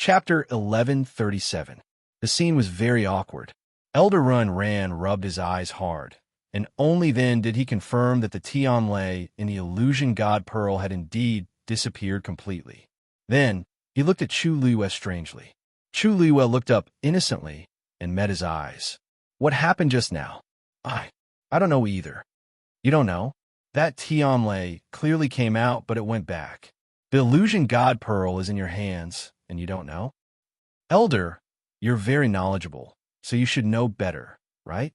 Chapter 1137. The scene was very awkward. Elder Ran rubbed his eyes hard, and only then did he confirm that the Tianlei in the illusion god pearl had indeed disappeared completely. Then, he looked at Chu Luiwe strangely. Chu Luiwe looked up innocently and met his eyes. What happened just now? I don't know either. You don't know? That Tianlei clearly came out, but it went back. The illusion god pearl is in your hands, and you don't know? Elder, you're very knowledgeable, so you should know better, right?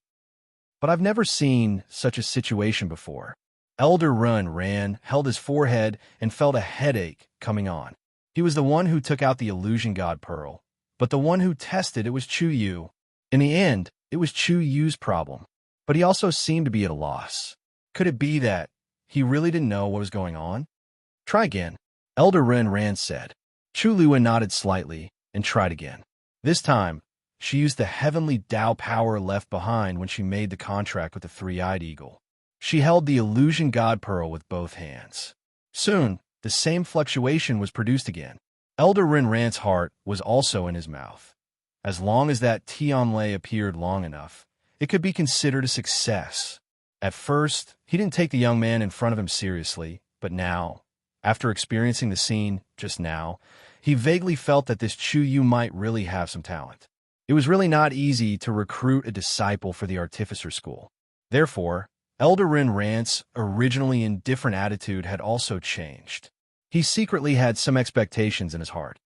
But I've never seen such a situation before. Elder Ran held his forehead and felt a headache coming on. He was the one who took out the illusion god pearl, but the one who tested it was Chu Yu. In the end, it was Chu Yu's problem, but he also seemed to be at a loss. Could it be that he really didn't know what was going on? Try again, Elder Ran said. Chu Luiwe nodded slightly and tried again. This time, she used the heavenly Tao power left behind when she made the contract with the three-eyed eagle. She held the illusion god pearl with both hands. Soon, the same fluctuation was produced again. Elder Ran's heart was also in his mouth. As long as that Tianlei appeared long enough, it could be considered a success. At first, he didn't take the young man in front of him seriously, but now, after experiencing the scene just now, he vaguely felt that this Chu Yu might really have some talent. It was really not easy to recruit a disciple for the artificer school. Therefore, Elder Ran's originally indifferent attitude had also changed. He secretly had some expectations in his heart.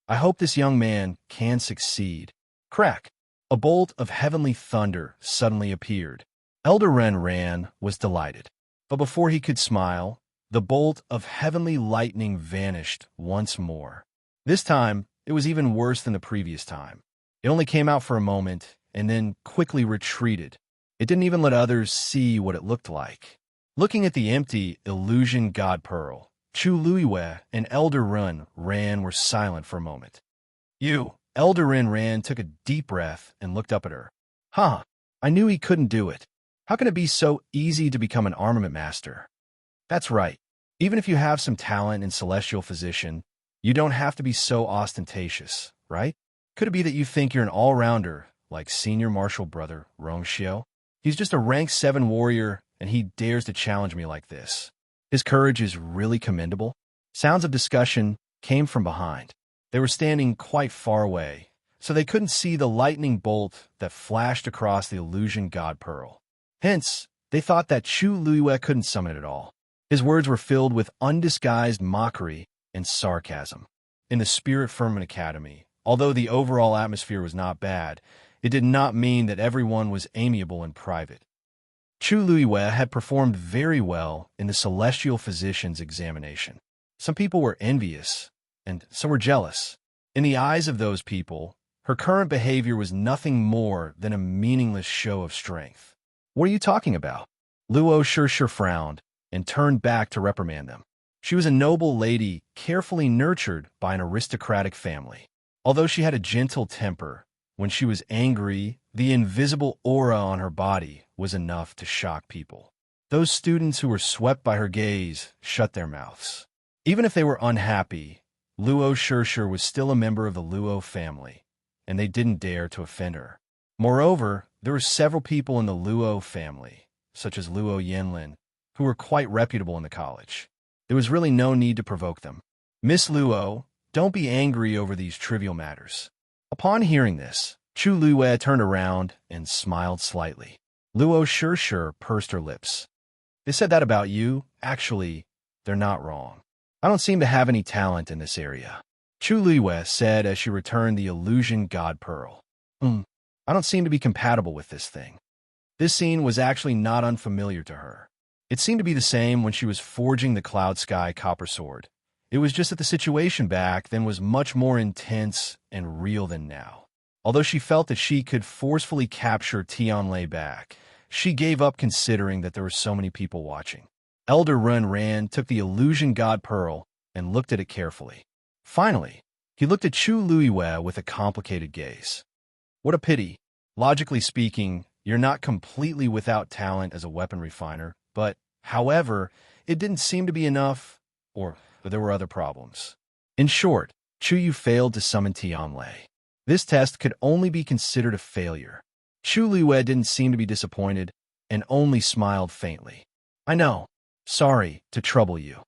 I hope this young man can succeed. Crack! A bolt of heavenly thunder suddenly appeared. Elder Ran was delighted. But before he could smile, the bolt of heavenly lightning vanished once more. This time, it was even worse than the previous time. It only came out for a moment and then quickly retreated. It didn't even let others see what it looked like. Looking at the empty illusion god pearl, Chu Luiwe and Elder Ran were silent for a moment. Elder Ran took a deep breath and looked up at her. I knew he couldn't do it. How can it be so easy to become an armament master? That's right. Even if you have some talent in celestial physician, you don't have to be so ostentatious, right? Could it be that you think you're an all-rounder, like senior martial brother Rongxiao? He's just a rank 7 warrior, and he dares to challenge me like this. His courage is really commendable. Sounds of discussion came from behind. They were standing quite far away, so they couldn't see the lightning bolt that flashed across the illusion god pearl. Hence, they thought that Chu Luiwe couldn't summon it at all. His words were filled with undisguised mockery and sarcasm. In the Spirit Firmament Academy, although the overall atmosphere was not bad, it did not mean that everyone was amiable in private. Chu Luiwe had performed very well in the Celestial Physician's examination. Some people were envious, and some were jealous. In the eyes of those people, her current behavior was nothing more than a meaningless show of strength. What are you talking about? Luo Shir frowned and turned back to reprimand them. She was a noble lady, carefully nurtured by an aristocratic family. Although she had a gentle temper, when she was angry, the invisible aura on her body was enough to shock people. Those students who were swept by her gaze shut their mouths. Even if they were unhappy, Luo Shir was still a member of the Luo family, and they didn't dare to offend her. Moreover, there were several people in the Luo family, such as Luo Yanlin, who were quite reputable in the college. There was really no need to provoke them. Miss Luo, don't be angry over these trivial matters. Upon hearing this, Chu Luiwe turned around and smiled slightly. Luo Shir pursed her lips. They said that about you. Actually, they're not wrong. I don't seem to have any talent in this area. Chu Luiwe said as she returned the illusion god pearl. I don't seem to be compatible with this thing. This scene was actually not unfamiliar to her. It seemed to be the same when she was forging the Cloud Sky copper sword. It was just that the situation back then was much more intense and real than now. Although she felt that she could forcefully capture Tianlei back, she gave up considering that there were so many people watching. Elder Ran took the illusion god pearl and looked at it carefully. Finally, he looked at Chu Luiwe with a complicated gaze. What a pity. Logically speaking, you're not completely without talent as a weapon refiner, but, however, it didn't seem to be enough, or there were other problems. In short, Chu Yu failed to summon Tianlei. This test could only be considered a failure. Chu Luiyue didn't seem to be disappointed and only smiled faintly. I know. Sorry to trouble you.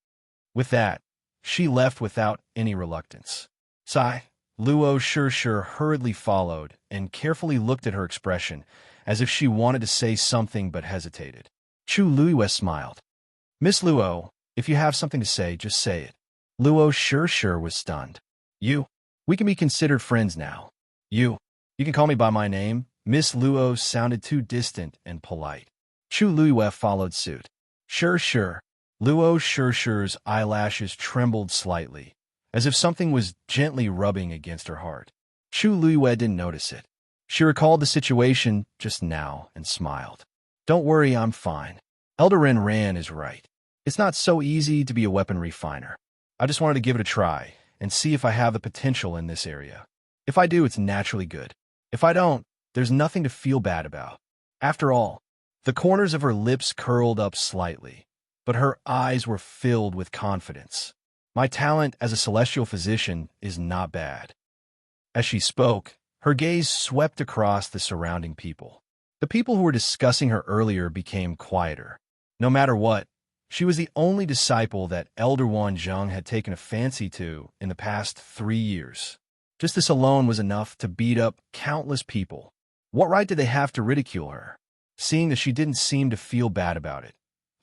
With that, she left without any reluctance. Sigh. Luo Shur hurriedly followed and carefully looked at her expression, as if she wanted to say something but hesitated. Chu Luiyue smiled. Miss Luo, if you have something to say, just say it. Luo Shur was stunned. We can be considered friends now. You can call me by my name. Miss Luo sounded too distant and polite. Chu Luiyue followed suit. Sure. Luo Shur's eyelashes trembled slightly, as if something was gently rubbing against her heart. Chu Luiyue didn't notice it. She recalled the situation just now and smiled. Don't worry, I'm fine. Elder Ran is right. It's not so easy to be a weapon refiner. I just wanted to give it a try and see if I have the potential in this area. If I do, it's naturally good. If I don't, there's nothing to feel bad about. After all, the corners of her lips curled up slightly, but her eyes were filled with confidence. My talent as a celestial physician is not bad. As she spoke, her gaze swept across the surrounding people. The people who were discussing her earlier became quieter. No matter what, she was the only disciple that Elder Wanzhong had taken a fancy to in the past 3 years. Just this alone was enough to beat up countless people. What right did they have to ridicule her? Seeing that she didn't seem to feel bad about it,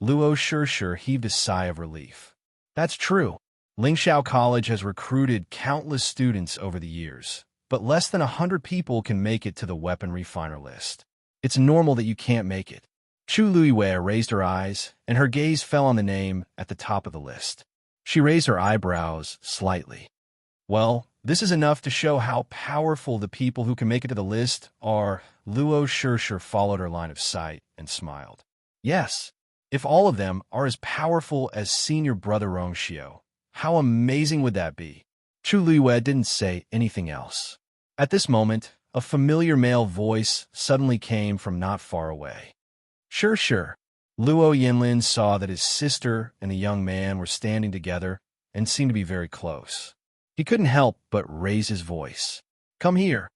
Luo Shur heaved a sigh of relief. That's true. Lingxiao College has recruited countless students over the years, but less than 100 people can make it to the weapon refiner list. It's normal that you can't make it. Chu Luiyue raised her eyes, and her gaze fell on the name at the top of the list. She raised her eyebrows slightly. Well, this is enough to show how powerful the people who can make it to the list are. Luo Shur followed her line of sight and smiled. Yes, if all of them are as powerful as senior brother Rongxiu, how amazing would that be? Chu Luiyue didn't say anything else. At this moment, a familiar male voice suddenly came from not far away. Sure. Luo Yinlin saw that his sister and a young man were standing together and seemed to be very close. He couldn't help but raise his voice. Come here.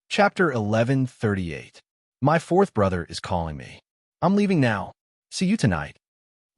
Chapter 1138. My fourth brother is calling me. I'm leaving now. See you tonight.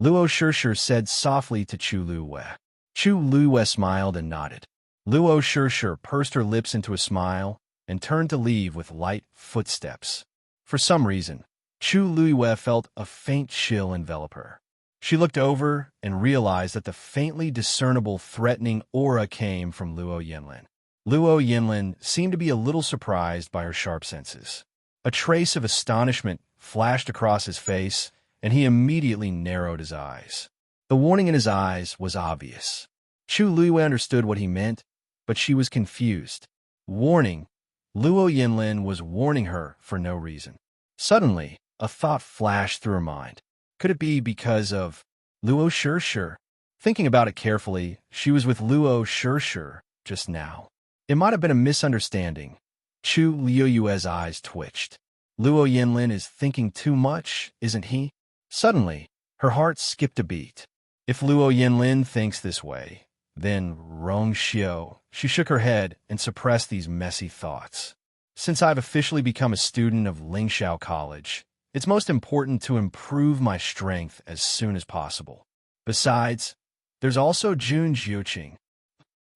Luo Shur said softly to Chu Luiyue. Chu Luiyue smiled and nodded. Luo Shur pursed her lips into a smile and turned to leave with light footsteps. For some reason, Chu Luiyue felt a faint chill envelop her. She looked over and realized that the faintly discernible threatening aura came from Luo Yinlin. Luo Yinlin seemed to be a little surprised by her sharp senses. A trace of astonishment flashed across his face, and he immediately narrowed his eyes. The warning in his eyes was obvious. Chu Luiyue understood what he meant, but she was confused. Warning. Luo Yinlin was warning her for no reason. Suddenly, a thought flashed through her mind. Could it be because of Luo Shur? Thinking about it carefully, she was with Luo Shur just now. It might have been a misunderstanding. Chu Luiyue's eyes twitched. Luo Yinlin is thinking too much, isn't he? Suddenly, her heart skipped a beat. If Luo Yinlin thinks this way, then Rongxiu. She shook her head and suppressed these messy thoughts. Since I've officially become a student of Lingxiao College, it's most important to improve my strength as soon as possible. Besides, there's also Jun Jiuqing.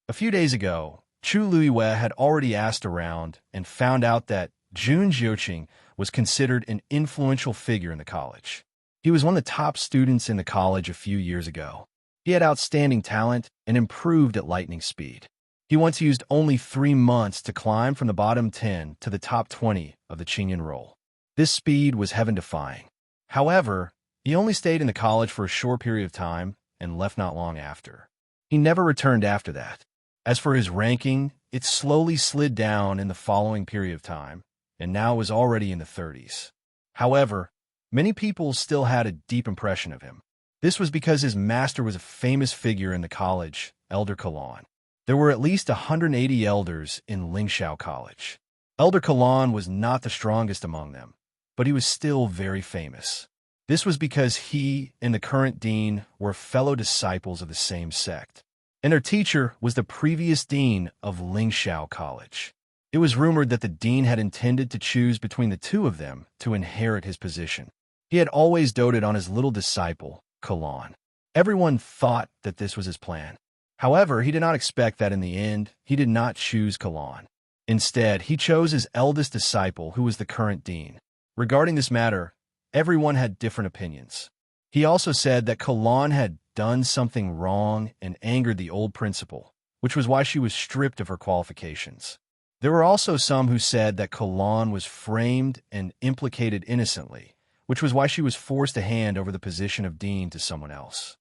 A few days ago, Chu Luiyue had already asked around and found out that Jun Jiuqing was considered an influential figure in the college. He was one of the top students in the college a few years ago. He had outstanding talent and improved at lightning speed. He once used only 3 months to climb from the bottom 10 to the top 20 of the Qingyan roll. This speed was heaven-defying. However, he only stayed in the college for a short period of time and left not long after. He never returned after that. As for his ranking, it slowly slid down in the following period of time, and now was already in the 30s. However, many people still had a deep impression of him. This was because his master was a famous figure in the college, Elder Kalan. There were at least 180 elders in Lingxiao College. Elder Kalan was not the strongest among them, but he was still very famous. This was because he and the current dean were fellow disciples of the same sect. and her teacher was the previous dean of Lingxiao College. It was rumored that the dean had intended to choose between the two of them to inherit his position. He had always doted on his little disciple, Kalan. Everyone thought that this was his plan. However, he did not expect that in the end, he did not choose Kalan. Instead, he chose his eldest disciple, who was the current dean. Regarding this matter, everyone had different opinions. He also said that Kalan had done something wrong and angered the old principal, which was why she was stripped of her qualifications. There were also some who said that Kalan was framed and implicated innocently, which was why she was forced to hand over the position of dean to someone else.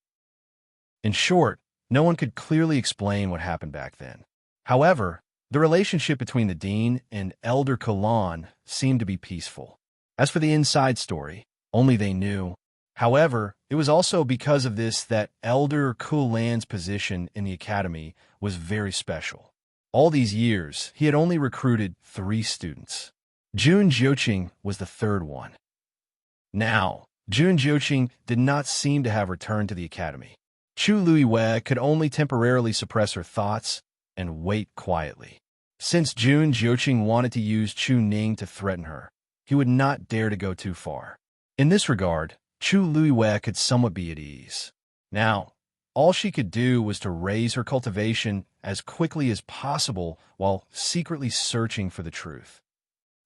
In short, no one could clearly explain what happened back then. However, the relationship between the dean and Elder Kalan seemed to be peaceful. As for the inside story, only they knew. However, it was also because of this that Elder Kalan's position in the academy was very special. All these years, he had only recruited 3 students. Jun Jiuqing was the third one. Now, Jun Jiuqing did not seem to have returned to the academy. Chu Luiwei could only temporarily suppress her thoughts and wait quietly. Since Jun Jiuqing wanted to use Chu Ning to threaten her, he would not dare to go too far. In this regard, Chu Luiwei could somewhat be at ease. Now, all she could do was to raise her cultivation as quickly as possible while secretly searching for the truth.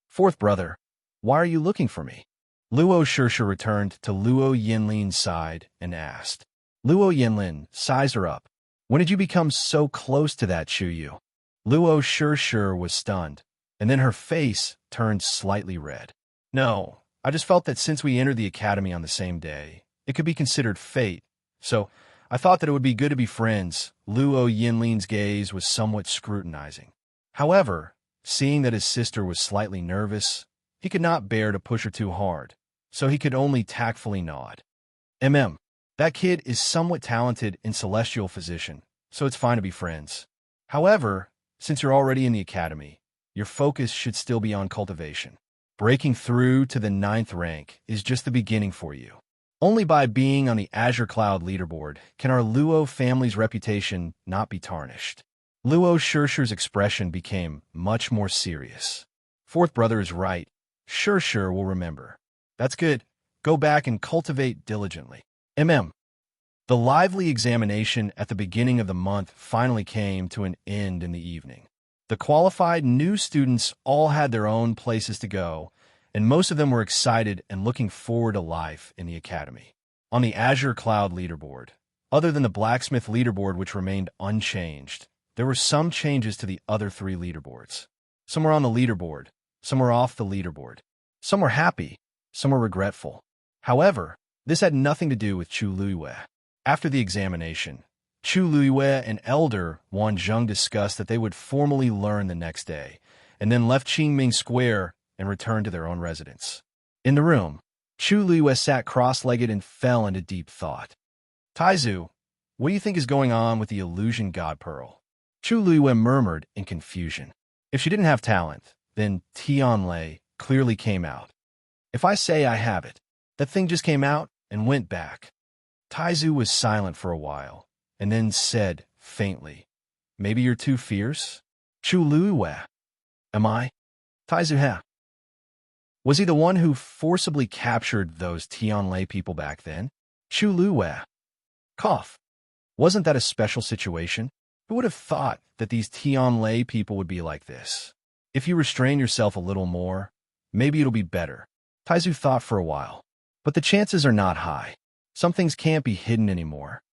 Fourth brother, why are you looking for me? Luo Shirsha returned to Luo Yinlin's side and asked. Luo Yinlin sized her up. When did you become so close to that Chu Yu? Luo Shirsha was stunned, and then her face turned slightly red. No, I just felt that since we entered the academy on the same day, it could be considered fate, so I thought that it would be good to be friends. Luo Yinlin's gaze was somewhat scrutinizing. However, seeing that his sister was slightly nervous, he could not bear to push her too hard, so he could only tactfully nod. That kid is somewhat talented in celestial physician, so it's fine to be friends. However, since you're already in the academy, your focus should still be on cultivation. Breaking through to the 9th rank is just the beginning for you. Only by being on the Azure Cloud leaderboard can our Luo family's reputation not be tarnished. Luo Shirsha's expression became much more serious. Fourth brother is right. Shirsha will remember. That's good. Go back and cultivate diligently. The lively examination at the beginning of the month finally came to an end in the evening. The qualified new students all had their own places to go, and most of them were excited and looking forward to life in the academy. On the Azure Cloud leaderboard, other than the blacksmith leaderboard which remained unchanged, there were some changes to the other 3 leaderboards. Some were on the leaderboard, some were off the leaderboard. Some were happy, some were regretful. However, this had nothing to do with Chu Luiwei. After the examination, Chu Luiwei and Elder Wanzheng discussed that they would formally learn the next day, and then left Qingming Square and returned to their own residence. In the room, Chu Luiwei sat cross-legged and fell into deep thought. Taizu, what do you think is going on with the illusion god pearl? Chu Luiwei murmured in confusion. If she didn't have talent, then Tianlei clearly came out. If I say I have it, that thing just came out and went back. Taizu was silent for a while, and then said faintly, Maybe you're too fierce? Chu Luiwei. Am I? Taizu ha. Was he the one who forcibly captured those Tianlei people back then? Chu Luiwei. Cough. Wasn't that a special situation? Who would have thought that these Tianlei people would be like this? If you restrain yourself a little more, maybe it'll be better. Taizu thought for a while. But the chances are not high. Some things can't be hidden anymore.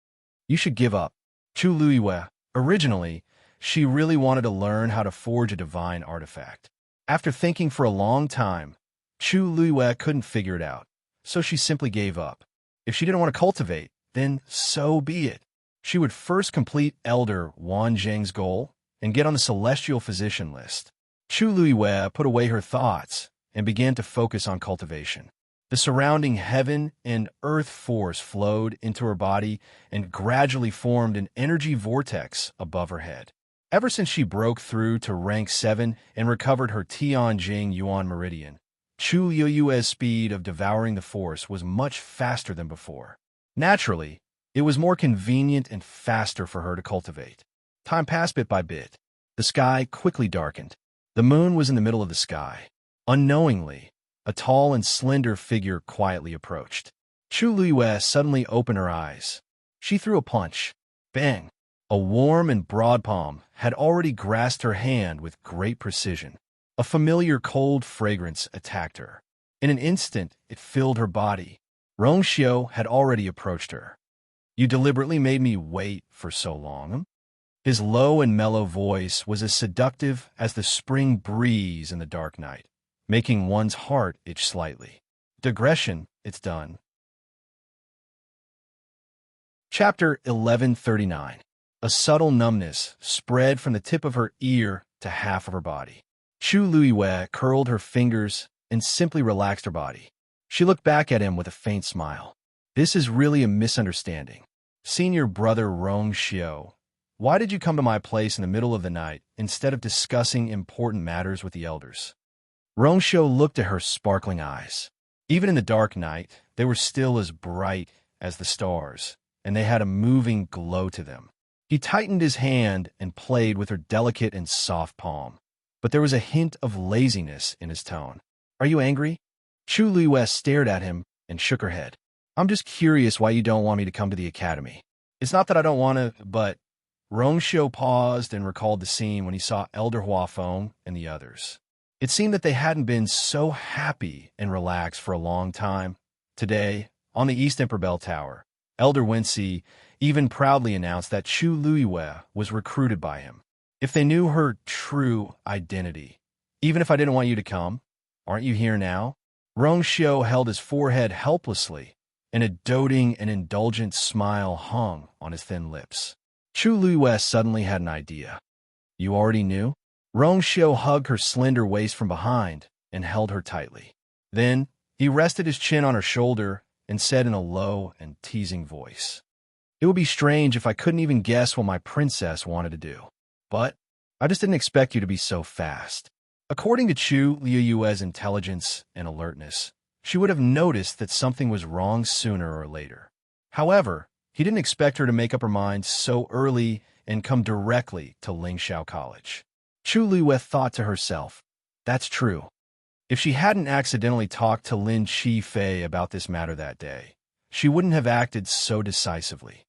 You should give up. Chu Luiwei. Originally, she really wanted to learn how to forge a divine artifact. After thinking for a long time, Chu Luiwei couldn't figure it out, so she simply gave up. If she didn't want to cultivate, then so be it. She would first complete Elder Wanzheng's goal and get on the celestial physician list. Chu Luiwei put away her thoughts and began to focus on cultivation. The surrounding heaven and earth force flowed into her body and gradually formed an energy vortex above her head. Ever since she broke through to rank 7 and recovered her Tianjing Yuan Meridian, Chu Yui's speed of devouring the force was much faster than before. Naturally, It was more convenient and faster for her to cultivate. Time passed bit by bit. The sky quickly darkened. The moon was in the middle of the sky. Unknowingly, a tall and slender figure quietly approached. Chu Luiyue suddenly opened her eyes. She threw a punch. Bang! A warm and broad palm had already grasped her hand with great precision. A familiar cold fragrance attacked her. In an instant, it filled her body. Rongxiu had already approached her. "You deliberately made me wait for so long?" His low and mellow voice was as seductive as the spring breeze in the dark night, making one's heart itch slightly. Digression, it's done. Chapter 1139. A subtle numbness spread from the tip of her ear to half of her body. Chu Luiyue curled her fingers and simply relaxed her body. She looked back at him with a faint smile. "This is really a misunderstanding. Senior brother Rongxiu, why did you come to my place in the middle of the night instead of discussing important matters with the elders?" Rongxiu looked at her sparkling eyes. Even in the dark night, they were still as bright as the stars, and they had a moving glow to them. He tightened his hand and played with her delicate and soft palm, but there was a hint of laziness in his tone. "Are you angry?" Chu Luiyue stared at him and shook her head. "I'm just curious why you don't want me to come to the academy. It's not that I don't want to, but..." Rongxiu paused and recalled the scene when he saw Elder Huafeng and the others. It seemed that they hadn't been so happy and relaxed for a long time. Today, on the East Emperor Bell Tower, Elder Wensi even proudly announced that Chu Luiyue was recruited by him. "If they knew her true identity, even if I didn't want you to come, aren't you here now?" Rongxiu held his forehead helplessly, and a doting and indulgent smile hung on his thin lips. Chu Luiyue suddenly had an idea. "You already knew?" Rongxiu hugged her slender waist from behind and held her tightly. Then he rested his chin on her shoulder and said in a low and teasing voice, "It would be strange if I couldn't even guess what my princess wanted to do. But I just didn't expect you to be so fast." According to Chu Luiyue's intelligence and alertness, she would have noticed that something was wrong sooner or later. However, he didn't expect her to make up her mind so early and come directly to Lingxiao College. Chu Luiyue thought to herself, "That's true. If she hadn't accidentally talked to Lin Qifei about this matter that day, she wouldn't have acted so decisively.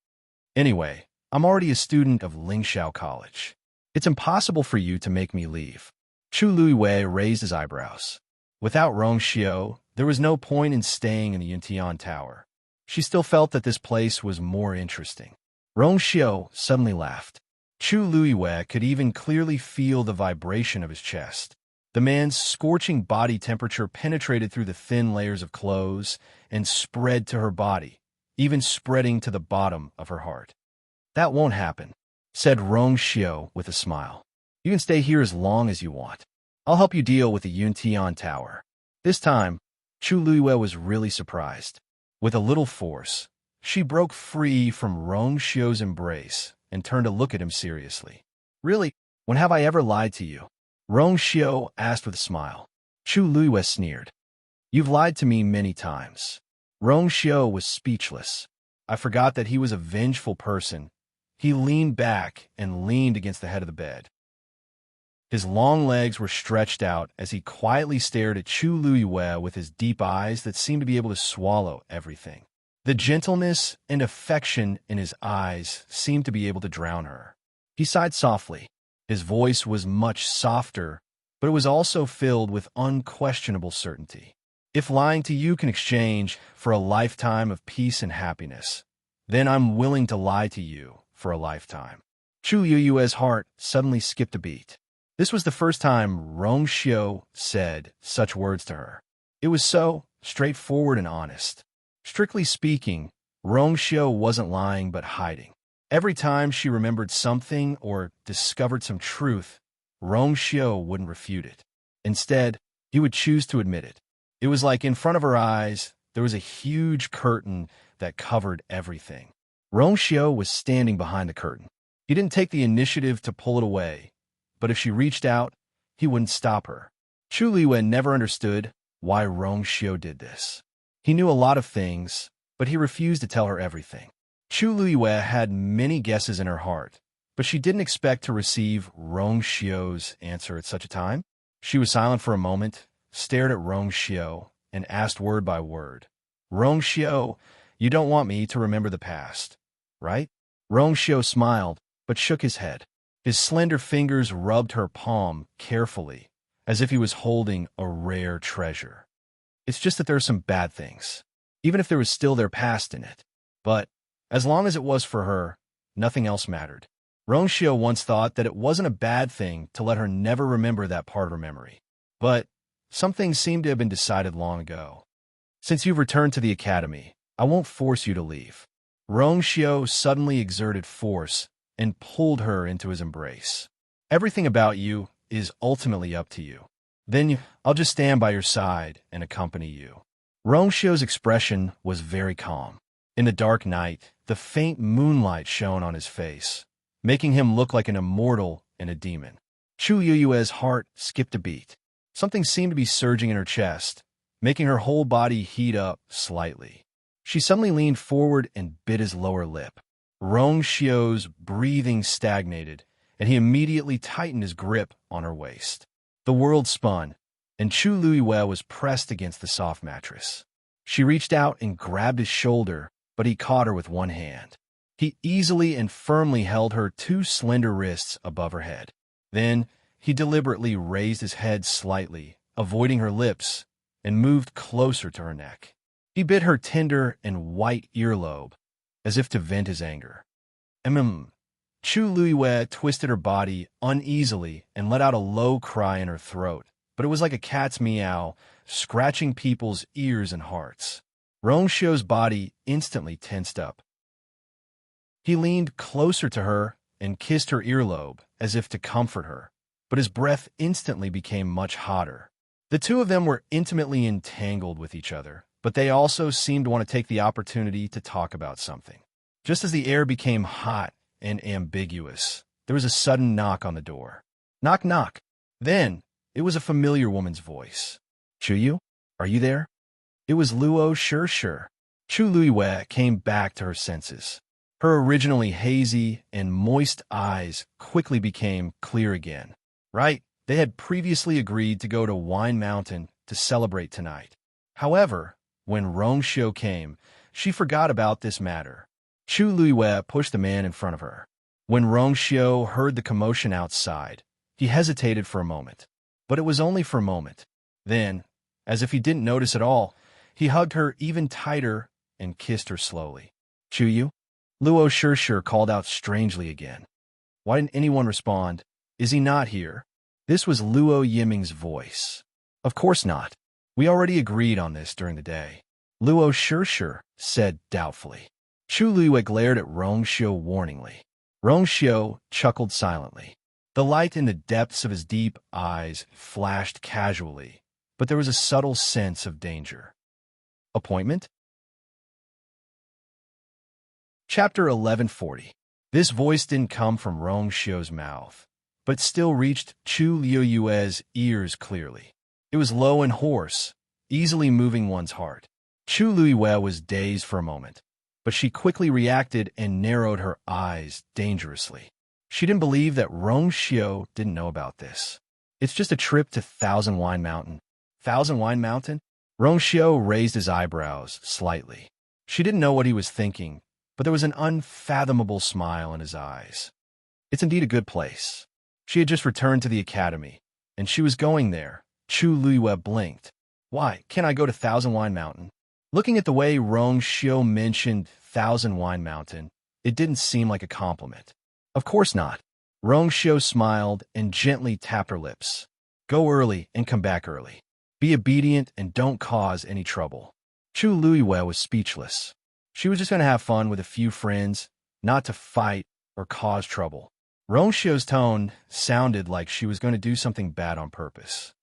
Anyway, I'm already a student of Lingxiao College. It's impossible for you to make me leave." Chu Luiyue raised his eyebrows. Without Rongxiu, there was no point in staying in the Yuntian Tower. She still felt that this place was more interesting. Rongxiu suddenly laughed. Chu Luiyue could even clearly feel the vibration of his chest. The man's scorching body temperature penetrated through the thin layers of clothes and spread to her body, even spreading to the bottom of her heart. "That won't happen," said Rongxiu with a smile. "You can stay here as long as you want. I'll help you deal with the Yuntian Tower." This time, Chu Luiyue was really surprised. With a little force, she broke free from Rongxiu's embrace and turned to look at him seriously. "Really, when have I ever lied to you?" Rongxiu asked with a smile. Chu Luiyue sneered. "You've lied to me many times." Rongxiu was speechless. I forgot that he was a vengeful person. He leaned back and leaned against the head of the bed. His long legs were stretched out as he quietly stared at Chu Luiyue with his deep eyes that seemed to be able to swallow everything. The gentleness and affection in his eyes seemed to be able to drown her. He sighed softly. His voice was much softer, but it was also filled with unquestionable certainty. "If lying to you can exchange for a lifetime of peace and happiness, then I'm willing to lie to you for a lifetime." Chu Luiyue's heart suddenly skipped a beat. This was the first time Rongxiu said such words to her. It was so straightforward and honest. Strictly speaking, Rongxiu wasn't lying but hiding. Every time she remembered something or discovered some truth, Rongxiu wouldn't refute it. Instead, he would choose to admit it. It was like in front of her eyes, there was a huge curtain that covered everything. Rongxiu was standing behind the curtain. He didn't take the initiative to pull it away, but if she reached out, he wouldn't stop her. Chu Luiyue never understood why Rongxiu did this. He knew a lot of things, but he refused to tell her everything. Chu Luiyue had many guesses in her heart, but she didn't expect to receive Rong Xiu's answer at such a time. She was silent for a moment, stared at Rong Xiu, and asked word by word, "Rong Xiu, you don't want me to remember the past, right?" Rong Xiu smiled, but shook his head. His slender fingers rubbed her palm carefully, as if he was holding a rare treasure. "It's just that there are some bad things, even if there was still their past in it. But as long as it was for her, nothing else mattered." Rong Xiu once thought that it wasn't a bad thing to let her never remember that part of her memory. But some things seemed to have been decided long ago. "Since you've returned to the academy, I won't force you to leave." Rong Xiu suddenly exerted force and pulled her into his embrace. "Everything about you is ultimately up to you. Then I'll just stand by your side and accompany you." Rong Xiu's expression was very calm. In the dark night, the faint moonlight shone on his face, making him look like an immortal and a demon. Chu Yueyue's heart skipped a beat. Something seemed to be surging in her chest, making her whole body heat up slightly. She suddenly leaned forward and bit his lower lip. Rong Xiu's breathing stagnated, and he immediately tightened his grip on her waist. The world spun, and Chu Luiyue was pressed against the soft mattress. She reached out and grabbed his shoulder, but he caught her with one hand. He easily and firmly held her two slender wrists above her head. Then he deliberately raised his head slightly, avoiding her lips, and moved closer to her neck. He bit her tender and white earlobe, as if to vent his anger. Chu Luiyue twisted her body uneasily and let out a low cry in her throat, but it was like a cat's meow, scratching people's ears and hearts. Rong Xiu's body instantly tensed up. He leaned closer to her and kissed her earlobe, as if to comfort her, but his breath instantly became much hotter. The two of them were intimately entangled with each other, but they also seemed to want to take the opportunity to talk about something. Just as the air became hot and ambiguous, there was a sudden knock on the door. Knock, knock. Then, it was a familiar woman's voice. "Chuyu, are you there?" It was Luo Shir. Chu Luiyue came back to her senses. Her originally hazy and moist eyes quickly became clear again. Right, they had previously agreed to go to Wine Mountain to celebrate tonight. However, when Rong Xiu came, she forgot about this matter. Chu Luiyue pushed the man in front of her. When Rong Xiu heard the commotion outside, he hesitated for a moment. But it was only for a moment. Then, as if he didn't notice at all, he hugged her even tighter and kissed her slowly. "Chuyu?" Luo Shir called out strangely again. Why didn't anyone respond? "Is he not here?" This was Luo Yiming's voice. "Of course not. We already agreed on this during the day," Luo Shir said doubtfully. Chu Luiyue glared at Rong Xiu warningly. Rong Xiu chuckled silently. The light in the depths of his deep eyes flashed casually, but there was a subtle sense of danger. Appointment? Chapter 1140. This voice didn't come from Rong Xiu's mouth, but still reached Chu Luiyue's ears clearly. It was low and hoarse, easily moving one's heart. Chu Luiyue was dazed for a moment, but she quickly reacted and narrowed her eyes dangerously. She didn't believe that Rong Xiu didn't know about this. "It's just a trip to Thousand Wine Mountain." Thousand Wine Mountain? Rong Xiu raised his eyebrows slightly. She didn't know what he was thinking, but there was an unfathomable smile in his eyes. "It's indeed a good place." She had just returned to the academy, and she was going there. Chu Luiyue blinked. "Why, can't I go to Thousand Wine Mountain?" Looking at the way Rong Xiu mentioned Thousand Wine Mountain, it didn't seem like a compliment. "Of course not." Rong Xiu smiled and gently tapped her lips. "Go early and come back early. Be obedient and don't cause any trouble." Chu Luiyue was speechless. She was just going to have fun with a few friends, not to fight or cause trouble. Rong Xiu's tone sounded like she was going to do something bad on purpose.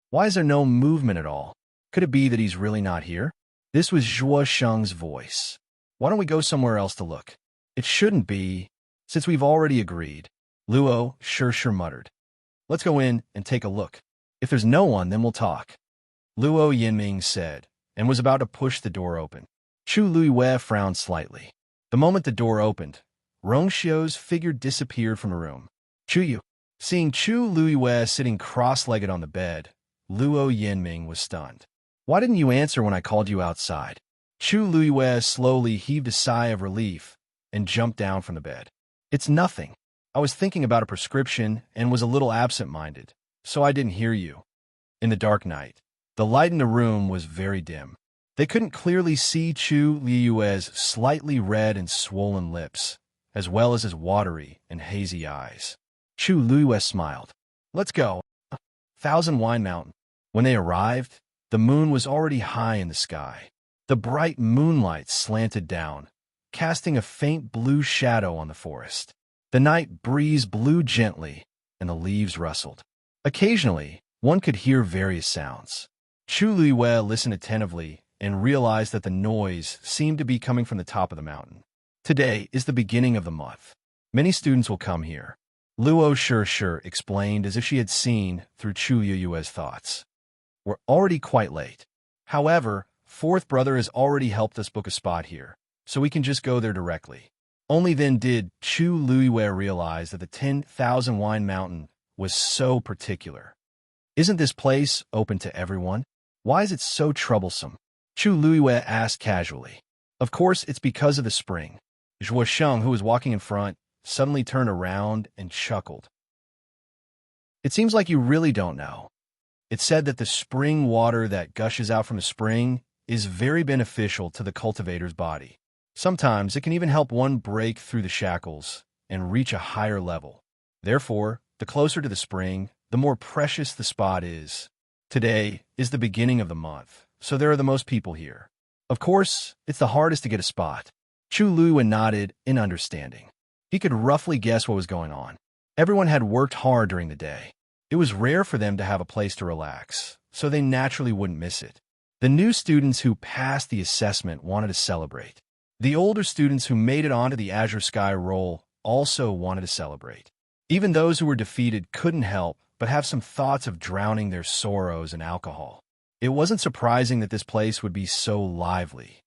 Why is there no movement at all? Could it be that he's really not here? This was Zhuo Sheng's voice. "Why don't we go somewhere else to look?" "It shouldn't be, since we've already agreed," Luo Shir muttered. "Let's go in and take a look. If there's no one, then we'll talk," Luo Yiming said, and was about to push the door open. Chu Luiyue frowned slightly. The moment the door opened, Rongxiu's figure disappeared from the room. Chuyu. Seeing Chu Luiyue sitting cross-legged on the bed, Luo Yinming was stunned. Why didn't you answer when I called you outside? Chu Luiyue slowly heaved a sigh of relief and jumped down from the bed. It's nothing. I was thinking about a prescription and was a little absent-minded, so I didn't hear you. In the dark night, the light in the room was very dim. They couldn't clearly see Chu Luiyue's slightly red and swollen lips, as well as his watery and hazy eyes. Chu Luiyue smiled. Let's go. Thousand Wine Mountain. When they arrived, the moon was already high in the sky. The bright moonlight slanted down, casting a faint blue shadow on the forest. The night breeze blew gently, and the leaves rustled. Occasionally, one could hear various sounds. Chu Luiyue listened attentively and realized that the noise seemed to be coming from the top of the mountain. Today is the beginning of the month. Many students will come here. Luo Shir explained as if she had seen through Chu Luiyue's thoughts. We're already quite late. However, Fourth Brother has already helped us book a spot here, so we can just go there directly. Only then did Chu Luiyue realize that the 10,000 Wine Mountain was so particular. Isn't this place open to everyone? Why is it so troublesome? Chu Luiyue asked casually. Of course, it's because of the spring. Zhuo Sheng, who was walking in front, suddenly turned around and chuckled. It seems like you really don't know. It's said that the spring water that gushes out from the spring is very beneficial to the cultivator's body. Sometimes it can even help one break through the shackles and reach a higher level. Therefore, the closer to the spring, the more precious the spot is. Today is the beginning of the month, so there are the most people here. Of course, it's the hardest to get a spot. Chu Luiyue nodded in understanding. He could roughly guess what was going on. Everyone had worked hard during the day. It was rare for them to have a place to relax, so they naturally wouldn't miss it. The new students who passed the assessment wanted to celebrate. The older students who made it onto the Azure Sky roll also wanted to celebrate. Even those who were defeated couldn't help but have some thoughts of drowning their sorrows in alcohol. It wasn't surprising that this place would be so lively.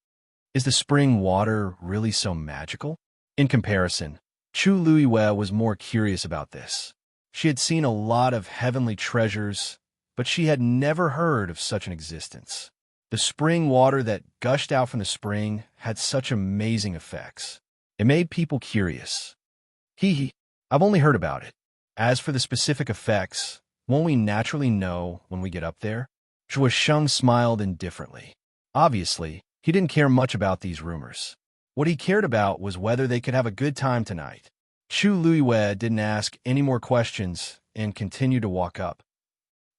Is the spring water really so magical? In comparison, Chu Luiyue was more curious about this. She had seen a lot of heavenly treasures, but she had never heard of such an existence. The spring water that gushed out from the spring had such amazing effects. It made people curious. I've only heard about it. As for the specific effects, won't we naturally know when we get up there? Zhuo Sheng smiled indifferently. Obviously, he didn't care much about these rumors. What he cared about was whether they could have a good time tonight. Chu Luiyue didn't ask any more questions and continued to walk up.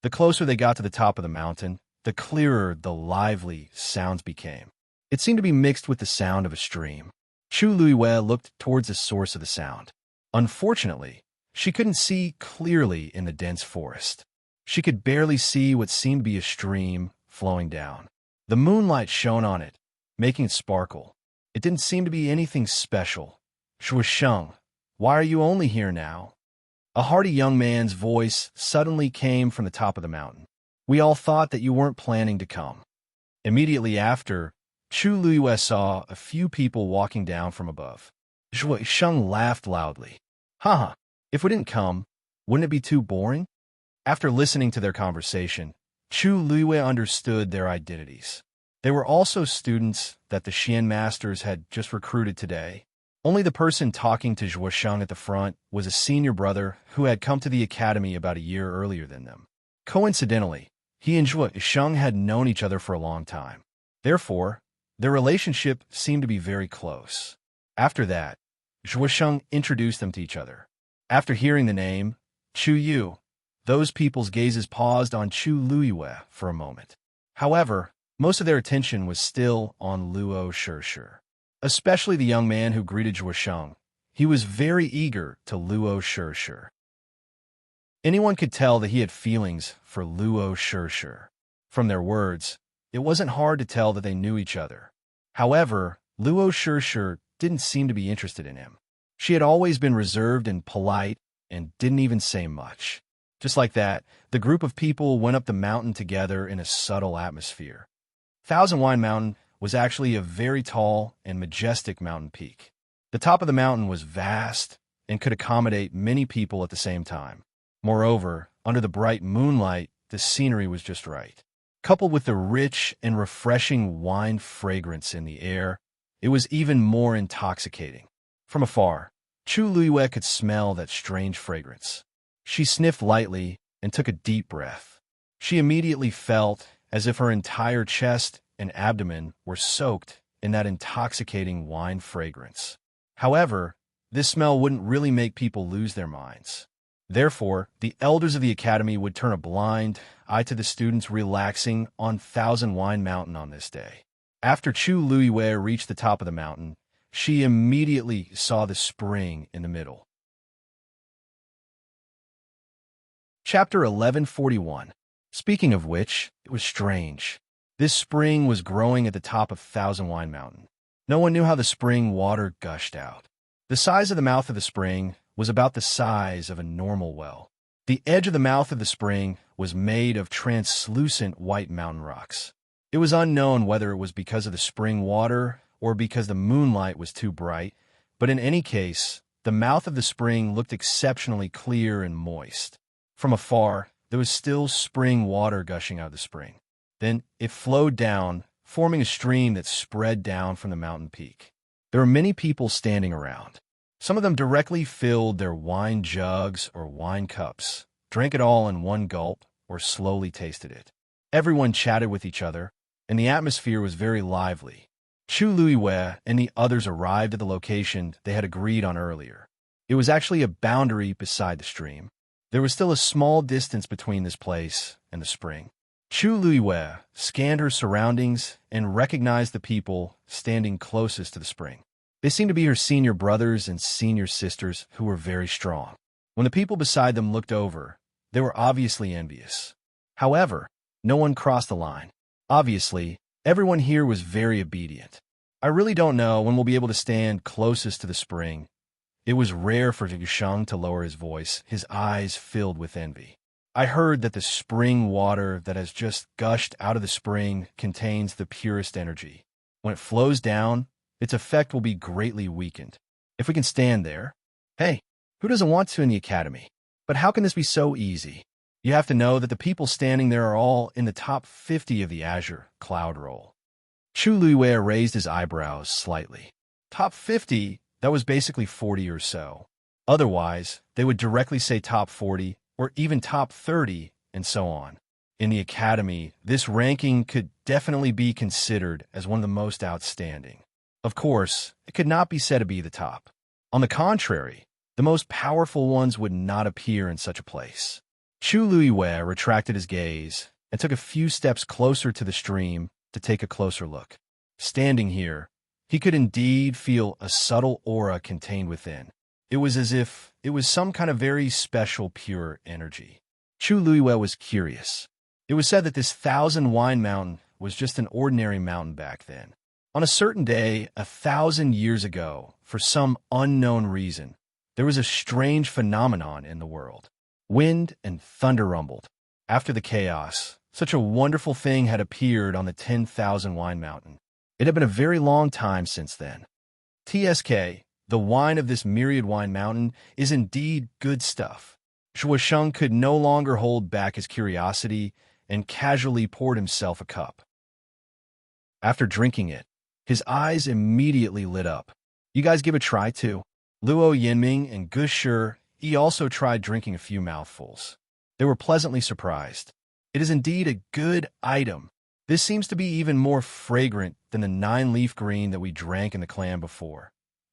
The closer they got to the top of the mountain, the clearer the lively sounds became. It seemed to be mixed with the sound of a stream. Chu Luiyue looked towards the source of the sound. Unfortunately, she couldn't see clearly in the dense forest. She could barely see what seemed to be a stream flowing down. The moonlight shone on it, making it sparkle. It didn't seem to be anything special. Zhuo Sheng, why are you only here now? A hearty young man's voice suddenly came from the top of the mountain. We all thought that you weren't planning to come. Immediately after, Chu Luiyue saw a few people walking down from above. Zhuo Sheng laughed loudly. Haha, if we didn't come, wouldn't it be too boring? After listening to their conversation, Chu Luiyue understood their identities. They were also students that the Xian Masters had just recruited today. Only the person talking to Zhuo Sheng at the front was a senior brother who had come to the academy about a year earlier than them. Coincidentally, he and Zhuo Sheng had known each other for a long time. Therefore, their relationship seemed to be very close. After that, Zhuo Sheng introduced them to each other. After hearing the name, Chu Yu, those people's gazes paused on Chu Luiyue for a moment. However, most of their attention was still on Luo Shir, especially the young man who greeted Zhuo Sheng. He was very eager to Luo Shir. Anyone could tell that he had feelings for Luo Shir. From their words, it wasn't hard to tell that they knew each other. However, Luo Shir didn't seem to be interested in him. She had always been reserved and polite and didn't even say much. Just like that, the group of people went up the mountain together in a subtle atmosphere. Thousand Wine Mountain was actually a very tall and majestic mountain peak. The top of the mountain was vast and could accommodate many people at the same time. Moreover, under the bright moonlight, the scenery was just right. Coupled with the rich and refreshing wine fragrance in the air, it was even more intoxicating. From afar, Chu Luiyue could smell that strange fragrance. She sniffed lightly and took a deep breath. She immediately felt as if her entire chest and abdomen were soaked in that intoxicating wine fragrance. However, this smell wouldn't really make people lose their minds. Therefore, the elders of the academy would turn a blind eye to the students relaxing on Thousand Wine Mountain on this day. After Chu Luiyue reached the top of the mountain, she immediately saw the spring in the middle. Chapter 1141. Speaking of which, it was strange. This spring was growing at the top of Thousand Wine Mountain. No one knew how the spring water gushed out. The size of the mouth of the spring was about the size of a normal well. The edge of the mouth of the spring was made of translucent white mountain rocks. It was unknown whether it was because of the spring water or because the moonlight was too bright, but in any case, the mouth of the spring looked exceptionally clear and moist. From afar, there was still spring water gushing out of the spring. Then it flowed down, forming a stream that spread down from the mountain peak. There were many people standing around. Some of them directly filled their wine jugs or wine cups, drank it all in one gulp, or slowly tasted it. Everyone chatted with each other, and the atmosphere was very lively. Chu Luiyue and the others arrived at the location they had agreed on earlier. It was actually a boundary beside the stream. There was still a small distance between this place and the spring. Chu Luiyue scanned her surroundings and recognized the people standing closest to the spring. They seemed to be her senior brothers and senior sisters who were very strong. When the people beside them looked over, they were obviously envious. However, no one crossed the line. Obviously, everyone here was very obedient. I really don't know when we'll be able to stand closest to the spring. It was rare for Yusheng to lower his voice, his eyes filled with envy. I heard that the spring water that has just gushed out of the spring contains the purest energy. When it flows down, its effect will be greatly weakened. If we can stand there, hey, who doesn't want to in the academy? But how can this be so easy? You have to know that the people standing there are all in the top 50 of the Azure Cloud Roll. Chu Luiyue raised his eyebrows slightly. Top 50? That was basically 40 or so. Otherwise, they would directly say top 40 or even top 30 and so on. In the academy, this ranking could definitely be considered as one of the most outstanding. Of course, it could not be said to be the top. On the contrary, the most powerful ones would not appear in such a place. Chu Luiyue retracted his gaze and took a few steps closer to the stream to take a closer look. Standing here, he could indeed feel a subtle aura contained within. It was as if it was some kind of very special pure energy. Chu Luiyue was curious. It was said that this Thousand Wine Mountain was just an ordinary mountain back then. On a certain day, 1,000 years ago, for some unknown reason, there was a strange phenomenon in the world. Wind and thunder rumbled. After the chaos, such a wonderful thing had appeared on the 10,000 Wine Mountain. It had been a very long time since then. TSK, the wine of this myriad wine mountain, is indeed good stuff. Shuosheng could no longer hold back his curiosity and casually poured himself a cup. After drinking it, his eyes immediately lit up. You guys give it a try too. Luo Yinming and Gu Shi also tried drinking a few mouthfuls. They were pleasantly surprised. It is indeed a good item. This seems to be even more fragrant than the 9-leaf green that we drank in the clan before.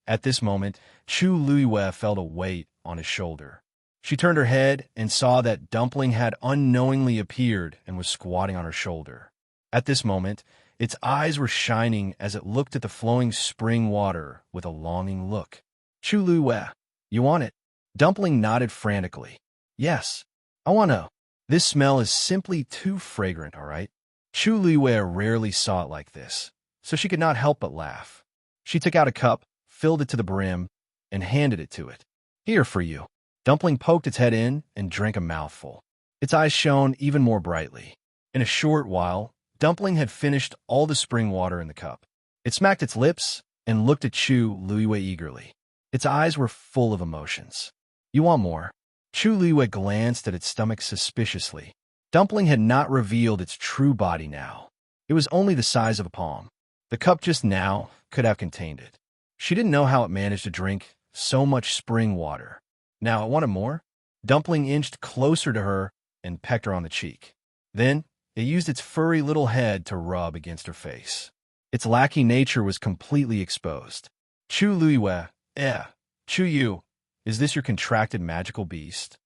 At this moment, Chu Luiyue felt a weight on his shoulder. She turned her head and saw that Dumpling had unknowingly appeared and was squatting on her shoulder. At this moment, its eyes were shining as it looked at the flowing spring water with a longing look. Chu Luiyue, you want it? Dumpling nodded frantically. Yes, I want to. This smell is simply too fragrant, all right? Chu Luiyue rarely saw it like this, so she could not help but laugh. She took out a cup, filled it to the brim, and handed it to it. Here for you. Dumpling poked its head in and drank a mouthful. Its eyes shone even more brightly. In a short while, Dumpling had finished all the spring water in the cup. It smacked its lips and looked at Chu Luiwei eagerly. Its eyes were full of emotions. You want more? Chu Luiwei glanced at its stomach suspiciously. Dumpling had not revealed its true body now. It was only the size of a palm. The cup just now could have contained it. She didn't know how it managed to drink so much spring water. Now it wanted more. Dumpling inched closer to her and pecked her on the cheek. Then it used its furry little head to rub against her face. Its lackey nature was completely exposed. Chu Luiwei, Chu Yu, is this your contracted magical beast?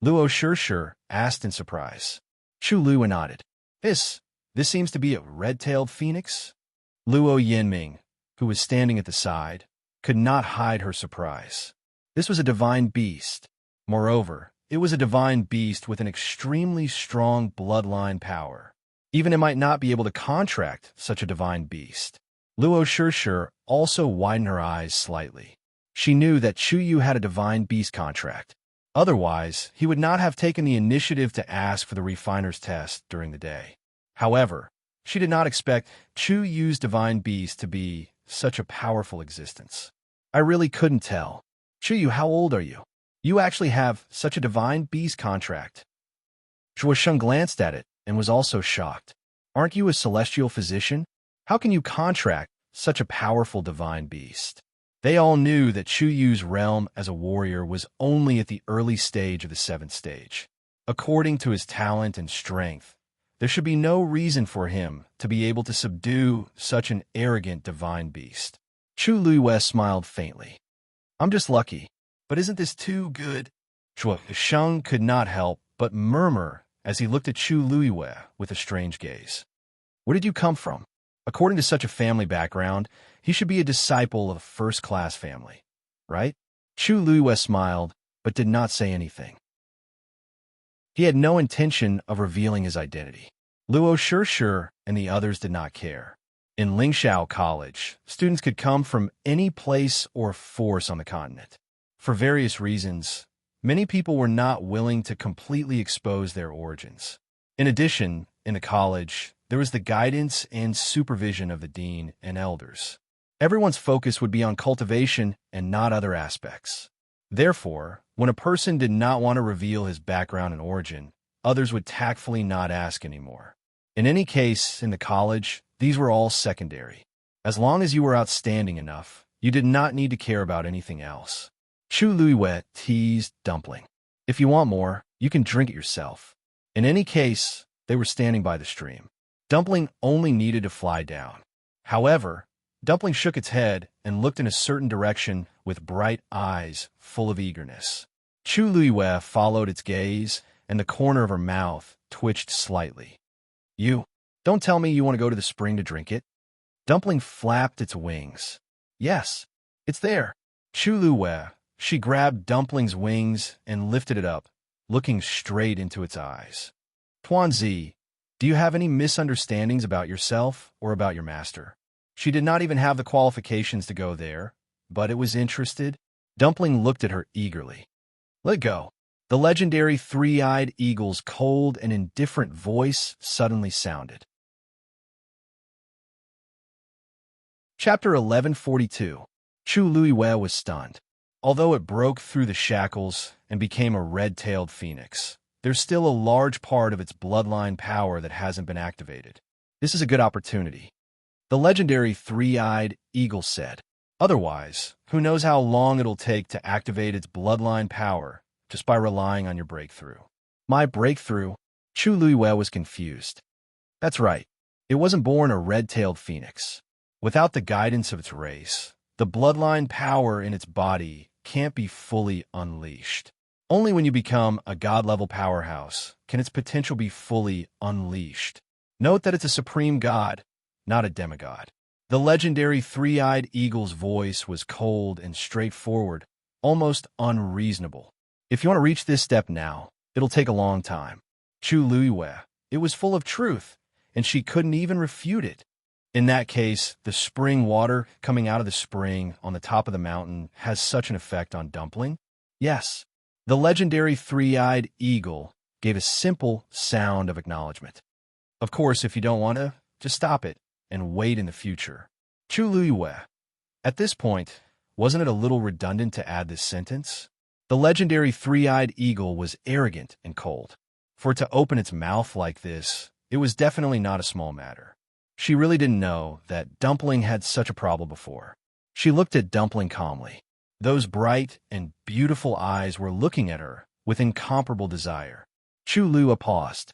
Luo Shir asked in surprise. Chu Luiwei nodded. This seems to be a red-tailed phoenix? Luo Yinming, who was standing at the side, could not hide her surprise. This was a divine beast. Moreover, it was a divine beast with an extremely strong bloodline power. Even it might not be able to contract such a divine beast. Luo Shir also widened her eyes slightly. She knew that Chu Yu had a divine beast contract. Otherwise, he would not have taken the initiative to ask for the refiner's test during the day. However, she did not expect Chu Yu's divine beast to be such a powerful existence. I really couldn't tell. Chu Yu, how old are you? You actually have such a divine beast contract. Zhuo Sheng glanced at it and was also shocked. Aren't you a celestial physician? How can you contract such a powerful divine beast? They all knew that Chu Yu's realm as a warrior was only at the early stage of the 7th stage. According to his talent and strength, there should be no reason for him to be able to subdue such an arrogant divine beast. Chu Luiwei smiled faintly. I'm just lucky, but isn't this too good? Zhuo Sheng could not help but murmur as he looked at Chu Luiwei with a strange gaze. Where did you come from? According to such a family background, he should be a disciple of a first-class family, right? Chu Luiwei smiled, but did not say anything. He had no intention of revealing his identity. Luo Shir and the others did not care. In Lingxiao College, students could come from any place or force on the continent. For various reasons, many people were not willing to completely expose their origins. In addition, in the college, there was the guidance and supervision of the dean and elders. Everyone's focus would be on cultivation and not other aspects. Therefore, when a person did not want to reveal his background and origin, others would tactfully not ask anymore. In any case, in the college, these were all secondary. As long as you were outstanding enough, you did not need to care about anything else. Chu Luiwei teased Dumpling. If you want more, you can drink it yourself. In any case, they were standing by the stream. Dumpling only needed to fly down. However, Dumpling shook its head and looked in a certain direction with bright eyes full of eagerness. Chu Luiwei followed its gaze, and the corner of her mouth twitched slightly. You, don't tell me you want to go to the spring to drink it? Dumpling flapped its wings. Yes, it's there. Chu Luiwei, she grabbed Dumpling's wings and lifted it up, looking straight into its eyes. Tuanzi, do you have any misunderstandings about yourself or about your master? She did not even have the qualifications to go there, but it was interested. Dumpling looked at her eagerly. Let go. The legendary three-eyed eagle's cold and indifferent voice suddenly sounded. Chapter 1142. Chu Luiwei was stunned. Although it broke through the shackles and became a red-tailed phoenix, there's still a large part of its bloodline power that hasn't been activated. This is a good opportunity. The legendary three-eyed eagle said. Otherwise, who knows how long it'll take to activate its bloodline power just by relying on your breakthrough. My breakthrough? Chu Luiwei was confused. That's right. It wasn't born a red-tailed phoenix. Without the guidance of its race, the bloodline power in its body can't be fully unleashed. Only when you become a god-level powerhouse can its potential be fully unleashed. Note that it's a supreme god, not a demigod. The legendary three-eyed eagle's voice was cold and straightforward, almost unreasonable. If you want to reach this step now, it'll take a long time. Chu Luiwei, it was full of truth, and she couldn't even refute it. In that case, the spring water coming out of the spring on the top of the mountain has such an effect on Dumpling? Yes. The legendary three-eyed eagle gave a simple sound of acknowledgement. Of course, if you don't want to, just stop it and wait in the future. Chu Luiwei, At this point, wasn't it a little redundant to add this sentence? The legendary three-eyed eagle was arrogant and cold. For it to open its mouth like this, it was definitely not a small matter. She really didn't know that Dumpling had such a problem before. She looked at Dumpling calmly. Those bright and beautiful eyes were looking at her with incomparable desire. Chu Lua paused.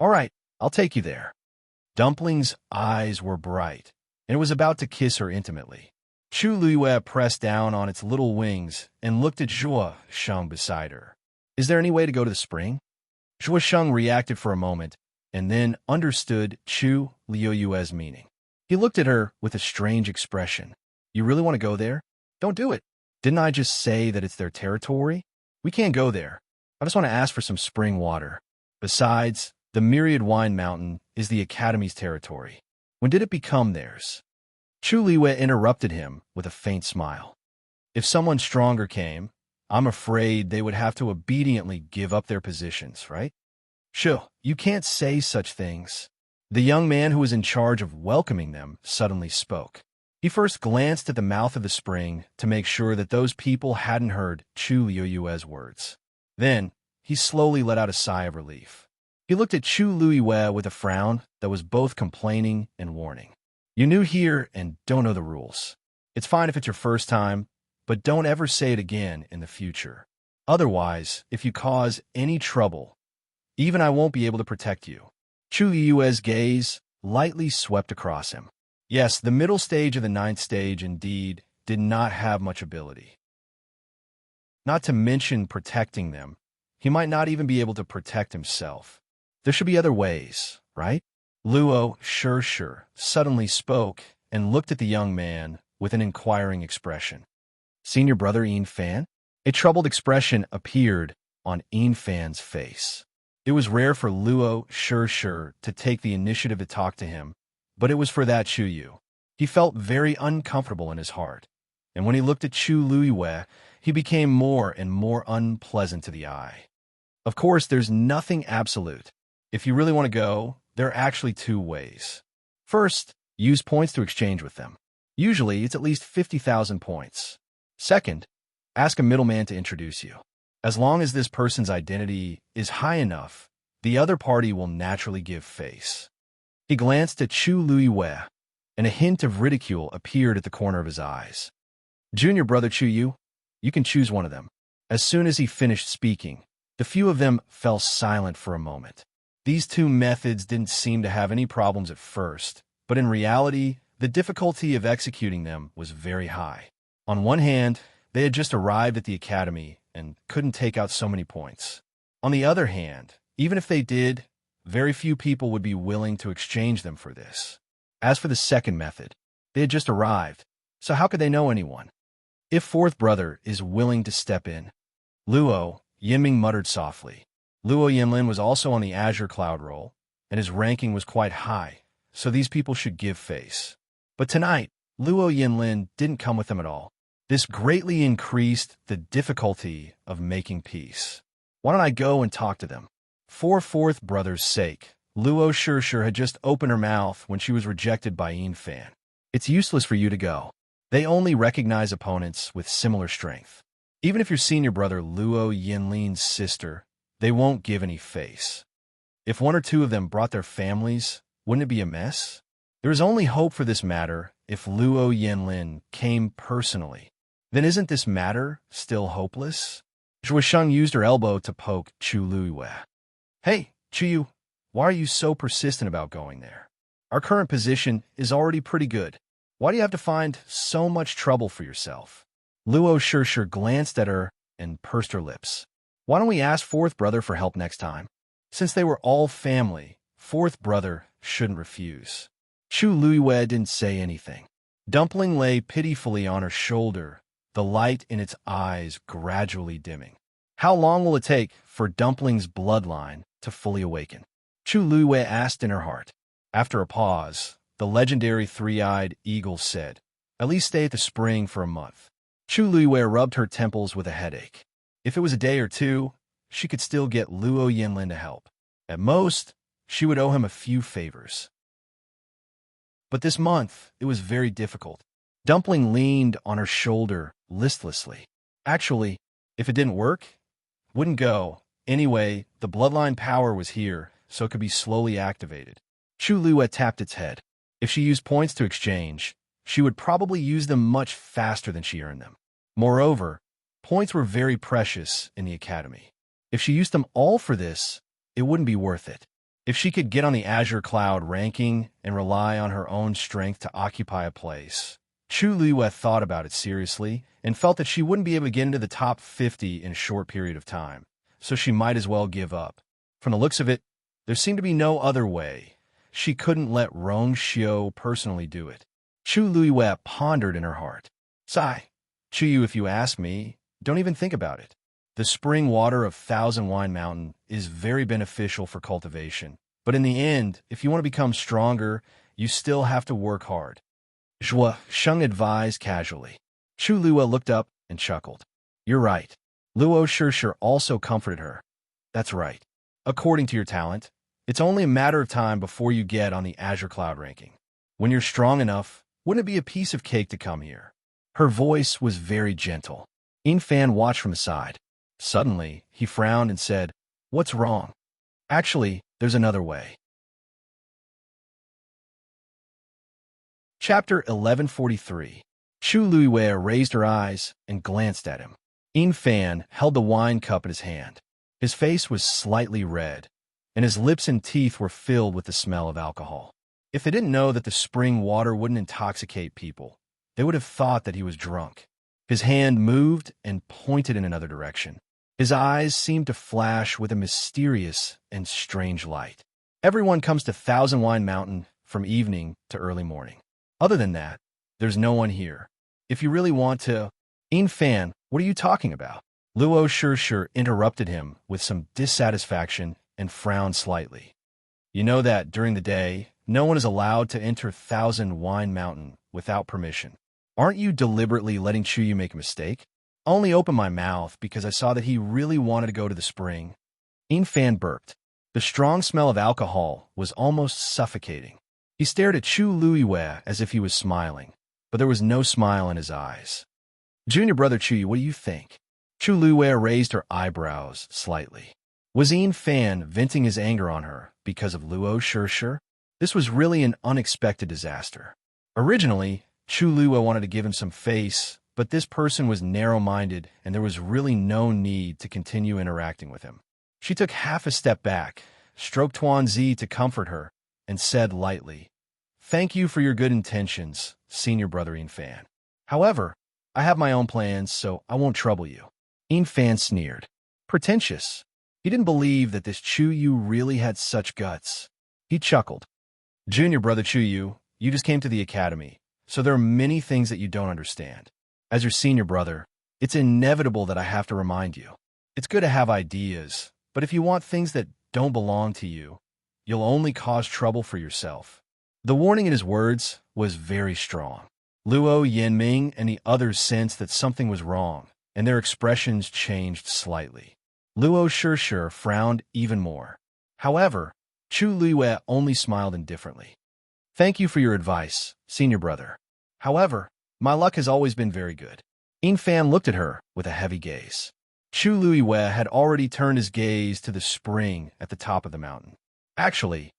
"All right, I'll take you there." Dumpling's eyes were bright, and it was about to kiss her intimately. Chu Lua pressed down on its little wings and looked at Zhuo Sheng beside her. "Is there any way to go to the spring?" Zhuo Sheng reacted for a moment, and then understood Chu Liuyue's meaning. He looked at her with a strange expression. "You really want to go there? Don't do it. Didn't I just say that it's their territory? We can't go there. I just want to ask for some spring water. Besides, the Myriad Wine Mountain is the Academy's territory. When did it become theirs?" Chu Liwei interrupted him with a faint smile. "If someone stronger came, I'm afraid they would have to obediently give up their positions, right?" "Sure, you can't say such things." The young man who was in charge of welcoming them suddenly spoke. He first glanced at the mouth of the spring to make sure that those people hadn't heard Chu Liuyue's words. Then, he slowly let out a sigh of relief. He looked at Chu Liuyue with a frown that was both complaining and warning. "You new here and don't know the rules. It's fine if it's your first time, but don't ever say it again in the future. Otherwise, if you cause any trouble, even I won't be able to protect you." Chu Liuyue's gaze lightly swept across him. Yes, the middle stage of the ninth stage indeed did not have much ability. Not to mention protecting them, he might not even be able to protect himself. There should be other ways, right? Luo Sure suddenly spoke and looked at the young man with an inquiring expression. "Senior brother Yin Fan?" A troubled expression appeared on Yin Fan's face. It was rare for Luo Sure to take the initiative to talk to him, but it was for that Chu Yu. He felt very uncomfortable in his heart, and when he looked at Chu Liuyue, he became more and more unpleasant to the eye. Of course, there's nothing absolute. If you really want to go, there are actually two ways. First, use points to exchange with them. Usually, it's at least 50,000 points. Second, ask a middleman to introduce you. As long as this person's identity is high enough, the other party will naturally give face. He glanced at Chu Liuyue, and a hint of ridicule appeared at the corner of his eyes. "Junior brother Chu Yu, you can choose one of them." As soon as he finished speaking, the few of them fell silent for a moment. These two methods didn't seem to have any problems at first, but in reality, the difficulty of executing them was very high. On one hand, they had just arrived at the academy and couldn't take out so many points. On the other hand, even if they did, very few people would be willing to exchange them for this. As for the second method, they had just arrived, so how could they know anyone? If fourth brother is willing to step in. Luo Yinming muttered softly. Luo Yinlin was also on the Azure Cloud roll, and his ranking was quite high, so these people should give face. But tonight, Luo Yinlin didn't come with them at all. This greatly increased the difficulty of making peace. Why don't I go and talk to them? For fourth brother's sake, Luo Sure had just opened her mouth when she was rejected by Yin Fan. It's useless for you to go. They only recognize opponents with similar strength. Even if your senior brother Luo Yinlin's sister, they won't give any face. If one or two of them brought their families, wouldn't it be a mess? There is only hope for this matter if Luo Yinlin came personally. Then isn't this matter still hopeless? Zhuosheng used her elbow to poke Chu Liuyue. "Hey, Chu Yu, why are you so persistent about going there? Our current position is already pretty good. Why do you have to find so much trouble for yourself?" Luo Sure glanced at her and pursed her lips. "Why don't we ask fourth brother for help next time? Since they were all family, fourth brother shouldn't refuse." Chu Liuyue didn't say anything. Dumpling lay pitifully on her shoulder, the light in its eyes gradually dimming. How long will it take for Dumpling's bloodline to fully awaken? Chu Liuyue asked in her heart. After a pause, the legendary three-eyed eagle said, "At least stay at the spring for a month." Chu Liuyue rubbed her temples with a headache. If it was a day or two, she could still get Luo Yinlin to help. At most, she would owe him a few favors. But this month, it was very difficult. Dumpling leaned on her shoulder listlessly. Actually, if it didn't work, wouldn't go. Anyway, the bloodline power was here, so it could be slowly activated. Chu Lua tapped its head. If she used points to exchange, she would probably use them much faster than she earned them. Moreover, points were very precious in the academy. If she used them all for this, it wouldn't be worth it. If she could get on the Azure Cloud ranking and rely on her own strength to occupy a place, Chu Lua thought about it seriously and felt that she wouldn't be able to get into the top 50 in a short period of time, so she might as well give up. From the looks of it, there seemed to be no other way. She couldn't let Rong Xiu personally do it. Chu Lua pondered in her heart. Sigh. Chu, if you ask me, don't even think about it. The spring water of Thousand Wine Mountain is very beneficial for cultivation, but in the end, if you want to become stronger, you still have to work hard. Zhua Sheng advised casually. Chu Lua looked up and chuckled. You're right. Luo Shishir also comforted her. That's right. According to your talent, it's only a matter of time before you get on the Azure Cloud ranking. When you're strong enough, wouldn't it be a piece of cake to come here? Her voice was very gentle. Fan watched from aside. Suddenly, he frowned and said, What's wrong? Actually, there's another way. Chapter 1143. Chu Lua raised her eyes and glanced at him. Fan held the wine cup in his hand. His face was slightly red, and his lips and teeth were filled with the smell of alcohol. If they didn't know that the spring water wouldn't intoxicate people, they would have thought that he was drunk. His hand moved and pointed in another direction. His eyes seemed to flash with a mysterious and strange light. Everyone comes to Thousand Wine Mountain from evening to early morning. Other than that, there's no one here. If you really want to... Fan, what are you talking about? Luo Shishir interrupted him with some dissatisfaction and frowned slightly. You know that during the day, no one is allowed to enter Thousand Wine Mountain without permission. Aren't you deliberately letting Chuyu make a mistake? I only opened my mouth because I saw that he really wanted to go to the spring. Fan burped. The strong smell of alcohol was almost suffocating. He stared at Chu Lua as if he was smiling, but there was no smile in his eyes. Junior brother Chuyu, what do you think? Chu Lua raised her eyebrows slightly. Was Fan venting his anger on her because of Luo Shishir? This was really an unexpected disaster. Originally, Chu Lua wanted to give him some face, but this person was narrow-minded and there was really no need to continue interacting with him. She took half a step back, stroked Tuanzi to comfort her, and said lightly, Thank you for your good intentions, senior brother Fan. However, I have my own plans, so I won't trouble you. Fan sneered. Pretentious. He didn't believe that this Chuyu really had such guts. He chuckled. Junior brother Chuyu, you just came to the academy, so there are many things that you don't understand. As your senior brother, it's inevitable that I have to remind you. It's good to have ideas, but if you want things that don't belong to you, you'll only cause trouble for yourself. The warning in his words was very strong. Luo Yanming and the others sensed that something was wrong, and their expressions changed slightly. Luo Shishir frowned even more. However, Chu Lua only smiled indifferently. Thank you for your advice, senior brother. However, my luck has always been very good. Fan looked at her with a heavy gaze. Chu Lua had already turned his gaze to the spring at the top of the mountain. Actually,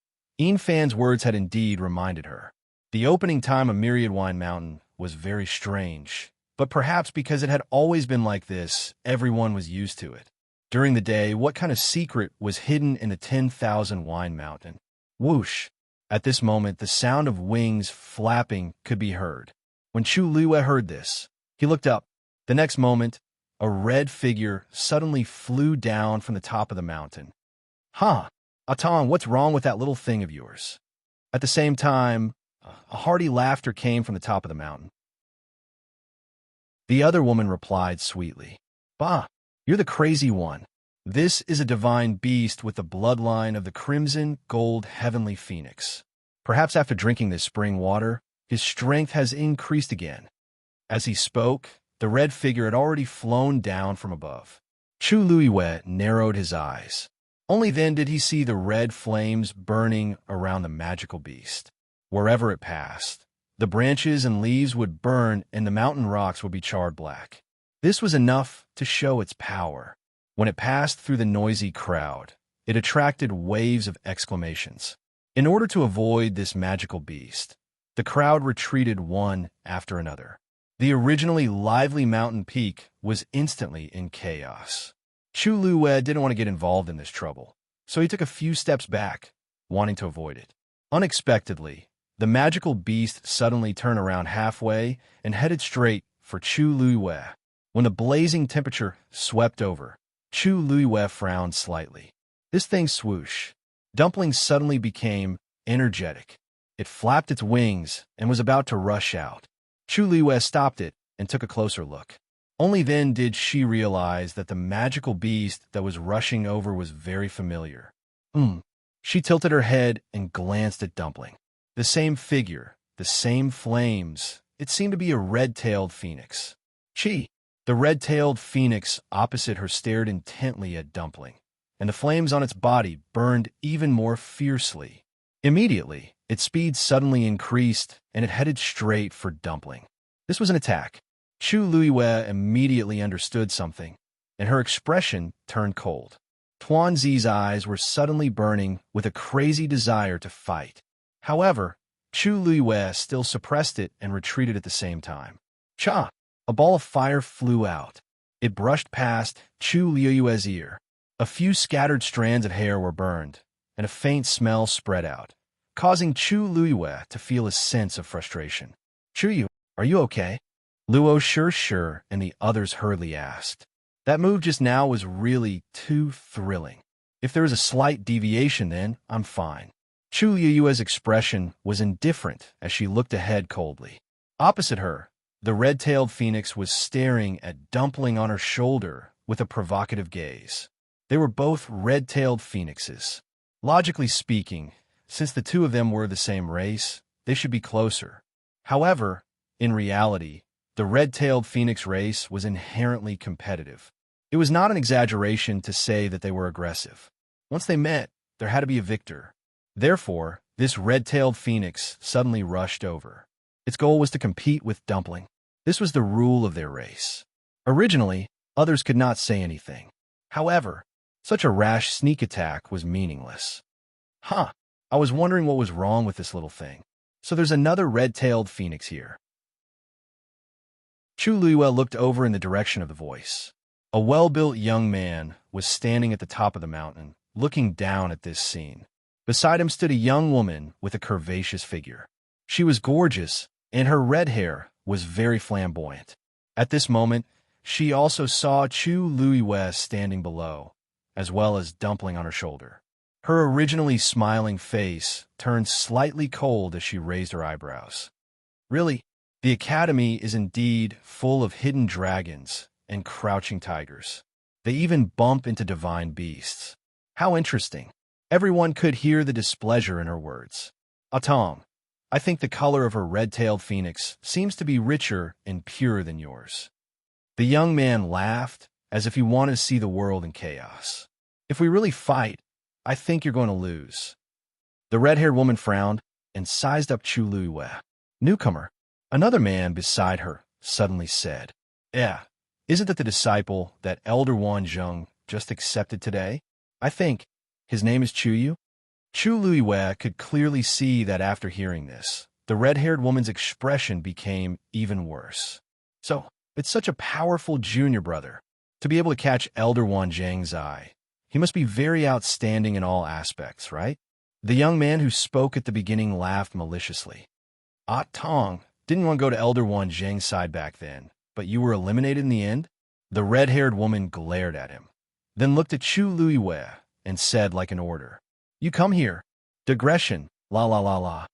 Fan's words had indeed reminded her. The opening time of Myriad Wine Mountain was very strange, but perhaps because it had always been like this, everyone was used to it. During the day, what kind of secret was hidden in the 10,000 Wine Mountain? Whoosh! At this moment, the sound of wings flapping could be heard. When Chu Lua heard this, he looked up. The next moment, a red figure suddenly flew down from the top of the mountain. Huh! Atan, what's wrong with that little thing of yours? At the same time, a hearty laughter came from the top of the mountain. The other woman replied sweetly, Bah, you're the crazy one. This is a divine beast with the bloodline of the crimson gold heavenly phoenix. Perhaps after drinking this spring water, his strength has increased again. As he spoke, the red figure had already flown down from above. Chu Lua narrowed his eyes. Only then did he see the red flames burning around the magical beast. Wherever it passed, The branches and leaves would burn and the mountain rocks would be charred black. This was enough to show its power. When it passed through the noisy crowd, it attracted waves of exclamations. In order to avoid this magical beast, the crowd retreated one after another. The originally lively mountain peak was instantly in chaos. Chu Luwe didn't want to get involved in this trouble, so he took a few steps back, wanting to avoid it. Unexpectedly, the magical beast suddenly turned around halfway and headed straight for Chu Luwe. When the blazing temperature swept over, Chu Luwe frowned slightly. This thing swoosh. Dumpling suddenly became energetic. It flapped its wings and was about to rush out. Chu Luwe stopped it and took a closer look. Only then did she realize that the magical beast that was rushing over was very familiar. She tilted her head and glanced at Dumpling. The same figure, the same flames. It seemed to be a red-tailed phoenix. The red-tailed phoenix opposite her stared intently at Dumpling, and the flames on its body burned even more fiercely. Immediately, its speed suddenly increased, and it headed straight for Dumpling. This was an attack. Chu Luwe immediately understood something, and her expression turned cold. Tuanzi's eyes were suddenly burning with a crazy desire to fight. However, Chu Luwe still suppressed it and retreated at the same time. Cha! A ball of fire flew out. It brushed past Chu Luwe's ear. A few scattered strands of hair were burned, and a faint smell spread out, causing Chu Luwe to feel a sense of frustration. Chu, are you okay? Luo sure, and the others hurriedly asked. That move just now was really too thrilling. If there is a slight deviation, then I'm fine. Chu Luwe's expression was indifferent as she looked ahead coldly. Opposite her, the red-tailed phoenix was staring at Dumpling on her shoulder with a provocative gaze. They were both red-tailed phoenixes. Logically speaking, since the two of them were the same race, they should be closer. However, in reality, the red-tailed phoenix race was inherently competitive. It was not an exaggeration to say that they were aggressive. Once they met, there had to be a victor. Therefore, this red-tailed phoenix suddenly rushed over. Its goal was to compete with Dumpling. This was the rule of their race. Originally, others could not say anything. However, such a rash sneak attack was meaningless. I was wondering what was wrong with this little thing. So there's another red-tailed phoenix here. Chu Luwe looked over in the direction of the voice. A well-built young man was standing at the top of the mountain, looking down at this scene. Beside him stood a young woman with a curvaceous figure. She was gorgeous, and her red hair was very flamboyant. At this moment, she also saw Chu Luwe standing below, as well as Dumpling on her shoulder. Her originally smiling face turned slightly cold as she raised her eyebrows. Really, the academy is indeed full of hidden dragons and crouching tigers. They even bump into divine beasts. How interesting. Everyone could hear the displeasure in her words. Atong, I think the color of her red-tailed phoenix seems to be richer and purer than yours. The young man laughed as if he wanted to see the world in chaos. If we really fight, I think you're going to lose. The red-haired woman frowned and sized up Chu Luwe. Newcomer, another man beside her suddenly said, isn't that the disciple that Elder Wan Zheng just accepted today? I think his name is Chu. Chu Luwe could clearly see that after hearing this, the red-haired woman's expression became even worse. So, it's such a powerful junior brother. To be able to catch Elder Wan Zheng's eye, he must be very outstanding in all aspects, right? The young man who spoke at the beginning laughed maliciously. Tong, didn't want to go to Elder Wan Zheng's side back then, but you were eliminated in the end? The red-haired woman glared at him, then looked at Chu Luwe and said like an order, You come here. Digression, la.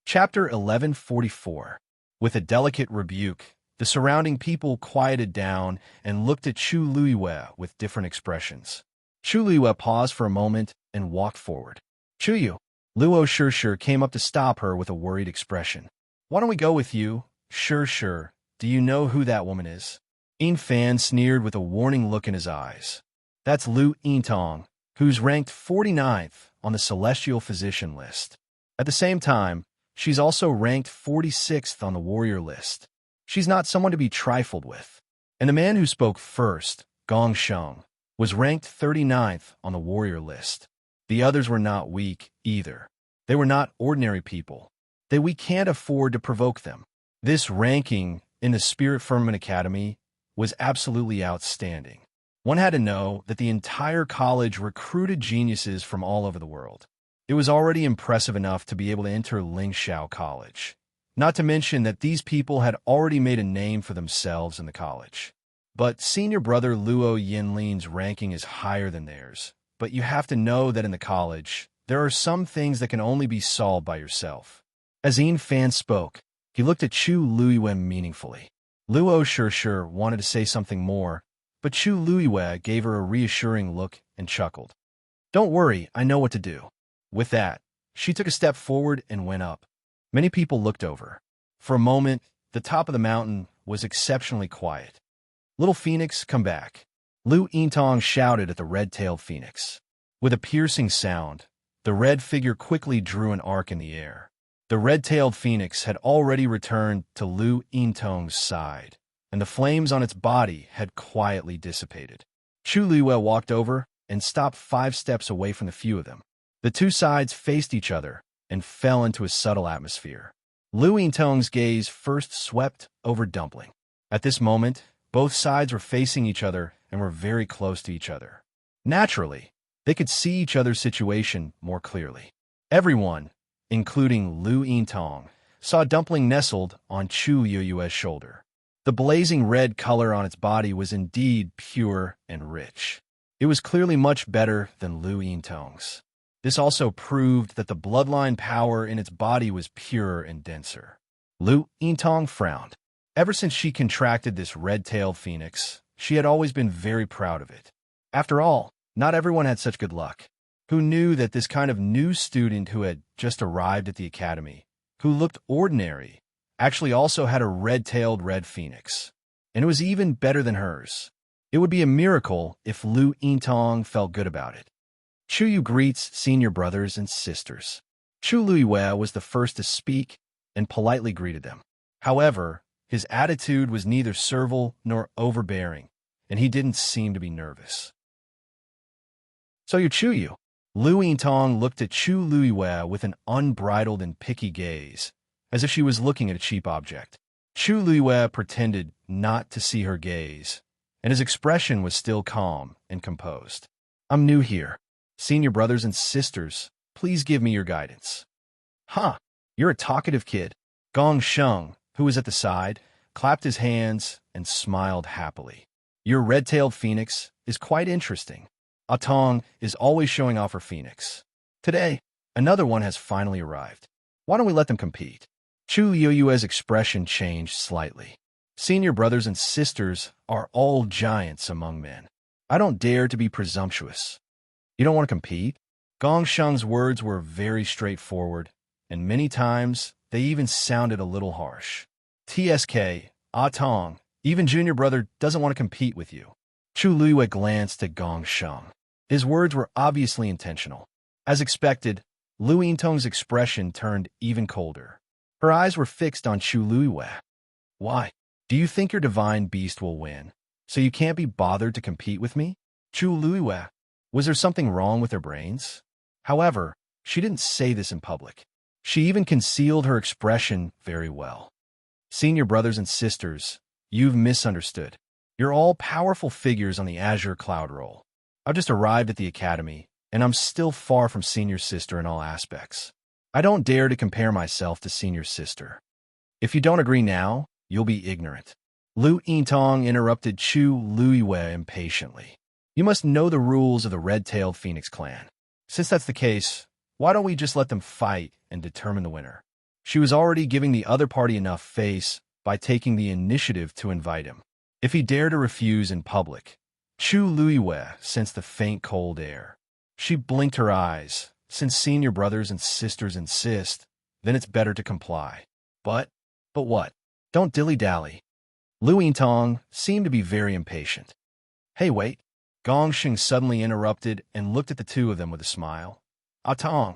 Chapter 1144. With a delicate rebuke, the surrounding people quieted down and looked at Chu Luwe with different expressions. Chu Luwe paused for a moment and walked forward. Chuyu. Luo Sure came up to stop her with a worried expression. Why don't we go with you? Sure. Do you know who that woman is? Yin Fan sneered with a warning look in his eyes. That's Lu Yintong, who's ranked 49th on the Celestial Physician list. At the same time, she's also ranked 46th on the warrior list. She's not someone to be trifled with. And the man who spoke first, Gong Sheng, was ranked 39th on the warrior list. The others were not weak, either. They were not ordinary people. We can't afford to provoke them. This ranking in the Spirit Firmament Academy was absolutely outstanding. One had to know that the entire college recruited geniuses from all over the world. It was already impressive enough to be able to enter Lingxiao College. Not to mention that these people had already made a name for themselves in the college. But senior brother Luo Yinlin's ranking is higher than theirs. But you have to know that in the college, there are some things that can only be solved by yourself. As Yin Fan spoke, he looked at Chu Luiwen meaningfully. Luo sure wanted to say something more, but Chu Luiwen gave her a reassuring look and chuckled. Don't worry, I know what to do. With that, she took a step forward and went up. Many people looked over. For a moment, the top of the mountain was exceptionally quiet. Little Phoenix, come back. Lu Yintong shouted at the red-tailed phoenix. With a piercing sound, the red figure quickly drew an arc in the air. The red-tailed phoenix had already returned to Lu Yintong's side, and the flames on its body had quietly dissipated. Chu Luiwen walked over and stopped 5 steps away from the few of them. The two sides faced each other and fell into a subtle atmosphere. Lu Yintong's gaze first swept over Dumpling. At this moment, both sides were facing each other and were very close to each other. Naturally, they could see each other's situation more clearly. Everyone, including Lu Yintong, saw Dumpling nestled on Chu Yueyue's shoulder. The blazing red color on its body was indeed pure and rich. It was clearly much better than Lu Yintong's. This also proved that the bloodline power in its body was purer and denser. Lu Yintong frowned. Ever since she contracted this red-tailed phoenix, she had always been very proud of it. After all, not everyone had such good luck. Who knew that this kind of new student who had just arrived at the academy, who looked ordinary, actually also had a red-tailed red phoenix? And it was even better than hers. It would be a miracle if Lu Yintong felt good about it. Chu Yu greets senior brothers and sisters. Chu Luiwen was the first to speak and politely greeted them. However, his attitude was neither servile nor overbearing, and he didn't seem to be nervous. So you're Chu Yu? Lu Yintong looked at Chu Luiwen with an unbridled and picky gaze, as if she was looking at a cheap object. Chu Luiwen pretended not to see her gaze, and his expression was still calm and composed. I'm new here. Senior brothers and sisters, please give me your guidance. Huh, you're a talkative kid. Gong Sheng, who was at the side, clapped his hands and smiled happily. Your red-tailed phoenix is quite interesting. Atong is always showing off her phoenix. Today, another one has finally arrived. Why don't we let them compete? Chu Yueyue's expression changed slightly. Senior brothers and sisters are all giants among men. I don't dare to be presumptuous. You don't want to compete? Gong Sheng's words were very straightforward, and many times they even sounded a little harsh. TSK, Atong, even junior brother doesn't want to compete with you. Chu Luiwen glanced at Gong Sheng. His words were obviously intentional. As expected, Lu Yintong's expression turned even colder. Her eyes were fixed on Chu Luiwen. Why? Do you think your divine beast will win, so you can't be bothered to compete with me? Chu Luiwen. Was there something wrong with her brains? However, she didn't say this in public. She even concealed her expression very well. Senior brothers and sisters, you've misunderstood. You're all powerful figures on the Azure Cloud Roll. I've just arrived at the academy, and I'm still far from senior sister in all aspects. I don't dare to compare myself to senior sister. If you don't agree now, you'll be ignorant. Lu Yintong interrupted Chu Luiwen impatiently. You must know the rules of the red-tailed Phoenix clan. Since that's the case, why don't we just let them fight and determine the winner? She was already giving the other party enough face by taking the initiative to invite him. If he dared to refuse in public, Chu Luiwen sensed the faint cold air. She blinked her eyes. Since senior brothers and sisters insist, then it's better to comply. But what? Don't dilly-dally. Lu Yintong seemed to be very impatient. Hey, wait. Gong Sheng suddenly interrupted and looked at the two of them with a smile. Atong,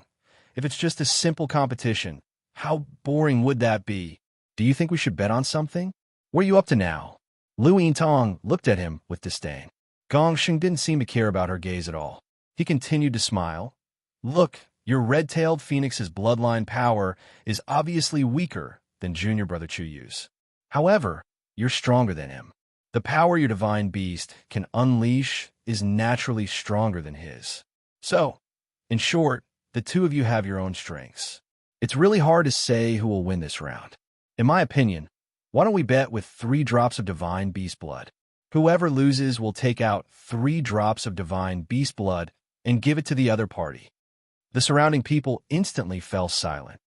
If it's just a simple competition, how boring would that be? Do you think we should bet on something? What are you up to now? Lu Yintong looked at him with disdain. Gongsheng didn't seem to care about her gaze at all. He continued to smile. Look, your red-tailed phoenix's bloodline power is obviously weaker than junior brother Chu Yu's. However, you're stronger than him. The power your divine beast can unleash is naturally stronger than his. So, in short, the two of you have your own strengths. It's really hard to say who will win this round. In my opinion, why don't we bet with 3 drops of divine beast blood? Whoever loses will take out 3 drops of divine beast blood and give it to the other party. The surrounding people instantly fell silent.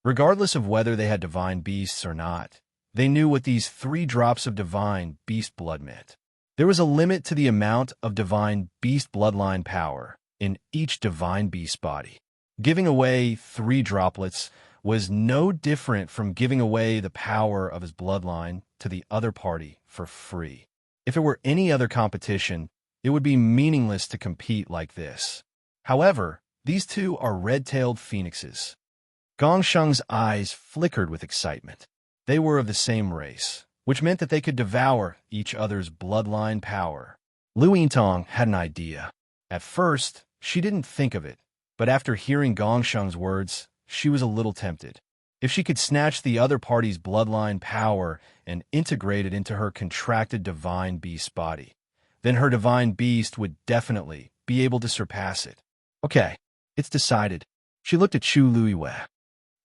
Regardless of whether they had divine beasts or not, they knew what these 3 drops of divine beast blood meant. There was a limit to the amount of divine beast bloodline power in each divine beast body. Giving away 3 droplets was no different from giving away the power of his bloodline to the other party for free. If it were any other competition, it would be meaningless to compete like this. However, these two are red-tailed phoenixes. Gongsheng's eyes flickered with excitement. They were of the same race, which meant that they could devour each other's bloodline power. Lu Yintong had an idea. At first, she didn't think of it, but after hearing Gongsheng's words, she was a little tempted. If she could snatch the other party's bloodline power and integrate it into her contracted divine beast body, then her divine beast would definitely be able to surpass it. Okay, it's decided. She looked at Chu Luiyue.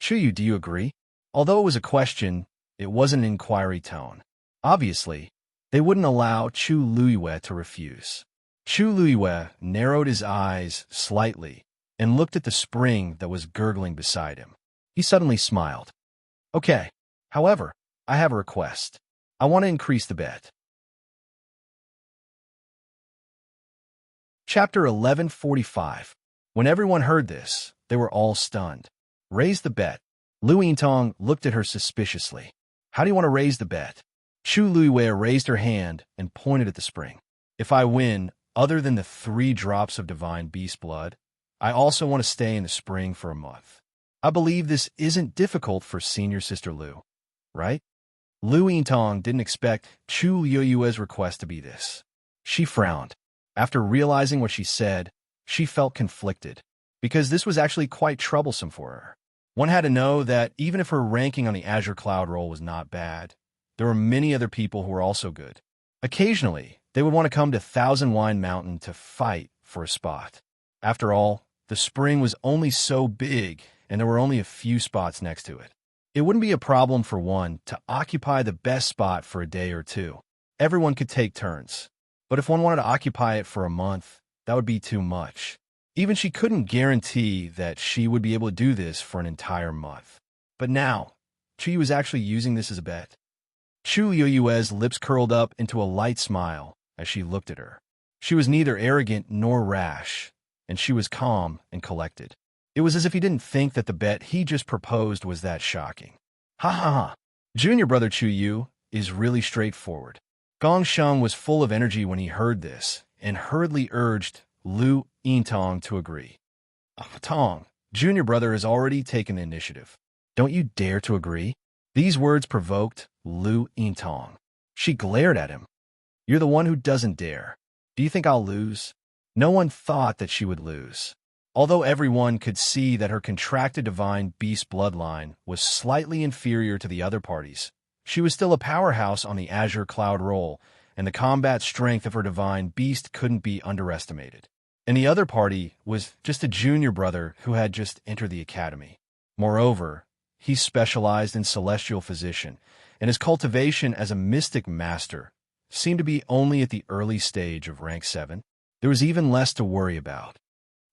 Chu Yu, do you agree? Although it was a question, it wasn't an inquiry tone. Obviously, they wouldn't allow Chu Luiyue to refuse. Chu Luiyue narrowed his eyes slightly and looked at the spring that was gurgling beside him. He suddenly smiled. Okay, however, I have a request. I want to increase the bet. Chapter 1145. When everyone heard this, they were all stunned. Raise the bet. Lu Yintong looked at her suspiciously. How do you want to raise the bet? Chu Luiyue raised her hand and pointed at the spring. If I win, other than the 3 drops of divine beast blood, I also want to stay in the spring for a month. I believe this isn't difficult for senior sister Lu, right? Lu Yintong didn't expect Chu Luiyue's request to be this. She frowned. After realizing what she said, she felt conflicted, because this was actually quite troublesome for her. One had to know that even if her ranking on the Azure Cloud roll was not bad, there were many other people who were also good. Occasionally, they would want to come to Thousand Wine Mountain to fight for a spot. After all, the spring was only so big, and there were only a few spots next to it. It wouldn't be a problem for one to occupy the best spot for a day or two. Everyone could take turns. But if one wanted to occupy it for a month, that would be too much. Even she couldn't guarantee that she would be able to do this for an entire month. But now, Chu was actually using this as a bet. Chu Luiyue's lips curled up into a light smile as she looked at her. She was neither arrogant nor rash, and she was calm and collected. It was as if he didn't think that the bet he just proposed was that shocking. Ha ha ha. Junior brother Chu Yu is really straightforward. Gongsheng was full of energy when he heard this, and hurriedly urged Lu Yintong to agree. Tong, junior brother has already taken the initiative. Don't you dare to agree? These words provoked Lu Yintong. She glared at him. You're the one who doesn't dare. Do you think I'll lose? No one thought that she would lose. Although everyone could see that her contracted divine beast bloodline was slightly inferior to the other parties, she was still a powerhouse on the Azure Cloud roll, and the combat strength of her divine beast couldn't be underestimated. And the other party was just a junior brother who had just entered the academy. Moreover, he specialized in celestial physician, and his cultivation as a mystic master seemed to be only at the early stage of rank 7. There was even less to worry about.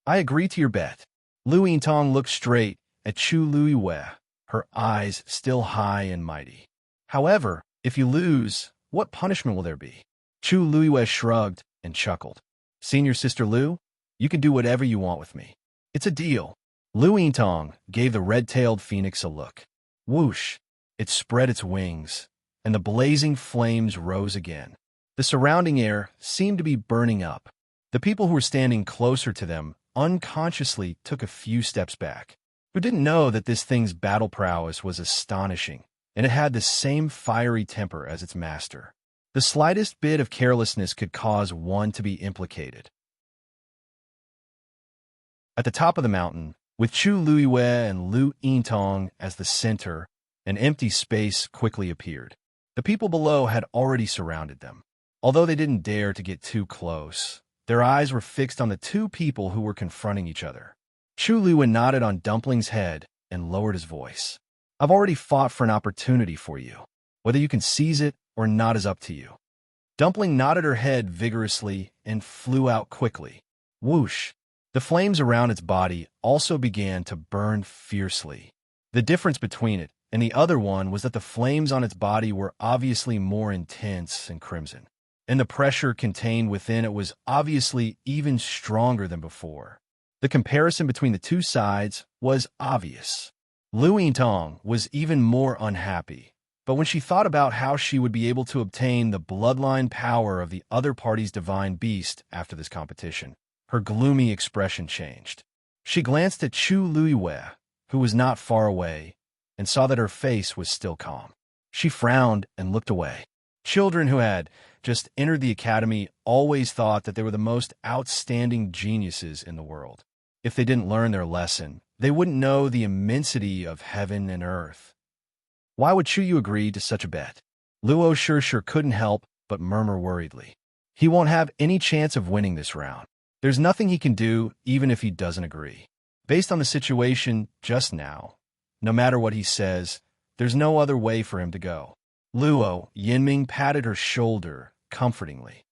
I agree to your bet. Lu Yintong looked straight at Chu Luiyue, her eyes still high and mighty. However, if you lose, what punishment will there be? Chu Luiyue shrugged and chuckled. Senior sister Lu, you can do whatever you want with me. It's a deal. Lu Yintong gave the red-tailed phoenix a look. Whoosh! It spread its wings, and the blazing flames rose again. The surrounding air seemed to be burning up. The people who were standing closer to them unconsciously took a few steps back. Who didn't know that this thing's battle prowess was astonishing, and it had the same fiery temper as its master. The slightest bit of carelessness could cause one to be implicated. At the top of the mountain, with Chu Luiwei and Lu Yintong as the center, an empty space quickly appeared. The people below had already surrounded them. Although they didn't dare to get too close, their eyes were fixed on the two people who were confronting each other. Chu Luiwei nodded on Dumpling's head and lowered his voice. I've already fought for an opportunity for you. Whether you can seize it or not is up to you. Dumpling nodded her head vigorously and flew out quickly. Whoosh! The flames around its body also began to burn fiercely. The difference between it and the other one was that the flames on its body were obviously more intense and crimson, and the pressure contained within it was obviously even stronger than before. The comparison between the two sides was obvious. Lu Yintong was even more unhappy, but when she thought about how she would be able to obtain the bloodline power of the other party's divine beast after this competition, her gloomy expression changed. She glanced at Chu Luiwei, who was not far away, and saw that her face was still calm. She frowned and looked away. Children who had just entered the academy always thought that they were the most outstanding geniuses in the world. If they didn't learn their lesson, they wouldn't know the immensity of heaven and earth. Why would Chu Yu agree to such a bet? Luo sure couldn't help but murmur worriedly. He won't have any chance of winning this round. There's nothing he can do even if he doesn't agree. Based on the situation just now, no matter what he says, there's no other way for him to go. Luo Yinming patted her shoulder comfortingly.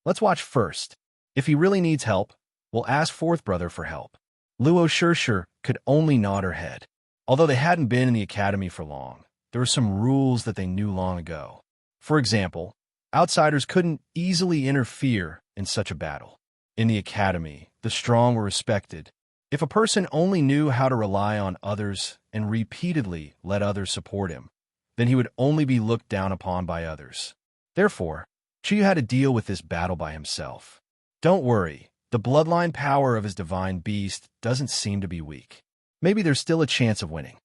Let's watch first. If he really needs help, we'll ask fourth brother for help. Luo sure could only nod her head. Although they hadn't been in the academy for long, there were some rules that they knew long ago. For example, outsiders couldn't easily interfere in such a battle. In the academy, the strong were respected. If a person only knew how to rely on others and repeatedly let others support him, then he would only be looked down upon by others. Therefore, Chu had to deal with this battle by himself. Don't worry, the bloodline power of his divine beast doesn't seem to be weak. Maybe there's still a chance of winning.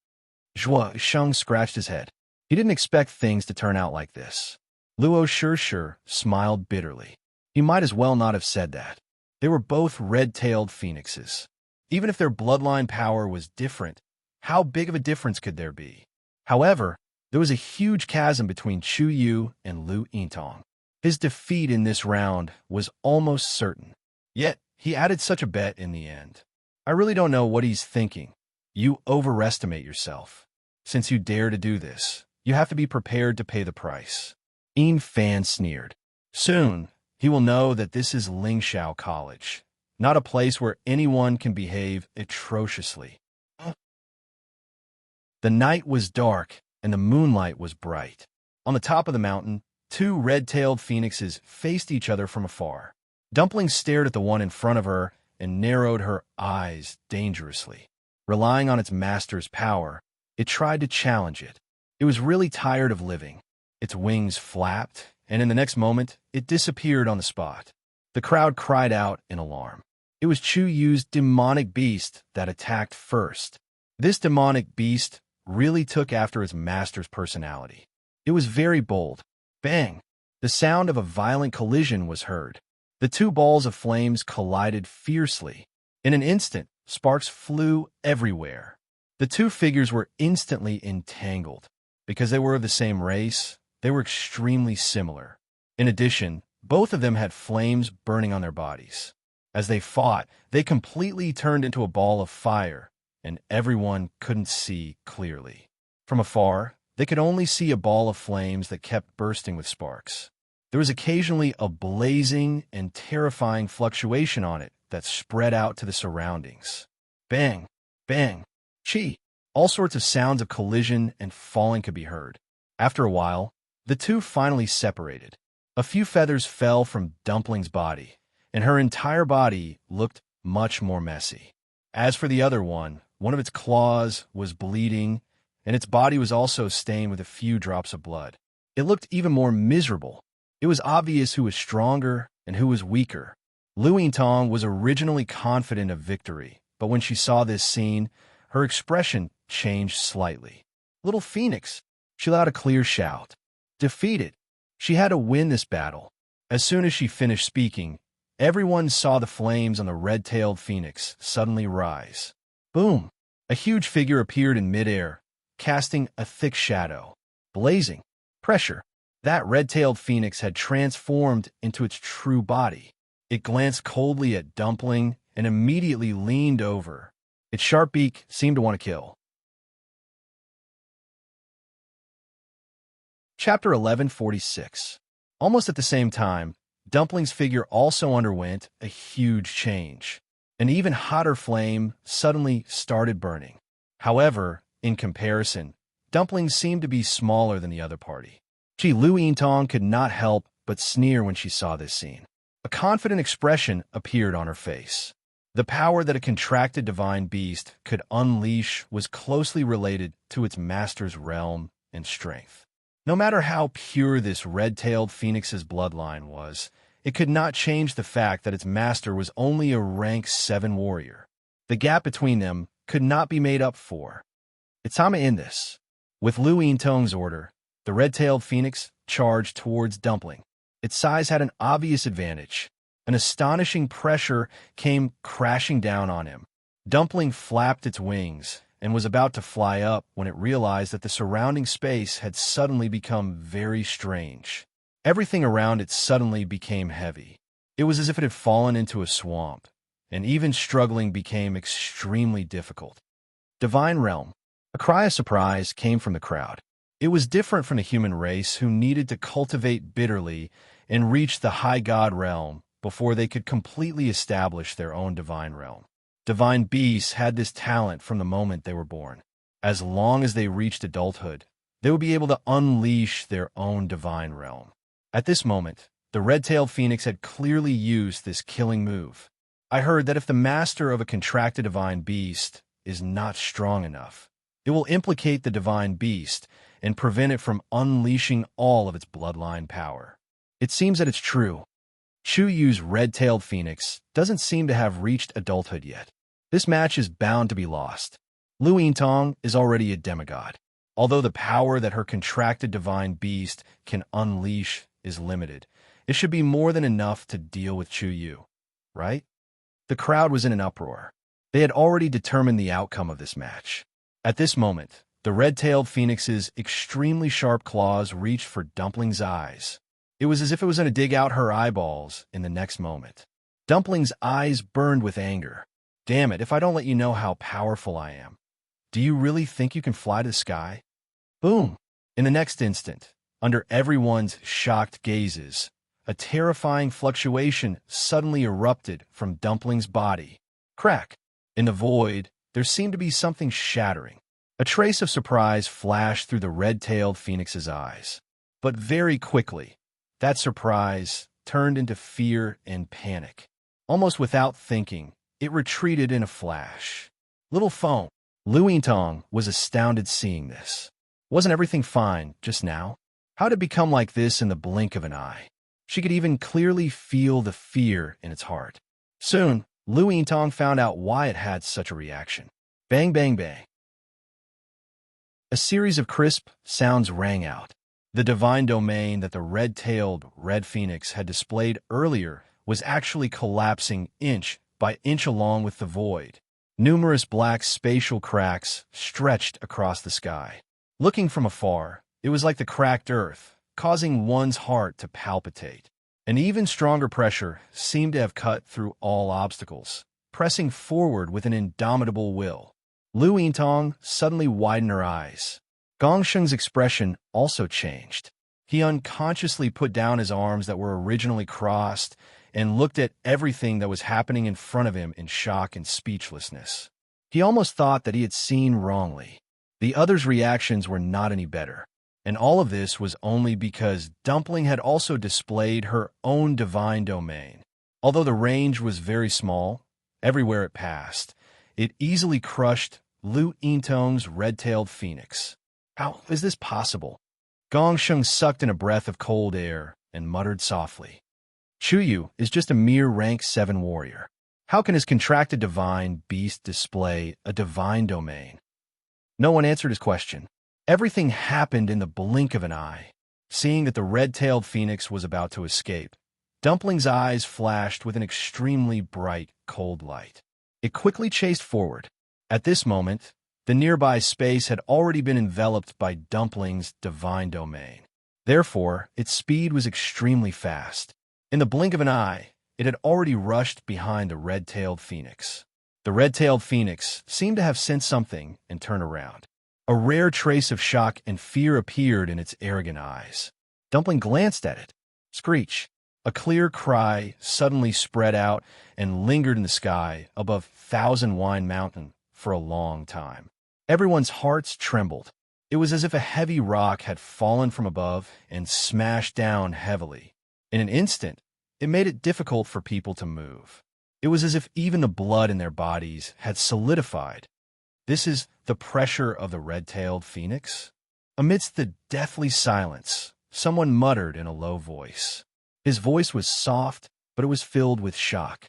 Zhuo Sheng scratched his head. He didn't expect things to turn out like this. Luo sure smiled bitterly. He might as well not have said that. They were both red-tailed phoenixes. Even if their bloodline power was different, how big of a difference could there be? However, there was a huge chasm between Chu Yu and Lu Yintong. His defeat in this round was almost certain. Yet, he added such a bet in the end. I really don't know what he's thinking. You overestimate yourself. Since you dare to do this, you have to be prepared to pay the price. Yin Fan sneered. Soon, he will know that this is Lingxiao College, not a place where anyone can behave atrociously. The night was dark, and the moonlight was bright. On the top of the mountain, two red-tailed phoenixes faced each other from afar. Dumpling stared at the one in front of her and narrowed her eyes dangerously. Relying on its master's power, it tried to challenge it. It was really tired of living. Its wings flapped, and in the next moment, it disappeared on the spot. The crowd cried out in alarm. It was Chu Yu's demonic beast that attacked first. This demonic beast really took after its master's personality. It was very bold. Bang! The sound of a violent collision was heard. The two balls of flames collided fiercely. In an instant, sparks flew everywhere. The two figures were instantly entangled. Because they were of the same race, they were extremely similar. In addition, both of them had flames burning on their bodies. As they fought, they completely turned into a ball of fire, and everyone couldn't see clearly. From afar, they could only see a ball of flames that kept bursting with sparks. There was occasionally a blazing and terrifying fluctuation on it that spread out to the surroundings. Bang! Bang! Chi! All sorts of sounds of collision and falling could be heard. After a while, the two finally separated. A few feathers fell from Dumpling's body, and her entire body looked much more messy. As for the other one of its claws was bleeding, and its body was also stained with a few drops of blood. It looked even more miserable. It was obvious who was stronger and who was weaker. Lu Yintong was originally confident of victory, but when she saw this scene, her expression changed slightly. Little Phoenix, she let out a clear shout. Defeated. She had to win this battle. As soon as she finished speaking, everyone saw the flames on the red-tailed phoenix suddenly rise. Boom! A huge figure appeared in midair, casting a thick shadow. Blazing. Pressure. That red-tailed phoenix had transformed into its true body. It glanced coldly at Dumpling and immediately leaned over. Its sharp beak seemed to want to kill. Chapter 1146. Almost at the same time, Dumpling's figure also underwent a huge change. An even hotter flame suddenly started burning. However, in comparison, Dumpling seemed to be smaller than the other party. Lu Yintong could not help but sneer when she saw this scene. A confident expression appeared on her face. The power that a contracted divine beast could unleash was closely related to its master's realm and strength. No matter how pure this red-tailed phoenix's bloodline was, it could not change the fact that its master was only a rank 7 warrior. The gap between them could not be made up for. It's time to end this. With Lu Yintong's order, the red-tailed phoenix charged towards Dumpling. Its size had an obvious advantage. An astonishing pressure came crashing down on him. Dumpling flapped its wings and was about to fly up when it realized that the surrounding space had suddenly become very strange. Everything around it suddenly became heavy. It was as if it had fallen into a swamp, and even struggling became extremely difficult. Divine Realm. A cry of surprise came from the crowd. It was different from the human race who needed to cultivate bitterly and reach the high god realm before they could completely establish their own divine realm. Divine beasts had this talent from the moment they were born. As long as they reached adulthood, they would be able to unleash their own divine realm. At this moment, the red-tailed phoenix had clearly used this killing move. I heard that if the master of a contracted divine beast is not strong enough, it will implicate the divine beast and prevent it from unleashing all of its bloodline power. It seems that it's true. Chu Yu's red-tailed phoenix doesn't seem to have reached adulthood yet. This match is bound to be lost. Lu Yintong is already a demigod. Although the power that her contracted divine beast can unleash is limited, it should be more than enough to deal with Chu Yu, right? The crowd was in an uproar. They had already determined the outcome of this match. At this moment, the red-tailed phoenix's extremely sharp claws reached for Dumpling's eyes. It was as if it was going to dig out her eyeballs in the next moment. Dumpling's eyes burned with anger. Damn it, if I don't let you know how powerful I am. Do you really think you can fly to the sky? Boom! In the next instant, under everyone's shocked gazes, a terrifying fluctuation suddenly erupted from Dumpling's body. Crack! In the void, there seemed to be something shattering. A trace of surprise flashed through the red-tailed phoenix's eyes. But very quickly, that surprise turned into fear and panic. Almost without thinking, it retreated in a flash. Little phone. Lu Yintong was astounded seeing this. Wasn't everything fine just now? How did it become like this in the blink of an eye? She could even clearly feel the fear in its heart. Soon, Lu Yintong found out why it had such a reaction. Bang, bang, bang. A series of crisp sounds rang out. The divine domain that the red-tailed red phoenix had displayed earlier was actually collapsing inch by inch along with the void. Numerous black spatial cracks stretched across the sky. Looking from afar, it was like the cracked earth, causing one's heart to palpitate. An even stronger pressure seemed to have cut through all obstacles, pressing forward with an indomitable will. Lu Yintong suddenly widened her eyes. Gongsheng's expression also changed. He unconsciously put down his arms that were originally crossed and looked at everything that was happening in front of him in shock and speechlessness. He almost thought that he had seen wrongly. The others' reactions were not any better, and all of this was only because Dumpling had also displayed her own divine domain. Although the range was very small, everywhere it passed, it easily crushed Lu Yintong's red-tailed phoenix. How is this possible? Gongsheng sucked in a breath of cold air and muttered softly. Chuyu is just a mere rank 7 warrior. How can his contracted divine beast display a divine domain? No one answered his question. Everything happened in the blink of an eye. Seeing that the red-tailed phoenix was about to escape, Dumpling's eyes flashed with an extremely bright, cold light. It quickly chased forward. At this moment, the nearby space had already been enveloped by Dumpling's divine domain. Therefore, its speed was extremely fast. In the blink of an eye, it had already rushed behind the red-tailed phoenix. The red-tailed phoenix seemed to have sensed something and turned around. A rare trace of shock and fear appeared in its arrogant eyes. Dumpling glanced at it. Screech! A clear cry suddenly spread out and lingered in the sky above Thousand Wine Mountain for a long time. Everyone's hearts trembled. It was as if a heavy rock had fallen from above and smashed down heavily. In an instant, it made it difficult for people to move. It was as if even the blood in their bodies had solidified. This is the pressure of the red-tailed phoenix? Amidst the deathly silence, someone muttered in a low voice. His voice was soft, but it was filled with shock.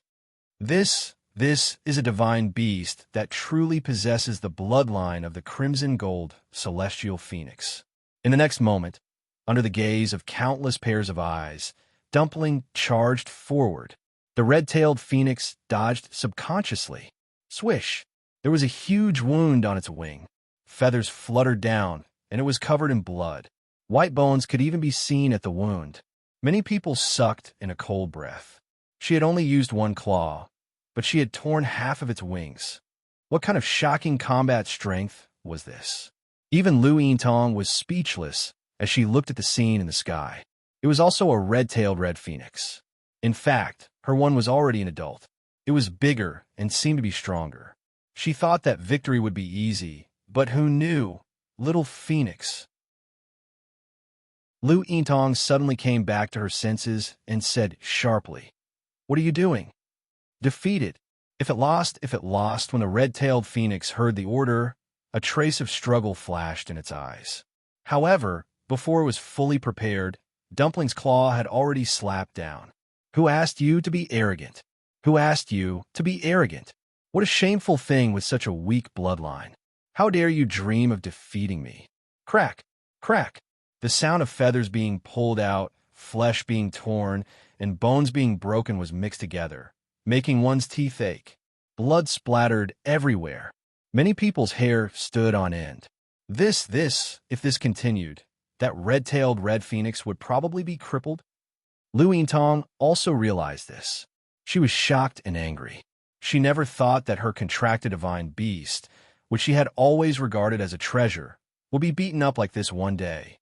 This is a divine beast that truly possesses the bloodline of the crimson gold celestial phoenix. In the next moment, under the gaze of countless pairs of eyes, Dumpling charged forward. The red-tailed phoenix dodged subconsciously. Swish! There was a huge wound on its wing. Feathers fluttered down, and it was covered in blood. White bones could even be seen at the wound. Many people sucked in a cold breath. She had only used one claw, but she had torn half of its wings. What kind of shocking combat strength was this? Even Lu Yintong was speechless as she looked at the scene in the sky. It was also a red-tailed red phoenix. In fact, her one was already an adult. It was bigger and seemed to be stronger. She thought that victory would be easy, but who knew? Little phoenix. Lu Yintong suddenly came back to her senses and said sharply, "What are you doing?" Defeat it. If it lost, when the red-tailed phoenix heard the order, a trace of struggle flashed in its eyes. However, before it was fully prepared, Dumpling's claw had already slapped down. Who asked you to be arrogant? Who asked you to be arrogant? What a shameful thing with such a weak bloodline. How dare you dream of defeating me? Crack! Crack! The sound of feathers being pulled out, flesh being torn, and bones being broken was mixed together, making one's teeth ache. Blood splattered everywhere. Many people's hair stood on end. If this continued, that red-tailed red phoenix would probably be crippled. Lu Yintong also realized this. She was shocked and angry. She never thought that her contracted divine beast, which she had always regarded as a treasure, would be beaten up like this one day.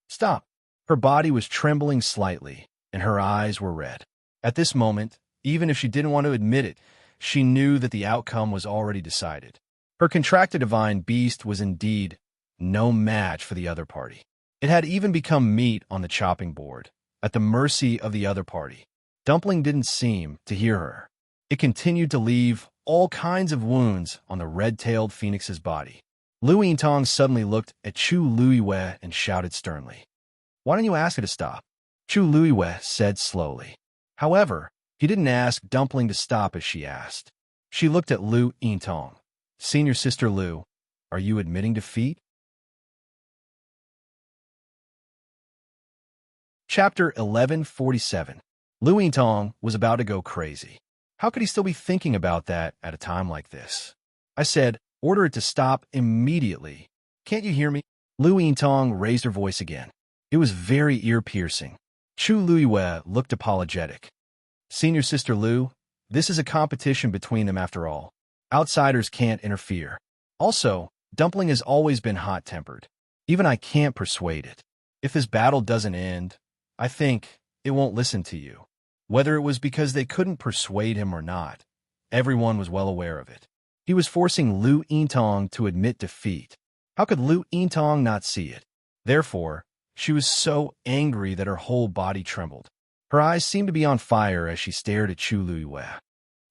Stop! Her body was trembling slightly, and her eyes were red. At this moment, even if she didn't want to admit it, she knew that the outcome was already decided. Her contracted divine beast was indeed no match for the other party. It had even become meat on the chopping board, at the mercy of the other party. Dumpling didn't seem to hear her. It continued to leave all kinds of wounds on the red-tailed phoenix's body. Lu Yintong suddenly looked at Chu Luiwei and shouted sternly, "Why don't you ask her to stop?" Chu Luiwei said slowly. However, he didn't ask Dumpling to stop as she asked. She looked at Lu Yintong. "Senior Sister Lu, are you admitting defeat?" Chapter 1147. Lu Yintong was about to go crazy. How could he still be thinking about that at a time like this? I said, order it to stop immediately. Can't you hear me? Lu Yintong raised her voice again. It was very ear-piercing. Chu Luiwei looked apologetic. Senior Sister Lu, this is a competition between them after all. Outsiders can't interfere. Also, Dumpling has always been hot-tempered. Even I can't persuade it. If this battle doesn't end, I think it won't listen to you. Whether it was because they couldn't persuade him or not, everyone was well aware of it. He was forcing Lu Yintong to admit defeat. How could Lu Yintong not see it? Therefore, she was so angry that her whole body trembled. Her eyes seemed to be on fire as she stared at Chu Luiwei.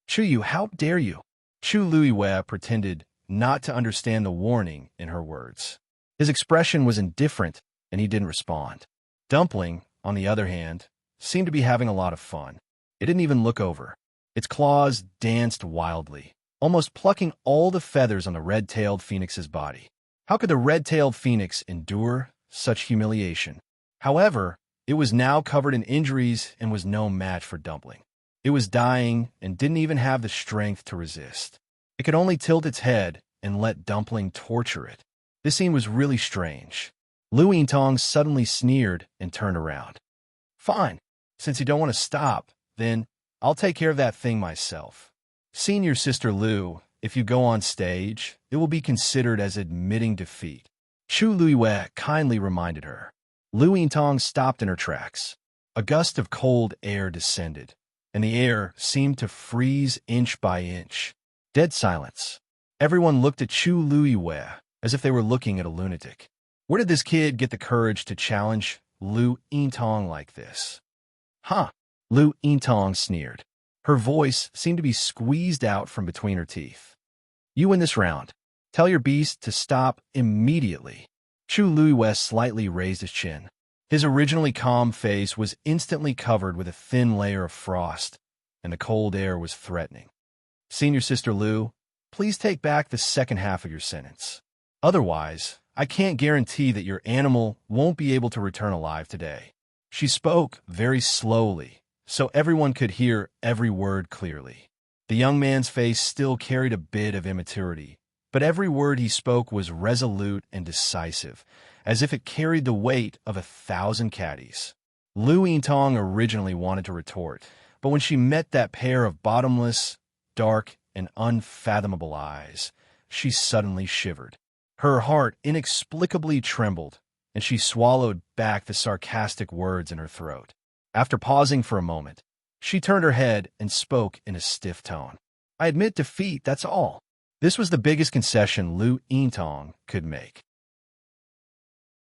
"Chuyu, how dare you?" Chu Luiwei pretended not to understand the warning in her words. His expression was indifferent, and he didn't respond. Dumpling, on the other hand, seemed to be having a lot of fun. It didn't even look over. Its claws danced wildly, almost plucking all the feathers on the red-tailed phoenix's body. How could the red-tailed phoenix endure such humiliation? However, it was now covered in injuries and was no match for Dumpling. It was dying and didn't even have the strength to resist. It could only tilt its head and let Dumpling torture it. This scene was really strange. Lu Yintong suddenly sneered and turned around. Fine, since you don't want to stop, then I'll take care of that thing myself. Senior Sister Lu, if you go on stage, it will be considered as admitting defeat. Chu Luiwei kindly reminded her. Lu Yintong stopped in her tracks. A gust of cold air descended, and the air seemed to freeze inch by inch. Dead silence. Everyone looked at Chu Luiwei as if they were looking at a lunatic. Where did this kid get the courage to challenge Lu Yintong like this? Huh? Lu Yintong sneered. Her voice seemed to be squeezed out from between her teeth. You win this round. Tell your beast to stop immediately. Chu Luiwei slightly raised his chin. His originally calm face was instantly covered with a thin layer of frost, and the cold air was threatening. Senior Sister Lu, please take back the second half of your sentence. Otherwise, I can't guarantee that your animal won't be able to return alive today. She spoke very slowly, so everyone could hear every word clearly. The young man's face still carried a bit of immaturity, but every word he spoke was resolute and decisive, as if it carried the weight of 1,000 caddies. Lu Yintong originally wanted to retort, but when she met that pair of bottomless, dark, and unfathomable eyes, she suddenly shivered. Her heart inexplicably trembled, and she swallowed back the sarcastic words in her throat. After pausing for a moment, she turned her head and spoke in a stiff tone. I admit defeat, that's all. This was the biggest concession Lu Yintong could make.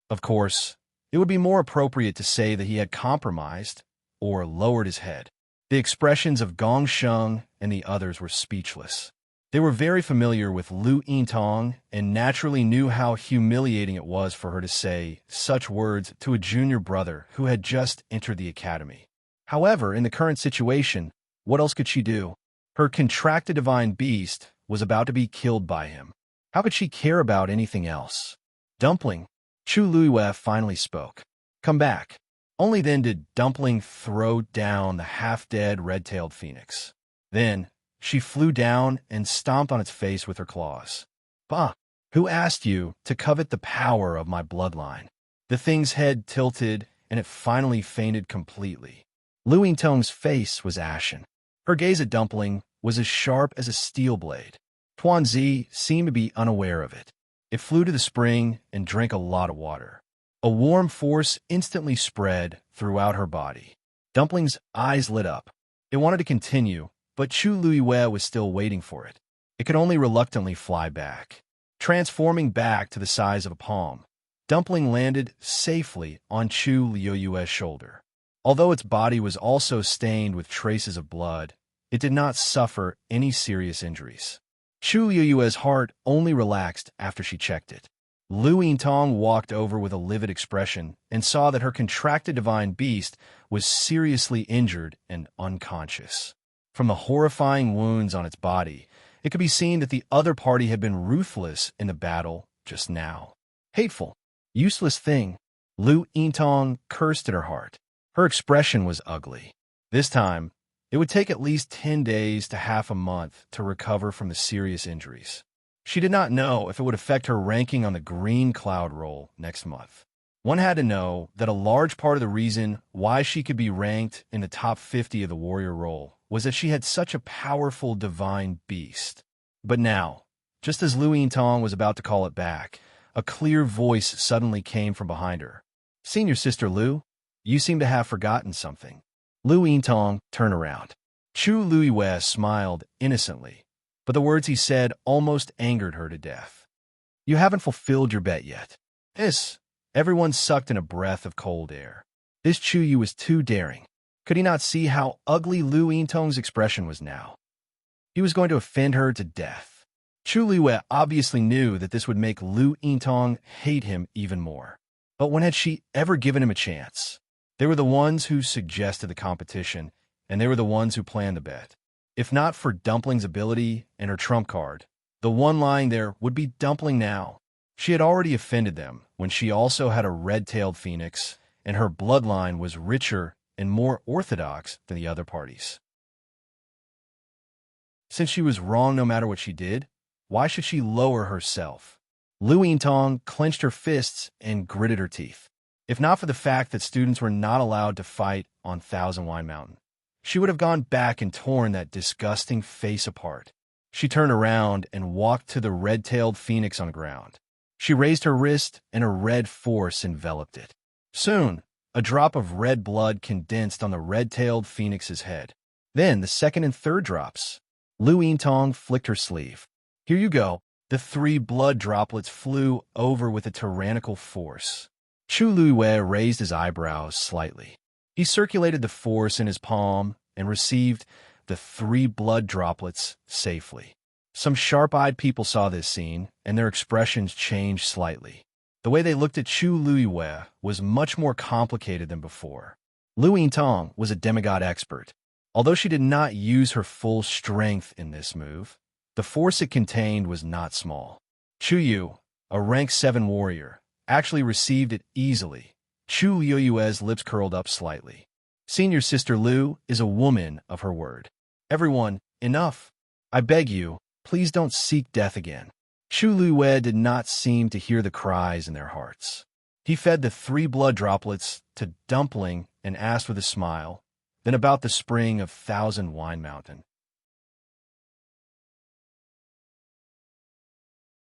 Of course, it would be more appropriate to say that he had compromised or lowered his head. The expressions of Gong Sheng and the others were speechless. They were very familiar with Lu Yintong and naturally knew how humiliating it was for her to say such words to a junior brother who had just entered the academy. However, in the current situation, what else could she do? Her contracted divine beast was about to be killed by him. How could she care about anything else? Dumpling. Chu Luiwei finally spoke. Come back. Only then did Dumpling throw down the half-dead red-tailed phoenix. Then, she flew down and stomped on its face with her claws. Bah! Who asked you to covet the power of my bloodline? The thing's head tilted, and it finally fainted completely. Lu Yintong's face was ashen. Her gaze at Dumpling was as sharp as a steel blade. Tuanzi seemed to be unaware of it. It flew to the spring and drank a lot of water. A warm force instantly spread throughout her body. Dumpling's eyes lit up. It wanted to continue, but Chu Luiwei was still waiting for it. It could only reluctantly fly back. Transforming back to the size of a palm, Dumpling landed safely on Chu Luiwei's shoulder. Although its body was also stained with traces of blood, it did not suffer any serious injuries. Chu Luiwei's heart only relaxed after she checked it. Lu Yintong walked over with a livid expression and saw that her contracted divine beast was seriously injured and unconscious. From the horrifying wounds on its body, it could be seen that the other party had been ruthless in the battle just now. Hateful, useless thing. Lu Yintong cursed in her heart. Her expression was ugly. This time, it would take at least 10 days to half a month to recover from the serious injuries. She did not know if it would affect her ranking on the Green Cloud roll next month. One had to know that a large part of the reason why she could be ranked in the top 50 of the warrior roll was that she had such a powerful divine beast. But now, just as Lu Yintong was about to call it back, a clear voice suddenly came from behind her. Senior Sister Lu, you seem to have forgotten something. Lu Yintong turned around. Chu Luiwei smiled innocently, but the words he said almost angered her to death. You haven't fulfilled your bet yet. Everyone sucked in a breath of cold air. This Chu Yu was too daring. Could he not see how ugly Lu Yintong's expression was now? He was going to offend her to death. Chu Luiwei obviously knew that this would make Lu Yintong hate him even more. But when had she ever given him a chance? They were the ones who suggested the competition, and they were the ones who planned the bet. If not for Dumpling's ability and her trump card, the one lying there would be Dumpling now. She had already offended them when she also had a red-tailed phoenix, and her bloodline was richer and more orthodox than the other parties. Since she was wrong no matter what she did, why should she lower herself? Lu Yintong clenched her fists and gritted her teeth. If not for the fact that students were not allowed to fight on Thousand Wine Mountain, she would have gone back and torn that disgusting face apart. She turned around and walked to the red-tailed phoenix on the ground. She raised her wrist, and a red force enveloped it. Soon, a drop of red blood condensed on the red-tailed phoenix's head. Then the second and third drops. Lu Yintong flicked her sleeve. Here you go. The 3 blood droplets flew over with a tyrannical force. Chu Luiwei raised his eyebrows slightly. He circulated the force in his palm and received the 3 blood droplets safely. Some sharp-eyed people saw this scene, and their expressions changed slightly. The way they looked at Chu Luiwei was much more complicated than before. Lu Yintong was a demigod expert. Although she did not use her full strength in this move, the force it contained was not small. Chu Yu, a rank 7 warrior, actually received it easily. Chu Yui's lips curled up slightly. Senior Sister Lu is a woman of her word. Everyone, enough. I beg you, please don't seek death again. Chu Luiwei did not seem to hear the cries in their hearts. He fed the 3 blood droplets to Dumpling and asked with a smile, then about the spring of Thousand Wine Mountain.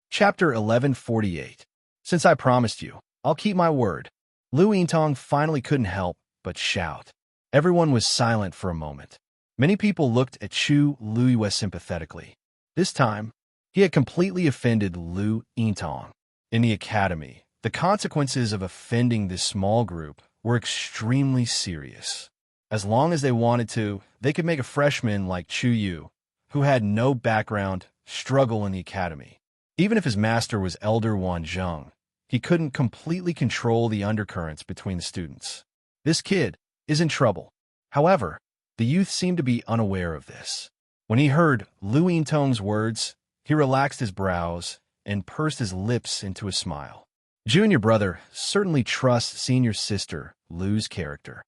Chapter 1148. Since I promised you, I'll keep my word. Lu Yintong finally couldn't help but shout. Everyone was silent for a moment. Many people looked at Chu Luiwei sympathetically. This time, he had completely offended Lu Yintong. In the academy, the consequences of offending this small group were extremely serious. As long as they wanted to, they could make a freshman like Chu Yu, who had no background, struggle in the academy. Even if his master was Elder Wan Zheng, he couldn't completely control the undercurrents between the students. This kid is in trouble. However, the youth seemed to be unaware of this. When he heard Lu Yintong's words, he relaxed his brows and pursed his lips into a smile. Junior brother certainly trusts senior sister Lu's character.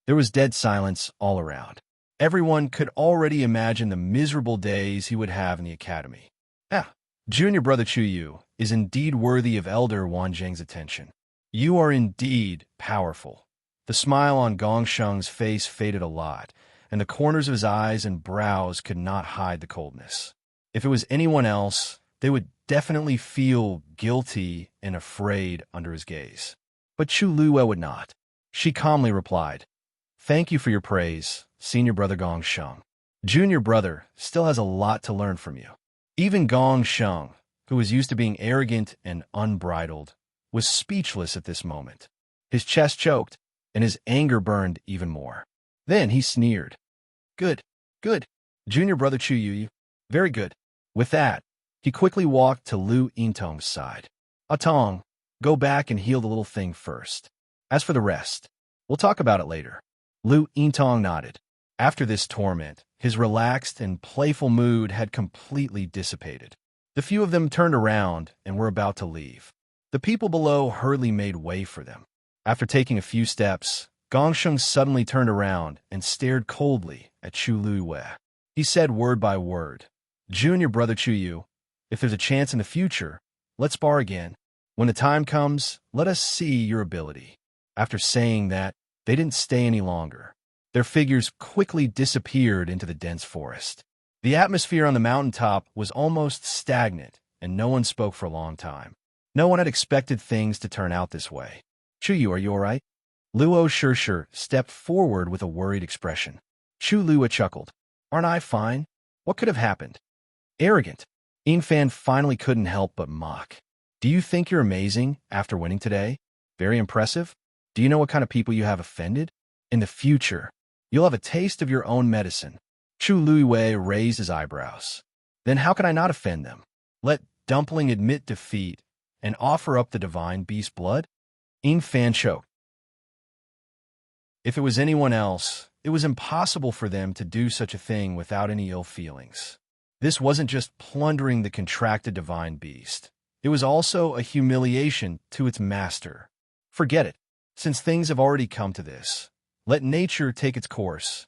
There was dead silence all around. Everyone could already imagine the miserable days he would have in the academy. Junior brother Chu Yu is indeed worthy of Elder Wan Zheng's attention. You are indeed powerful. The smile on Gong Sheng's face faded a lot, and the corners of his eyes and brows could not hide the coldness. If it was anyone else, they would definitely feel guilty and afraid under his gaze. But Chu Luiwei would not. She calmly replied, "Thank you for your praise, senior brother Gong Sheng. Junior brother still has a lot to learn from you." Even Gong Sheng, who was used to being arrogant and unbridled, was speechless at this moment. His chest choked, and his anger burned even more. Then he sneered. Good, junior brother Chu Yu, very good. With that, he quickly walked to Lu Yintong's side. Atong, go back and heal the little thing first. As for the rest, we'll talk about it later. Lu Yintong nodded. After this torment, his relaxed and playful mood had completely dissipated. The few of them turned around and were about to leave. The people below hurriedly made way for them. After taking a few steps, Gongsheng suddenly turned around and stared coldly at Chu Luiwei. He said word by word, "Junior brother Chu Yu, if there's a chance in the future, let's spar again. When the time comes, let us see your ability." After saying that, they didn't stay any longer. Their figures quickly disappeared into the dense forest. The atmosphere on the mountaintop was almost stagnant, and no one spoke for a long time. No one had expected things to turn out this way. "Chu Yu, are you all right?" Luo Shishir stepped forward with a worried expression. Chu Luo chuckled. "Aren't I fine? What could have happened?" Arrogant. Infan finally couldn't help but mock. "Do you think you're amazing after winning today? Very impressive. Do you know what kind of people you have offended? In the future, you'll have a taste of your own medicine." Chu Luiwei raised his eyebrows. "Then how can I not offend them? Let Dumpling admit defeat and offer up the divine beast blood?" Infan choked. If it was anyone else, it It was impossible for them to do such a thing without any ill feelings. This wasn't just plundering the contracted divine beast. It was also a humiliation to its master. Forget it. Since things have already come to this, let nature take its course.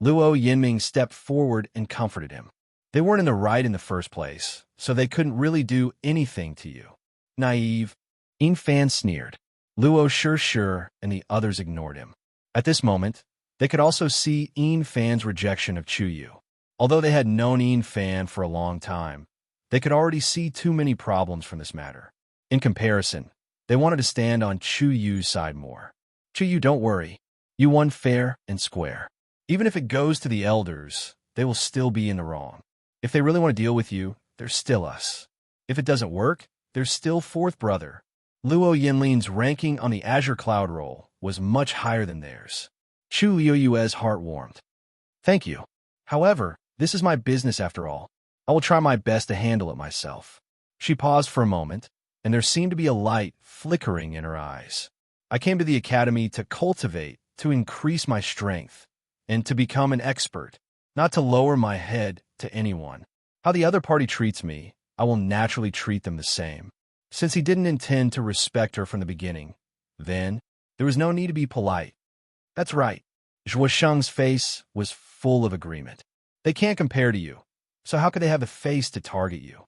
Luo Yinming stepped forward and comforted him. They weren't in the right in the first place, so they couldn't really do anything to you. Naive. Yin Fan sneered. Luo sure, and the others ignored him. At this moment, they could also see Yin Fan's rejection of Chu Yu. Although they had known Yin Fan for a long time, they could already see too many problems from this matter. In comparison, they wanted to stand on Chu Yu's side more. Chu Yu, don't worry. You won fair and square. Even if it goes to the elders, they will still be in the wrong. If they really want to deal with you, there's still us. If it doesn't work, there's still fourth brother. Luo Yinlin's ranking on the Azure Cloud Roll was much higher than theirs. Chu Yue's heart warmed. Thank you. However, this is my business after all. I will try my best to handle it myself. She paused for a moment, and there seemed to be a light flickering in her eyes. I came to the academy to cultivate, to increase my strength, and to become an expert, not to lower my head to anyone. How the other party treats me, I will naturally treat them the same. Since he didn't intend to respect her from the beginning, then there was no need to be polite. That's right. Zhuo Sheng's face was full of agreement. They can't compare to you, so how could they have the face to target you?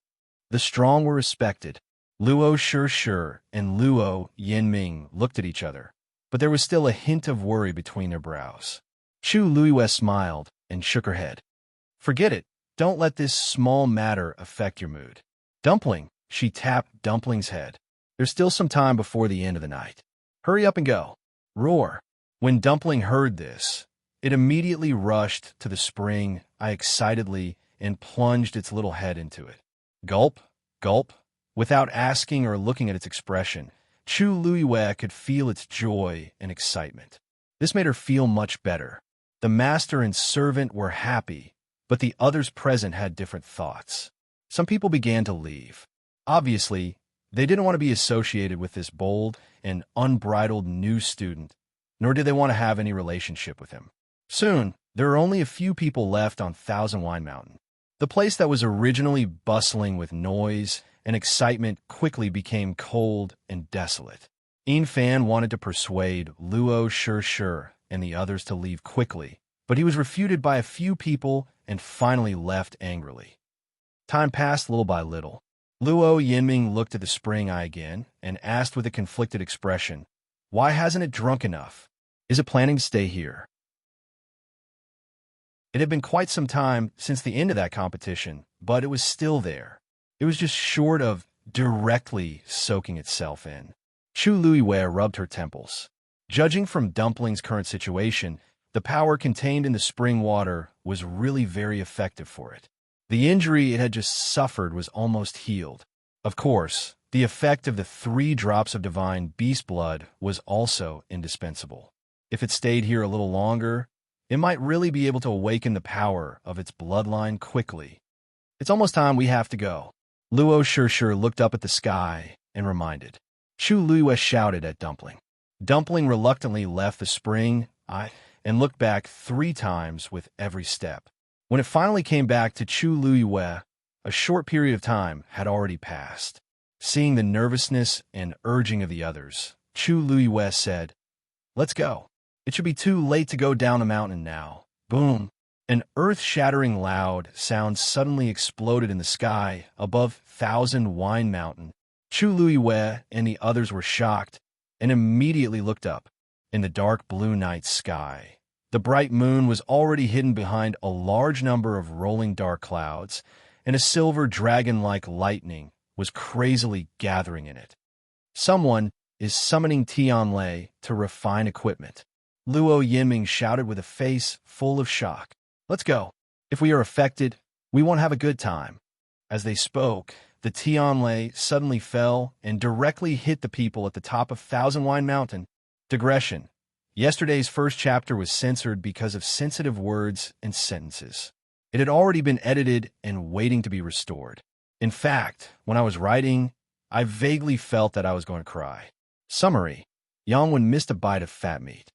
The strong were respected. Luo Sure and Luo Yinming looked at each other, but there was still a hint of worry between their brows. Chu Luiyue smiled and shook her head. Forget it. Don't let this small matter affect your mood. Dumpling, she tapped Dumpling's head. There's still some time before the end of the night. Hurry up and go. Roar. When Dumpling heard this, it immediately rushed to the spring excitedly and plunged its little head into it. Gulp, gulp. Without asking or looking at its expression, Chu Luiyue could feel its joy and excitement. This made her feel much better. The master and servant were happy, but the others present had different thoughts. Some people began to leave. Obviously, they didn't want to be associated with this bold and unbridled new student, nor did they want to have any relationship with him. Soon, there were only a few people left on Thousand Wine Mountain. The place that was originally bustling with noise and excitement quickly became cold and desolate. Yin Fan wanted to persuade Luo Sure and the others to leave quickly, but he was refuted by a few people and finally left angrily. Time passed little by little. Luo Yinming looked at the spring eye again and asked with a conflicted expression, "Why hasn't it drunk enough? Is it planning to stay here?" It had been quite some time since the end of that competition, but it was still there. It was just short of directly soaking itself in. Chu Luiyue rubbed her temples. Judging from Dumpling's current situation, the power contained in the spring water was really very effective for it. The injury it had just suffered was almost healed. Of course, the effect of the 3 drops of divine beast blood was also indispensable. If it stayed here a little longer, it might really be able to awaken the power of its bloodline quickly. It's almost time we have to go. Luo Sure looked up at the sky and reminded. Chu Luiyue shouted at Dumpling. Dumpling reluctantly left the spring and looked back 3 times with every step. When it finally came back to Chu Luiyue, a short period of time had already passed. Seeing the nervousness and urging of the others, Chu Luiyue said, "Let's go. It should be too late to go down the mountain now." Boom! An earth-shattering loud sound suddenly exploded in the sky above Thousand Wine Mountain. Chu Luiyue and the others were shocked and immediately looked up. In the dark blue night sky, the bright moon was already hidden behind a large number of rolling dark clouds, and a silver dragon-like lightning was crazily gathering in it. Someone is summoning Tianlei to refine equipment. Luo Yinming shouted with a face full of shock. "Let's go. If we are affected, we won't have a good time." As they spoke, the Tianlei suddenly fell and directly hit the people at the top of Thousand Wine Mountain. Digression. Yesterday's first chapter was censored because of sensitive words and sentences. It had already been edited and waiting to be restored. In fact, when I was writing, I vaguely felt that I was going to cry. Summary. Yangwen missed a bite of fat meat.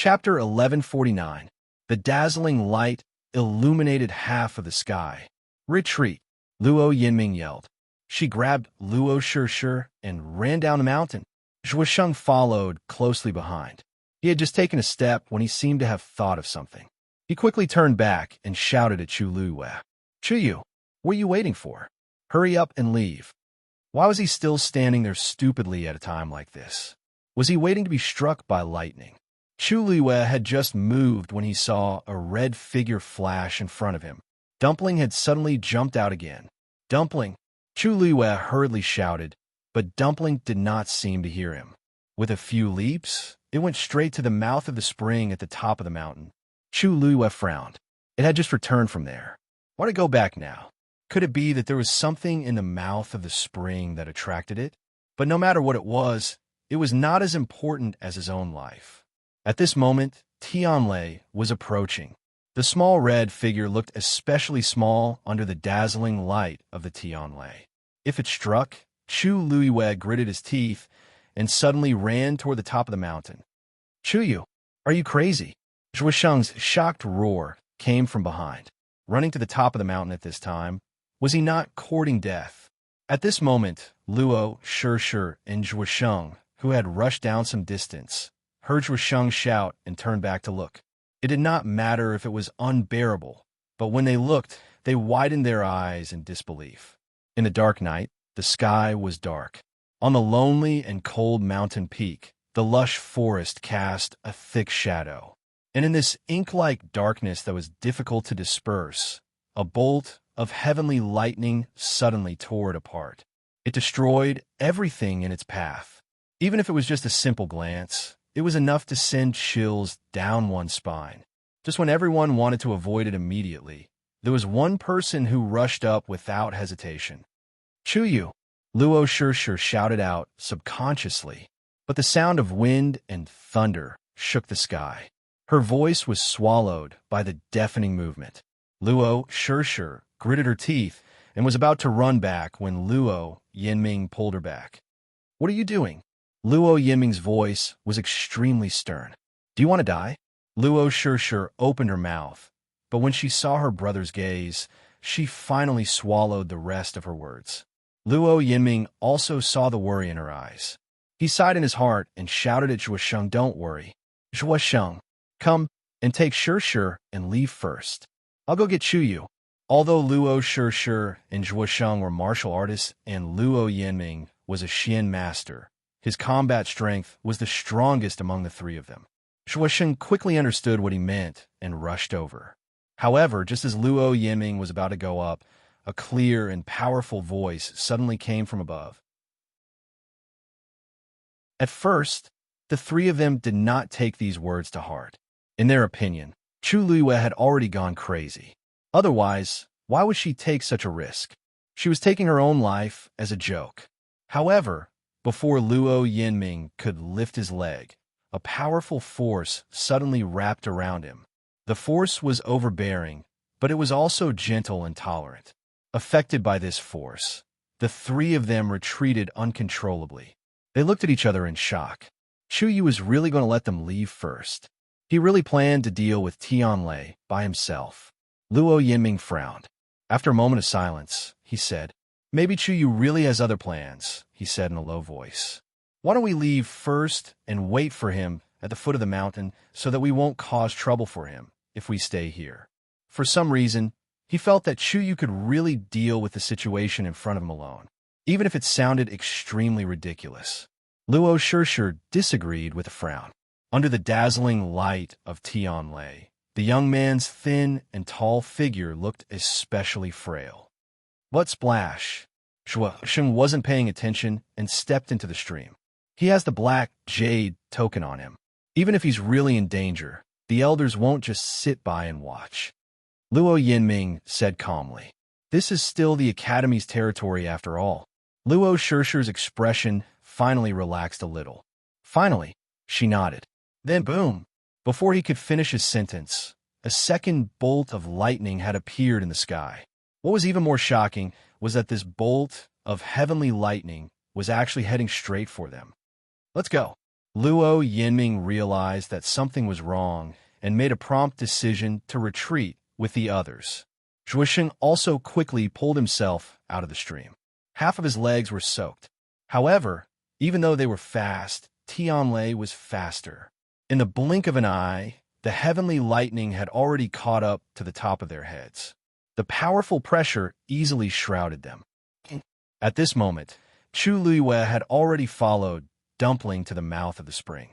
Chapter 1149. The dazzling light illuminated half of the sky. Retreat, Luo Yinming yelled. She grabbed Luo Shishir and ran down the mountain. Zhuosheng followed closely behind. He had just taken a step when he seemed to have thought of something. He quickly turned back and shouted at Chu Luiwe. Chuyu, what are you waiting for? Hurry up and leave. Why was he still standing there stupidly at a time like this? Was he waiting to be struck by lightning? Chu Luiwe had just moved when he saw a red figure flash in front of him. Dumpling had suddenly jumped out again. Dumpling! Chu Luiwe hurriedly shouted, but Dumpling did not seem to hear him. With a few leaps, it went straight to the mouth of the spring at the top of the mountain. Chu Luiwe frowned. It had just returned from there. Why did it go back now? Could it be that there was something in the mouth of the spring that attracted it? But no matter what it was not as important as his own life. At this moment, Tianlei was approaching. The small red figure looked especially small under the dazzling light of the Tianlei. If it struck, Chu Luiwe gritted his teeth and suddenly ran toward the top of the mountain. Chuyu, are you crazy? Zhuosheng's shocked roar came from behind. Running to the top of the mountain at this time, was he not courting death? At this moment, Luo Shishir and Zhuosheng, who had rushed down some distance, heard Zhuosheng shout and turned back to look. It did not matter if it was unbearable, but when they looked, they widened their eyes in disbelief. In the dark night, the sky was dark. On the lonely and cold mountain peak, the lush forest cast a thick shadow. And in this ink-like darkness that was difficult to disperse, a bolt of heavenly lightning suddenly tore it apart. It destroyed everything in its path. Even if it was just a simple glance, it was enough to send chills down one's spine. Just when everyone wanted to avoid it immediately, there was one person who rushed up without hesitation. Chuyu, Luo Shishir shouted out subconsciously, but the sound of wind and thunder shook the sky. Her voice was swallowed by the deafening movement. Luo Shishir gritted her teeth and was about to run back when Luo Yinming pulled her back. What are you doing? Luo Yinming's voice was extremely stern. Do you want to die? Luo Shishir opened her mouth, but when she saw her brother's gaze, she finally swallowed the rest of her words. Luo Yinming also saw the worry in her eyes. He sighed in his heart and shouted at Zhuosheng, don't worry. Zhuosheng, come and take Shishir and leave first. I'll go get Chuyu. Although Luo Shishir and Zhuosheng were martial artists and Luo Yinming was a Xian master, his combat strength was the strongest among the three of them. Zhuosheng quickly understood what he meant and rushed over. However, just as Luo Yinming was about to go up, a clear and powerful voice suddenly came from above. At first, the three of them did not take these words to heart. In their opinion, Chu Luiwe had already gone crazy. Otherwise, why would she take such a risk? She was taking her own life as a joke. However, before Luo Yinming could lift his leg, a powerful force suddenly wrapped around him. The force was overbearing, but it was also gentle and tolerant. Affected by this force, the three of them retreated uncontrollably. They looked at each other in shock. Chuyu was really going to let them leave first. He really planned to deal with Tianlei by himself. Luo Yinming frowned. After a moment of silence, he said, maybe Chuyu really has other plans, he said in a low voice. Why don't we leave first and wait for him at the foot of the mountain so that we won't cause trouble for him if we stay here? For some reason, he felt that Chuyu could really deal with the situation in front of him alone, even if it sounded extremely ridiculous. Luo Shishir disagreed with a frown. Under the dazzling light of Tianlei, the young man's thin and tall figure looked especially frail. What splash? Zhuosheng wasn't paying attention and stepped into the stream. He has the black jade token on him. Even if he's really in danger, the elders won't just sit by and watch. Luo Yinming said calmly, this is still the Academy's territory after all. Luo Shishir's expression finally relaxed a little. Finally, she nodded. Then boom! Before he could finish his sentence, a second bolt of lightning had appeared in the sky. What was even more shocking was that this bolt of heavenly lightning was actually heading straight for them. Let's go. Luo Yinming realized that something was wrong and made a prompt decision to retreat with the others. Zhuosheng also quickly pulled himself out of the stream. Half of his legs were soaked. However, even though they were fast, Tianlei was faster. In the blink of an eye, the heavenly lightning had already caught up to the top of their heads. The powerful pressure easily shrouded them. At this moment, Chu Luiyue had already followed Dumpling to the mouth of the spring.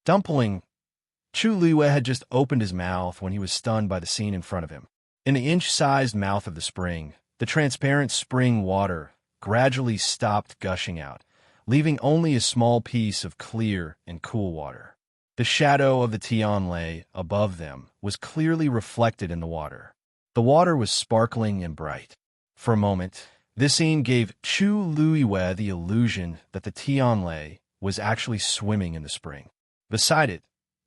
Chu Luiyue had just opened his mouth when he was stunned by the scene in front of him. In the inch-sized mouth of the spring, the transparent spring water gradually stopped gushing out, leaving only a small piece of clear and cool water. The shadow of the Tianlei above them was clearly reflected in the water. The water was sparkling and bright. For a moment, this scene gave Chu Luiyue the illusion that the Tianlei was actually swimming in the spring. Beside it,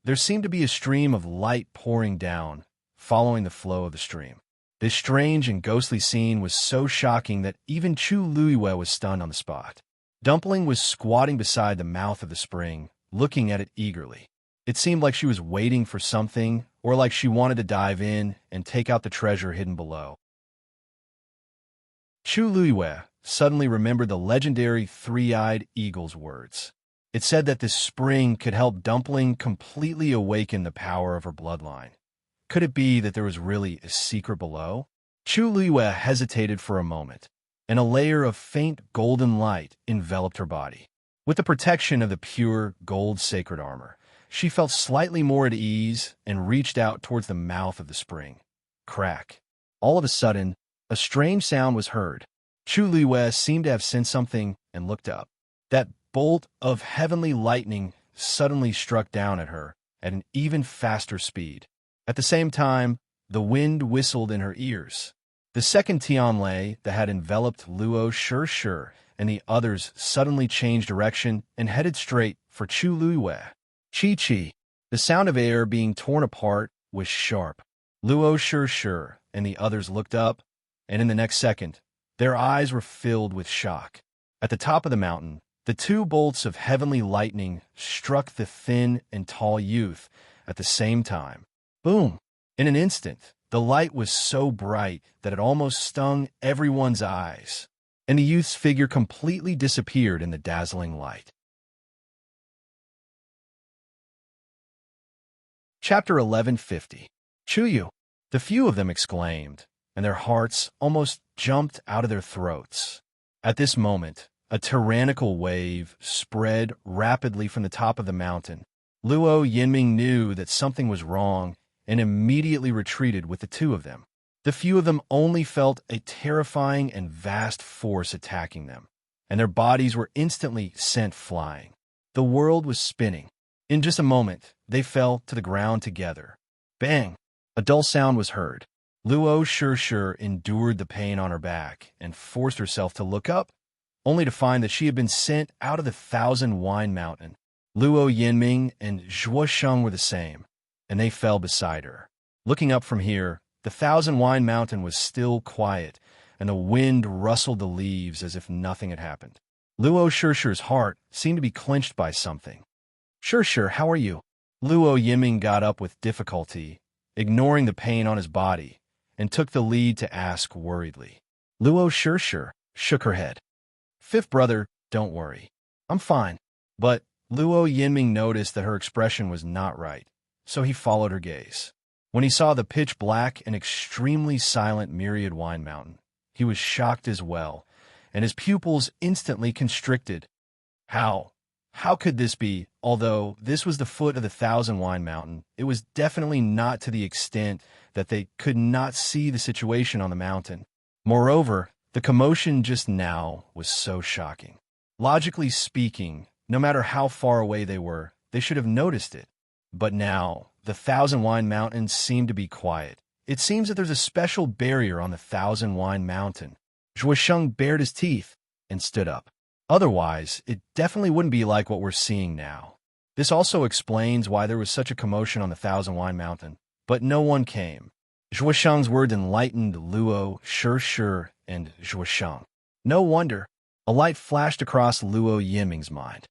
there seemed to be a stream of light pouring down, following the flow of the stream. This strange and ghostly scene was so shocking that even Chu Luiyue was stunned on the spot. Dumpling was squatting beside the mouth of the spring, looking at it eagerly. It seemed like she was waiting for something, or like she wanted to dive in and take out the treasure hidden below. Chu Luiyue suddenly remembered the legendary three-eyed eagle's words. It said that this spring could help Dumpling completely awaken the power of her bloodline. Could it be that there was really a secret below? Chu Luiyue hesitated for a moment, and a layer of faint golden light enveloped her body. With the protection of the pure gold sacred armor, she felt slightly more at ease and reached out towards the mouth of the spring. Crack. All of a sudden, a strange sound was heard. Chu Luiyue seemed to have sensed something and looked up. That bolt of heavenly lightning suddenly struck down at her at an even faster speed. At the same time, the wind whistled in her ears. The second Tianlei that had enveloped Luo Shih and the others suddenly changed direction and headed straight for Chu Luiyue. Chi-chi. The sound of air being torn apart was sharp. Luo Shih and the others looked up, and in the next second, their eyes were filled with shock. At the top of the mountain, the two bolts of heavenly lightning struck the thin and tall youth at the same time. Boom! In an instant, the light was so bright that it almost stung everyone's eyes, and the youth's figure completely disappeared in the dazzling light. Chapter 1150. Chuyu. The few of them exclaimed, and their hearts almost jumped out of their throats. At this moment, a tyrannical wave spread rapidly from the top of the mountain. Luo Yinming knew that something was wrong and immediately retreated with the two of them. The few of them only felt a terrifying and vast force attacking them, and their bodies were instantly sent flying. The world was spinning. In just a moment, they fell to the ground together. Bang! A dull sound was heard. Luo Shih endured the pain on her back and forced herself to look up, only to find that she had been sent out of the Thousand Wine Mountain. Luo Yinming and Zhuosheng were the same, and they fell beside her. Looking up from here, the Thousand Wine Mountain was still quiet, and the wind rustled the leaves as if nothing had happened. Luo Shih's heart seemed to be clenched by something. Shih, how are you? Luo Yinming got up with difficulty, ignoring the pain on his body, and took the lead to ask worriedly. Luo Shih shook her head. Fifth brother, don't worry. I'm fine. But Luo Yinming noticed that her expression was not right, so he followed her gaze. When he saw the pitch-black and extremely silent Myriad Wine Mountain, he was shocked as well, and his pupils instantly constricted. How could this be? Although this was the foot of the Thousand Wine Mountain, it was definitely not to the extent that they could not see the situation on the mountain. Moreover, the commotion just now was so shocking. Logically speaking, no matter how far away they were, they should have noticed it. But now, the Thousand Wine Mountain seemed to be quiet. It seems that there's a special barrier on the Thousand Wine Mountain. Zhuosheng bared his teeth and stood up. Otherwise, it definitely wouldn't be like what we're seeing now. This also explains why there was such a commotion on the Thousand Wine Mountain, but no one came. Zhuosheng's words enlightened Luo Shih and Zhuosheng. No wonder. A light flashed across Luo Yinming's mind.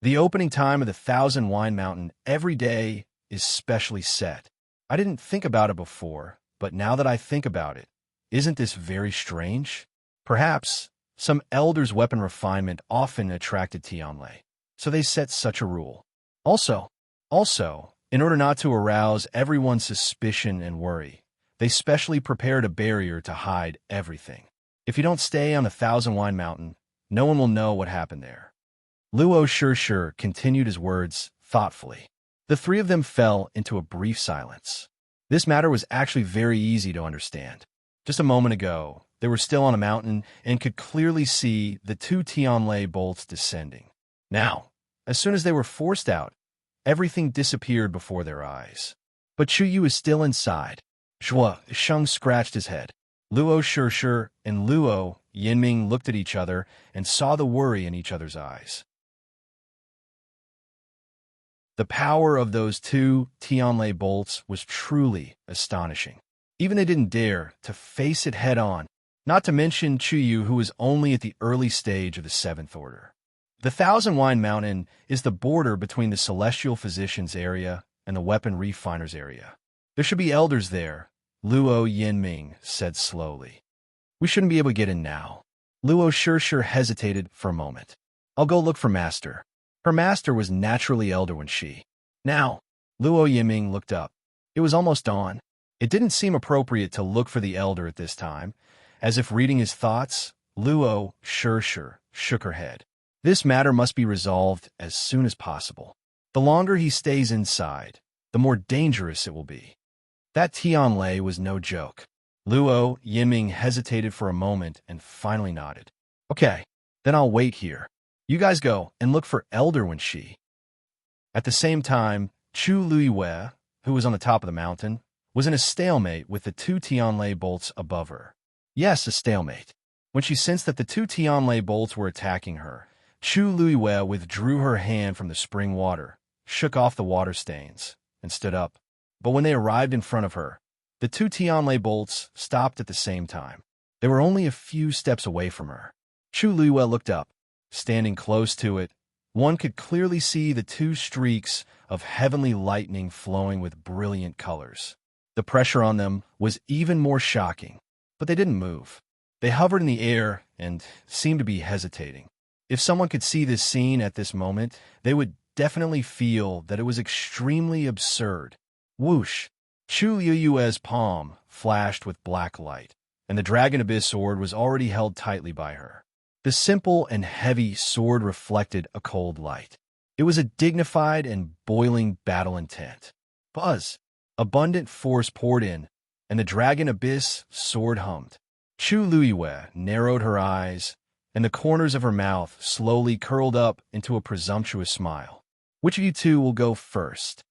The opening time of the Thousand Wine Mountain every day is specially set. I didn't think about it before, but now that I think about it, isn't this very strange? Perhaps some elders' weapon refinement often attracted Tianlei, so they set such a rule. Also, in order not to arouse everyone's suspicion and worry, they specially prepared a barrier to hide everything. If you don't stay on the Thousand Wine Mountain, no one will know what happened there. Luo Shishir continued his words thoughtfully. The three of them fell into a brief silence. This matter was actually very easy to understand. Just a moment ago, they were still on a mountain and could clearly see the two Tianlei bolts descending. Now, as soon as they were forced out, everything disappeared before their eyes. But Chu Yu is still inside. Zhuo Sheng scratched his head. Luo Shishir and Luo Yinming looked at each other and saw the worry in each other's eyes. The power of those two Tianlei bolts was truly astonishing. Even they didn't dare to face it head-on, not to mention Chu Yu, who was only at the early stage of the Seventh Order. The Thousand Wine Mountain is the border between the Celestial Physicians area and the Weapon Refiners area. There should be elders there, Luo Yinming said slowly. We shouldn't be able to get in now. Luo Shishir hesitated for a moment. I'll go look for Master. Her master was naturally elder when she. Now, Luo Yiming looked up. It was almost dawn. It didn't seem appropriate to look for the elder at this time. As if reading his thoughts, Luo Shishir shook her head. This matter must be resolved as soon as possible. The longer he stays inside, the more dangerous it will be. That Tianlei was no joke. Luo Yiming hesitated for a moment and finally nodded. Okay, then I'll wait here. You guys go and look for Elder when she. At the same time, Chu Luiwei, who was on the top of the mountain, was in a stalemate with the two Tianlei bolts above her. Yes, a stalemate. When she sensed that the two Tianlei bolts were attacking her, Chu Luiwei withdrew her hand from the spring water, shook off the water stains, and stood up. But when they arrived in front of her, the two Tianlei bolts stopped at the same time. They were only a few steps away from her. Chu Luiwei looked up. Standing close to it, one could clearly see the two streaks of heavenly lightning flowing with brilliant colors. The pressure on them was even more shocking, but they didn't move. They hovered in the air and seemed to be hesitating. If someone could see this scene at this moment, they would definitely feel that it was extremely absurd. Whoosh! Chu Yui's palm flashed with black light, and the Dragon Abyss sword was already held tightly by her. The simple and heavy sword reflected a cold light. It was a dignified and boiling battle intent. Buzz! Abundant force poured in, and the Dragon Abyss sword hummed. Chu Luiwei narrowed her eyes, and the corners of her mouth slowly curled up into a presumptuous smile. Which of you two will go first?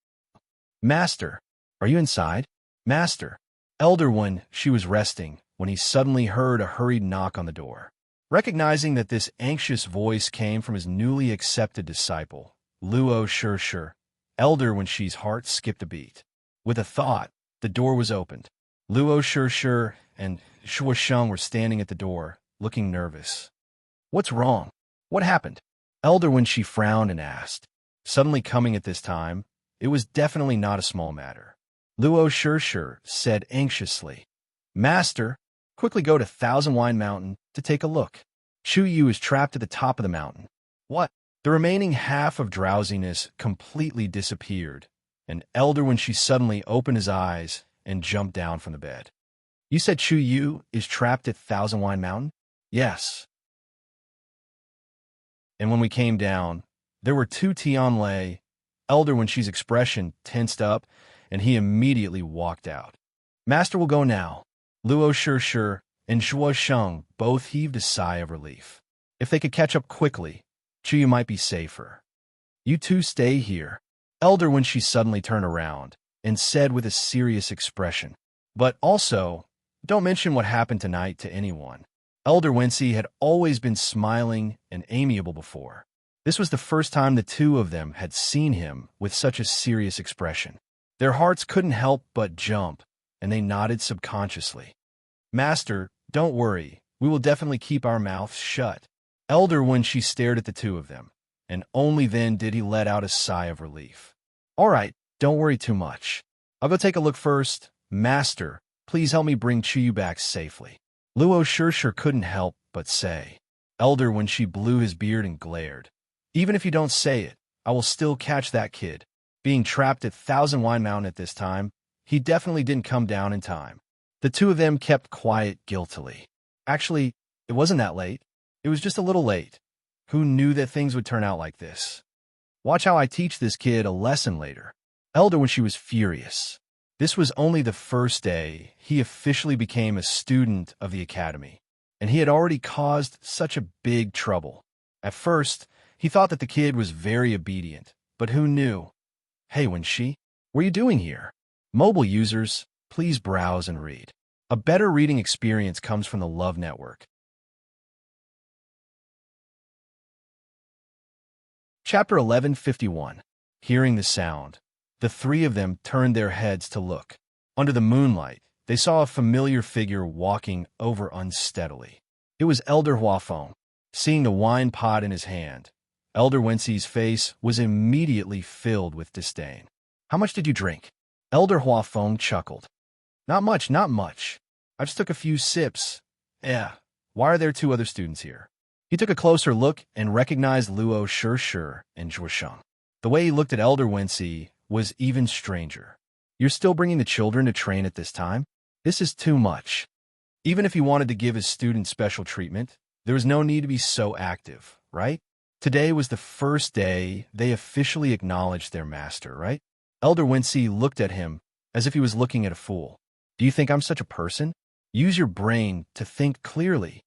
Master, are you inside? Master. Elder when she was resting, when he suddenly heard a hurried knock on the door. Recognizing that this anxious voice came from his newly accepted disciple, Luo Shishir, elder when she's heart skipped a beat. With a thought, the door was opened. Luo Shishir and Zhuo Sheng were standing at the door, looking nervous. What's wrong? What happened? Elder when she frowned and asked. Suddenly coming at this time, it was definitely not a small matter. Luo Shishir said anxiously, Master, quickly go to Thousand Wine Mountain to take a look. Chu Yu is trapped at the top of the mountain. What? The remaining half of drowsiness completely disappeared, and Elder when she suddenly opened his eyes and jumped down from the bed. You said Chu Yu is trapped at Thousand Wine Mountain? Yes. And when we came down, there were two Tianlei. Elder when she's expression tensed up, and he immediately walked out. Master will go now. Luo Shishir and Zhuo Sheng both heaved a sigh of relief. If they could catch up quickly, Chu Yu might be safer. You two stay here. Elder when she suddenly turned around and said with a serious expression. But also, don't mention what happened tonight to anyone. Elder Wency had always been smiling and amiable before. This was the first time the two of them had seen him with such a serious expression. Their hearts couldn't help but jump, and they nodded subconsciously. Master, don't worry. We will definitely keep our mouths shut. Elder when she stared at the two of them. and only then did he let out a sigh of relief. All right, don't worry too much. I'll go take a look first. Master, please help me bring Chuyu back safely. Luo sure couldn't help but say. Elder when she blew his beard and glared. Even if you don't say it, I will still catch that kid. Being trapped at Thousand Wine Mountain at this time, he definitely didn't come down in time. The two of them kept quiet guiltily. Actually, it wasn't that late. It was just a little late. Who knew that things would turn out like this? Watch how I teach this kid a lesson later. Elder when she was furious. This was only the first day he officially became a student of the academy, and he had already caused such a big trouble. At first, he thought that the kid was very obedient, but who knew? Hey, what are you doing here? Mobile users, please browse and read. A better reading experience comes from the Love Network. Chapter 1151. Hearing the sound. The three of them turned their heads to look. Under the moonlight, they saw a familiar figure walking over unsteadily. It was Elder Huafeng. Seeing the wine pot in his hand, Elder Wenxi's face was immediately filled with disdain. How much did you drink? Elder Huafeng chuckled. Not much. I just took a few sips. Why are there two other students here? He took a closer look and recognized Luo Shi and Zhuosheng. The way he looked at Elder Wenxi was even stranger. You're still bringing the children to train at this time? This is too much. Even if he wanted to give his students special treatment, there was no need to be so active, right? Today was the first day they officially acknowledged their master, right? Elder Wenxi looked at him as if he was looking at a fool. Do you think I'm such a person? Use your brain to think clearly.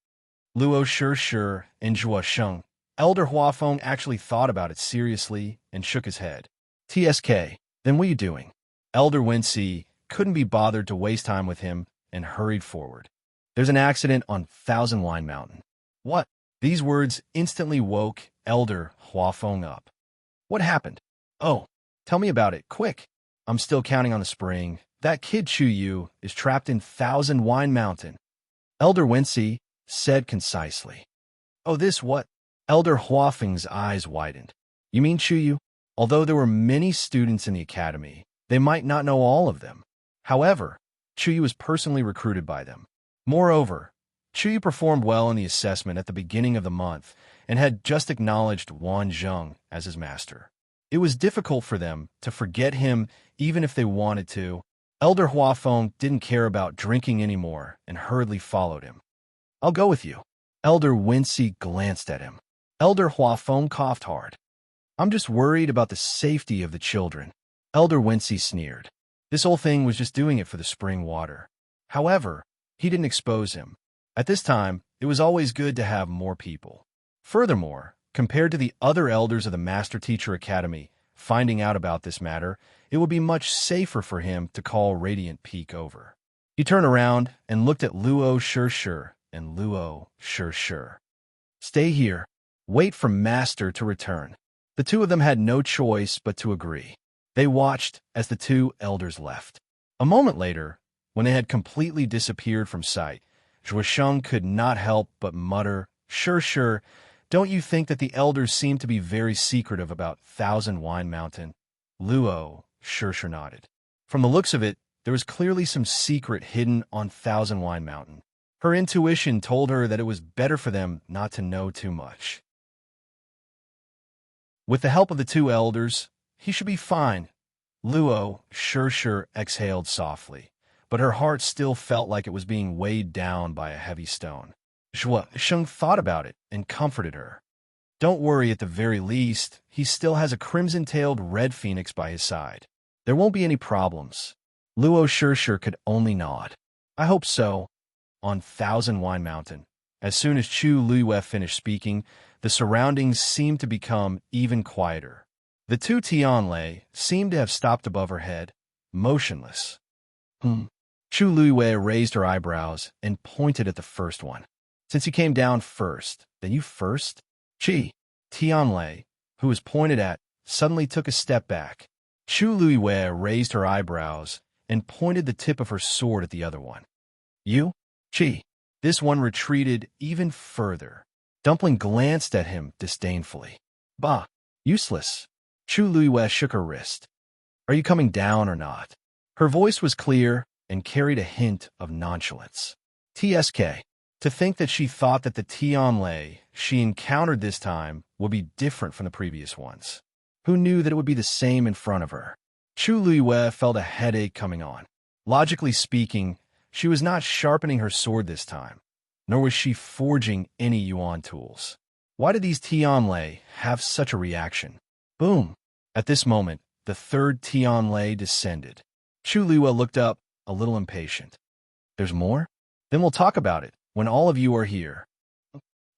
Luo Shi and Zhuosheng. Elder Huafeng actually thought about it seriously and shook his head. TSK, then what are you doing? Elder Wenxi couldn't be bothered to waste time with him and hurried forward. There's an accident on Thousand Wine Mountain. What? These words instantly woke Elder Huafeng up. What happened? Oh, tell me about it, quick. I'm still counting on the spring. That kid Chuyu is trapped in Thousand Wine Mountain. Elder Wenxi said concisely. Oh, this what? Elder Huafeng's eyes widened. You mean Chuyu? Although there were many students in the academy, they might not know all of them. However, Chuyu was personally recruited by them. Moreover, Chuyu performed well in the assessment at the beginning of the month and had just acknowledged Wan Zheng as his master. It was difficult for them to forget him even if they wanted to. Elder Huafeng didn't care about drinking anymore and hurriedly followed him. I'll go with you. Elder Wenxi glanced at him. Elder Huafeng coughed hard. I'm just worried about the safety of the children. Elder Wenxi sneered. This whole thing was just doing it for the spring water. However, he didn't expose him. At this time, it was always good to have more people. Furthermore, compared to the other elders of the Master Teacher Academy, finding out about this matter, it would be much safer for him to call Radiant Peak over. He turned around and looked at Luo Shi and Luo Shi. Stay here. Wait for Master to return. The two of them had no choice but to agree. They watched as the two elders left. A moment later, when they had completely disappeared from sight, Zhuosheng could not help but mutter, Sure, don't you think that the elders seem to be very secretive about Thousand Wine Mountain? Luo Shi nodded. From the looks of it, there was clearly some secret hidden on Thousand Wine Mountain. Her intuition told her that it was better for them not to know too much. With the help of the two elders, he should be fine. Luo Shi exhaled softly, but her heart still felt like it was being weighed down by a heavy stone. Zhuosheng thought about it and comforted her. Don't worry, at the very least, he still has a crimson-tailed red phoenix by his side. There won't be any problems. Luo Shi could only nod. I hope so. On Thousand Wine Mountain, as soon as Chu Luiyue finished speaking, the surroundings seemed to become even quieter. The two Tianlei seemed to have stopped above her head, motionless. Chu Luiyue raised her eyebrows and pointed at the first one. Since he came down first, then you first? Chi. Tianlei, who was pointed at, suddenly took a step back. Chu Luiyue raised her eyebrows and pointed the tip of her sword at the other one. You? Chi. This one retreated even further. Dumpling glanced at him disdainfully. Bah, useless. Chu Luiyue shook her wrist. Are you coming down or not? Her voice was clear and carried a hint of nonchalance. TSK. To think that she thought that the Tianlei she encountered this time would be different from the previous ones. Who knew that it would be the same in front of her? Chu Luiyue felt a headache coming on. Logically speaking, she was not sharpening her sword this time, nor was she forging any yuan tools. Why did these Tianlei have such a reaction? Boom! At this moment, the third Tianlei descended. Chu Luiyue looked up, a little impatient. There's more? Then we'll talk about it when all of you are here.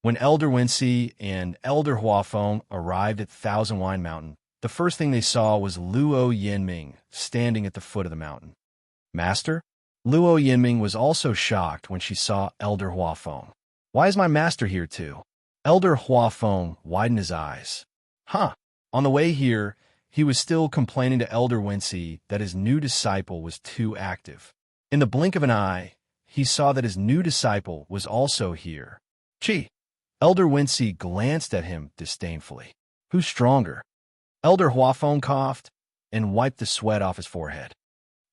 When Elder Wensi and Elder Huafeng arrived at Thousand Wine Mountain, the first thing they saw was Luo Yinming standing at the foot of the mountain. Master? Luo Yinming was also shocked when she saw Elder Huafeng. Why is my master here too? Elder Huafeng widened his eyes. Huh. On the way here, he was still complaining to Elder Wensi that his new disciple was too active. In the blink of an eye, he saw that his new disciple was also here. Chi. Elder Wensi glanced at him disdainfully. Who's stronger? Elder Huafeng coughed and wiped the sweat off his forehead.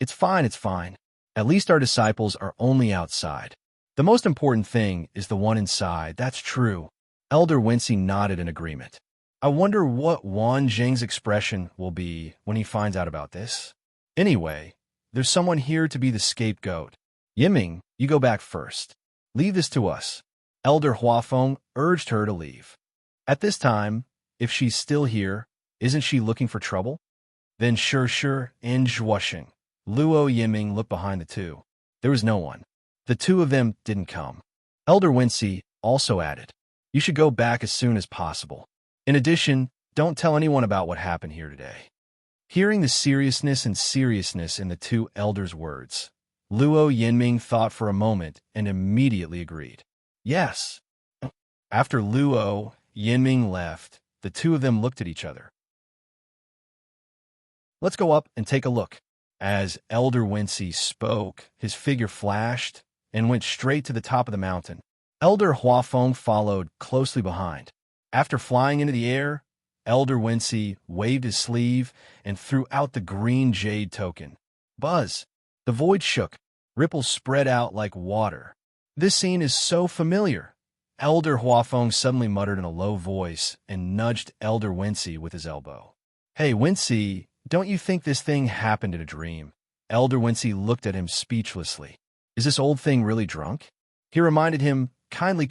It's fine, it's fine. At least our disciples are only outside. The most important thing is the one inside, that's true. Elder Wensi nodded in agreement. I wonder what Wan Zheng's expression will be when he finds out about this. Anyway, there's someone here to be the scapegoat. Yiming, you go back first. Leave this to us. Elder Huafeng urged her to leave. At this time, if she's still here, isn't she looking for trouble? Then sure, and Zhuosheng. Luo Yiming looked behind the two. There was no one. The two of them didn't come. Elder Wensi also added, you should go back as soon as possible. In addition, don't tell anyone about what happened here today. Hearing the seriousness in the two elders' words, Luo Yinming thought for a moment and immediately agreed. Yes. After Luo Yinming left, the two of them looked at each other. Let's go up and take a look. As Elder Wensi spoke, his figure flashed and went straight to the top of the mountain. Elder Huafeng followed closely behind. After flying into the air, Elder Wensi waved his sleeve and threw out the green jade token. Buzz! The void shook. Ripples spread out like water. This scene is so familiar. Elder Huafeng suddenly muttered in a low voice and nudged Elder Wensi with his elbow. Hey, Wensi, don't you think this thing happened in a dream? Elder Wensi looked at him speechlessly. Is this old thing really drunk? He reminded him, kindly,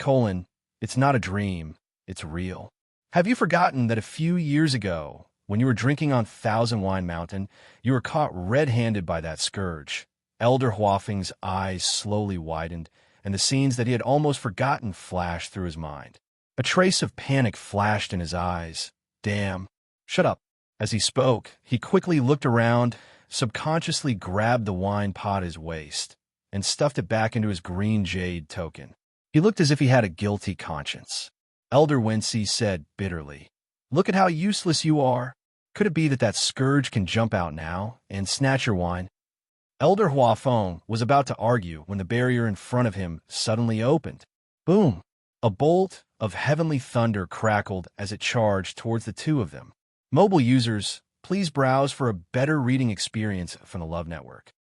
it's not a dream. It's real. Have you forgotten that a few years ago, when you were drinking on Thousand Wine Mountain, you were caught red-handed by that scourge? Elder Huafeng's eyes slowly widened, and the scenes that he had almost forgotten flashed through his mind. A trace of panic flashed in his eyes. Damn. Shut up. As he spoke, he quickly looked around, subconsciously grabbed the wine pot at his waist, and stuffed it back into his green jade token. He looked as if he had a guilty conscience. Elder Wensi said bitterly, look at how useless you are. Could it be that that scourge can jump out now and snatch your wine? Elder Huafeng was about to argue when the barrier in front of him suddenly opened. Boom! A bolt of heavenly thunder crackled as it charged towards the two of them. Mobile users, please browse for a better reading experience from the Love Network.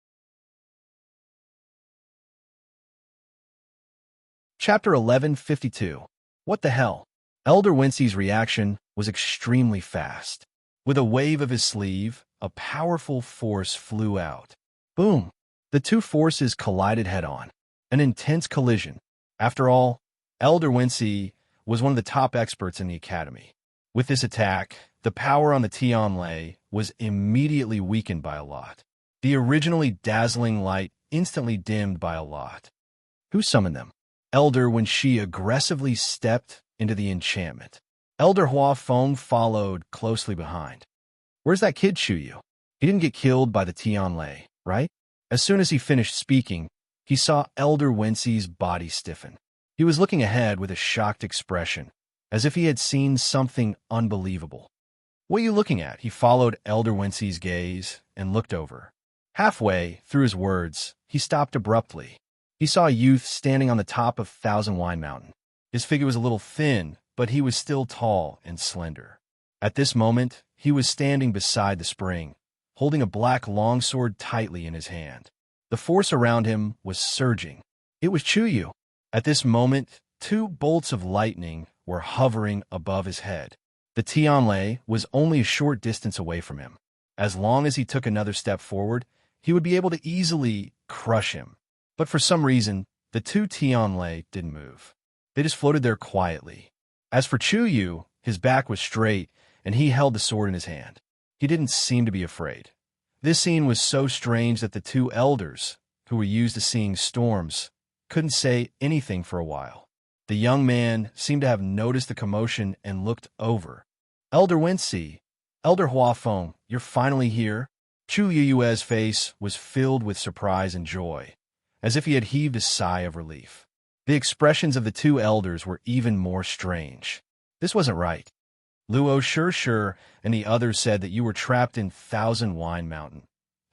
Chapter 1152. What the hell? Elder Wensi's reaction was extremely fast. With a wave of his sleeve, a powerful force flew out. Boom! The two forces collided head-on. An intense collision. After all, Elder Wensi was one of the top experts in the academy. With this attack, the power on the Tianlei was immediately weakened by a lot. The originally dazzling light instantly dimmed by a lot. Who summoned them? Elder when she aggressively stepped into the enchantment. Elder Huafeng followed closely behind. Where's that kid Shuyu? He didn't get killed by the Tianlei, right? As soon as he finished speaking, he saw Elder Wensi's body stiffen. He was looking ahead with a shocked expression, as if he had seen something unbelievable. What are you looking at? He followed Elder Wensi's gaze and looked over. Halfway through his words, he stopped abruptly. He saw a youth standing on the top of Thousand Wine Mountain. His figure was a little thin, but he was still tall and slender. At this moment, he was standing beside the spring, holding a black longsword tightly in his hand. The force around him was surging. It was Chuyu. At this moment, two bolts of lightning were hovering above his head. The Tianlei was only a short distance away from him. As long as he took another step forward, he would be able to easily crush him. But for some reason, the two Tianlei didn't move. They just floated there quietly. As for Chuyu, his back was straight, and he held the sword in his hand. He didn't seem to be afraid. This scene was so strange that the two elders, who were used to seeing storms, couldn't say anything for a while. The young man seemed to have noticed the commotion and looked over. Elder Wensi, Elder Huafeng, you're finally here? Chu Yuyue's face was filled with surprise and joy, as if he had heaved a sigh of relief. The expressions of the two elders were even more strange. This wasn't right. Luo sure, and the others said that you were trapped in Thousand Wine Mountain.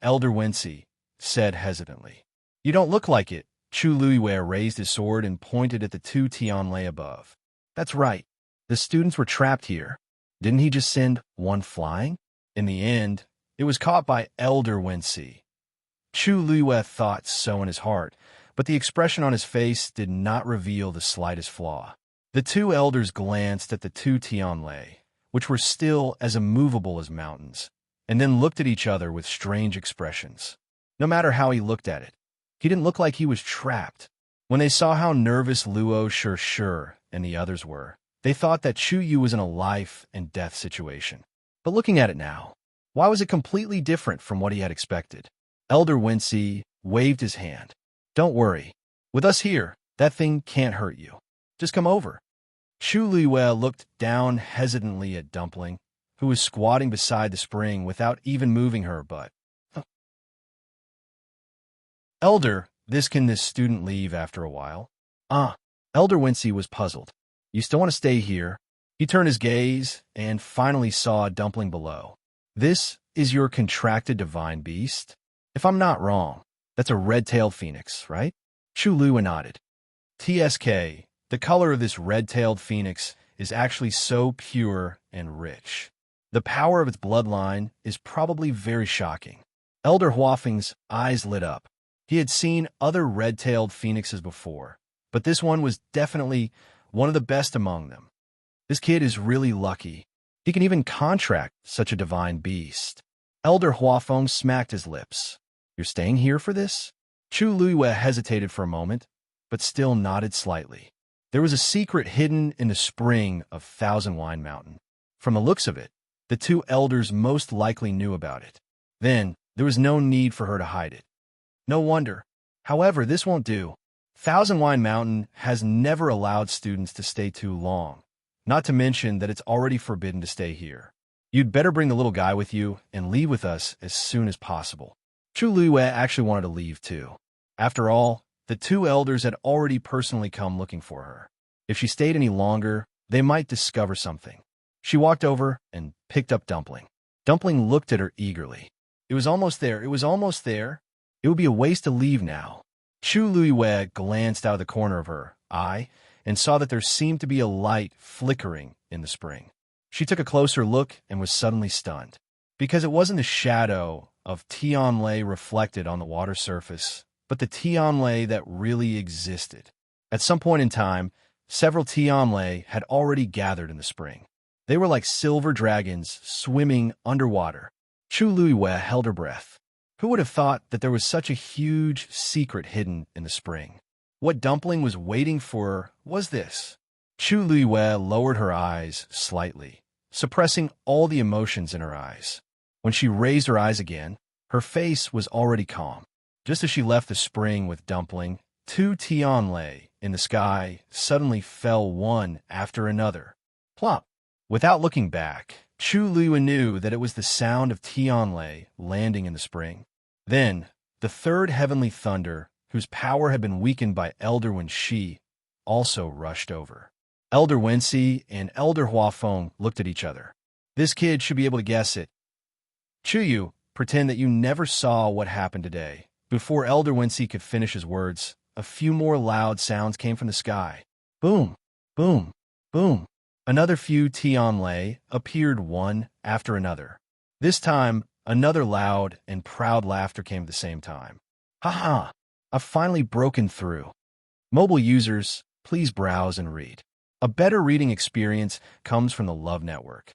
Elder Wensi said hesitantly. You don't look like it. Chu Luiyue raised his sword and pointed at the two Tianlei above. That's right. The students were trapped here. Didn't he just send one flying? In the end, it was caught by Elder Wensi. Chu Luiyue thought so in his heart, but the expression on his face did not reveal the slightest flaw. The two elders glanced at the two Tianlei, which were still as immovable as mountains, and then looked at each other with strange expressions. No matter how he looked at it, he didn't look like he was trapped. When they saw how nervous Luo sure and the others were, they thought that Chu Yu was in a life and death situation. But looking at it now, why was it completely different from what he had expected? Elder Wensi waved his hand. Don't worry. With us here, that thing can't hurt you. Just come over. Chu Luiyue looked down hesitantly at Dumpling, who was squatting beside the spring without even moving her butt. Elder, can this student leave after a while? Elder Wensi was puzzled. You still want to stay here? He turned his gaze and finally saw a Dumpling below. This is your contracted divine beast? If I'm not wrong, that's a red-tailed phoenix, right? Chu Luiyue nodded. TSK, the color of this red-tailed phoenix is actually so pure and rich. The power of its bloodline is probably very shocking. Elder Huafeng's eyes lit up. He had seen other red-tailed phoenixes before, but this one was definitely one of the best among them. This kid is really lucky. He can even contract such a divine beast. Elder Huafeng smacked his lips. You're staying here for this? Chu Luiyue hesitated for a moment, but still nodded slightly. There was a secret hidden in the spring of Thousand Wine Mountain. From the looks of it, the two elders most likely knew about it. Then, there was no need for her to hide it. No wonder. However, this won't do. Thousand Wine Mountain has never allowed students to stay too long, not to mention that it's already forbidden to stay here. You'd better bring the little guy with you and leave with us as soon as possible. Chu Luiyue actually wanted to leave too. After all, the two elders had already personally come looking for her. If she stayed any longer, they might discover something. She walked over and picked up Dumpling. Dumpling looked at her eagerly. It was almost there. It was almost there. It would be a waste to leave now. Chu Luiyue glanced out of the corner of her eye and saw that there seemed to be a light flickering in the spring. She took a closer look and was suddenly stunned, because it wasn't the shadow of Tianlei reflected on the water surface, but the Tianlei that really existed. At some point in time, several Tianlei had already gathered in the spring. They were like silver dragons swimming underwater. Chu Luiyue held her breath. Who would have thought that there was such a huge secret hidden in the spring? What Dumpling was waiting for was this. Chu Luiyue lowered her eyes slightly, suppressing all the emotions in her eyes. When she raised her eyes again, her face was already calm. Just as she left the spring with Dumpling, two Tianlei in the sky suddenly fell one after another. Plop! Without looking back, Chu Luiyue knew that it was the sound of Tianlei landing in the spring. Then, the third heavenly thunder, whose power had been weakened by Elder Wenxi, also rushed over. Elder Wenxi and Elder Huafeng looked at each other. This kid should be able to guess it. Chuyu, pretend that you never saw what happened today. Before Elder Wenxi could finish his words, a few more loud sounds came from the sky. Boom, boom, boom. Another few Tianlei appeared one after another. This time, another loud and proud laughter came at the same time. Ha ha! I've finally broken through. Mobile users, please browse and read. A better reading experience comes from the Love Network.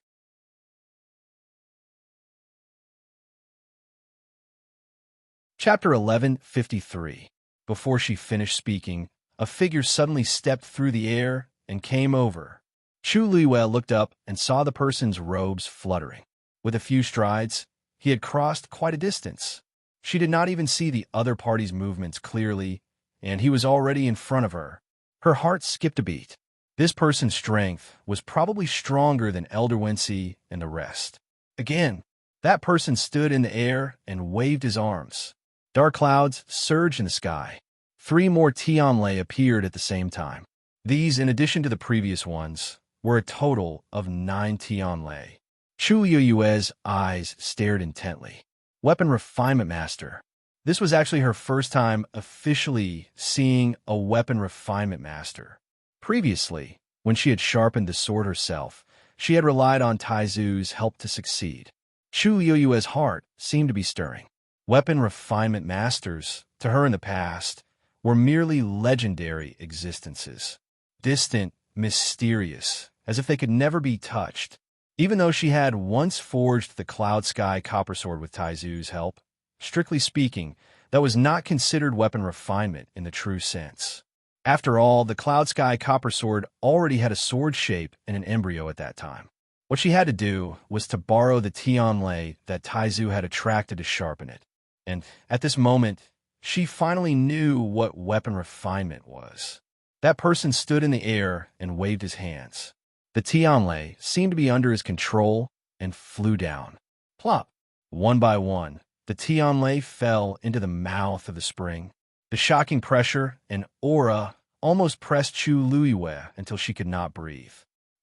Chapter 1153. Before she finished speaking, a figure suddenly stepped through the air and came over. Chu Liwei looked up and saw the person's robes fluttering. With a few strides, he had crossed quite a distance. She did not even see the other party's movements clearly, and he was already in front of her. Her heart skipped a beat. This person's strength was probably stronger than Elder Wensi and the rest. Again, that person stood in the air and waved his arms. Dark clouds surged in the sky. 3 more Tianlei appeared at the same time. These, in addition to the previous ones, were a total of 9 Tianlei. Chu Yue's eyes stared intently. Weapon Refinement Master. This was actually her first time officially seeing a Weapon Refinement Master. Previously, when she had sharpened the sword herself, she had relied on Taizu's help to succeed. Chu Yue's heart seemed to be stirring. Weapon Refinement Masters, to her in the past, were merely legendary existences. Distant, mysterious, as if they could never be touched. Even though she had once forged the Cloud Sky Copper Sword with Taizu's help, strictly speaking, that was not considered weapon refinement in the true sense. After all, the Cloud Sky Copper Sword already had a sword shape and an embryo at that time. What she had to do was to borrow the Tianlei that Taizu had attracted to sharpen it. And at this moment, she finally knew what weapon refinement was. That person stood in the air and waved his hands. The Tianlei seemed to be under his control and flew down. Plop! One by one, the Tianlei fell into the mouth of the spring. The shocking pressure and aura almost pressed Chu Liwei until she could not breathe.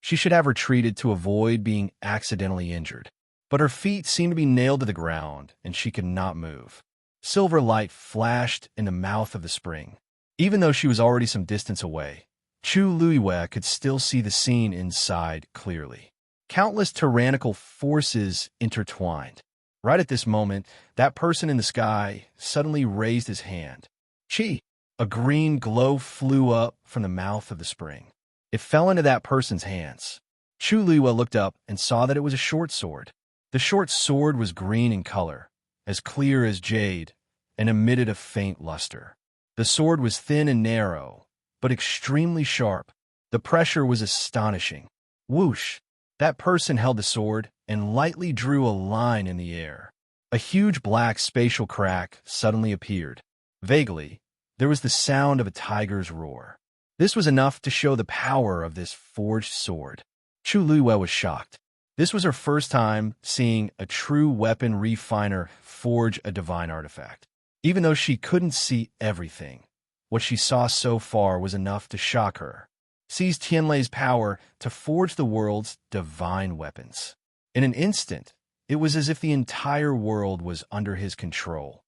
She should have retreated to avoid being accidentally injured. But her feet seemed to be nailed to the ground, and she could not move. Silver light flashed in the mouth of the spring. Even though she was already some distance away, Chu Liwei could still see the scene inside clearly. Countless tyrannical forces intertwined. Right at this moment, that person in the sky suddenly raised his hand. Chi! A green glow flew up from the mouth of the spring. It fell into that person's hands. Chu Liwei looked up and saw that it was a short sword. The short sword was green in color, as clear as jade, and emitted a faint luster. The sword was thin and narrow, but extremely sharp. The pressure was astonishing. Whoosh! That person held the sword and lightly drew a line in the air. A huge black spatial crack suddenly appeared. Vaguely, there was the sound of a tiger's roar. This was enough to show the power of this forged sword. Chu Liwei was shocked. This was her first time seeing a true weapon refiner forge a divine artifact. Even though she couldn't see everything, what she saw so far was enough to shock her. Seized Tianlei's power to forge the world's divine weapons. In an instant, it was as if the entire world was under his control.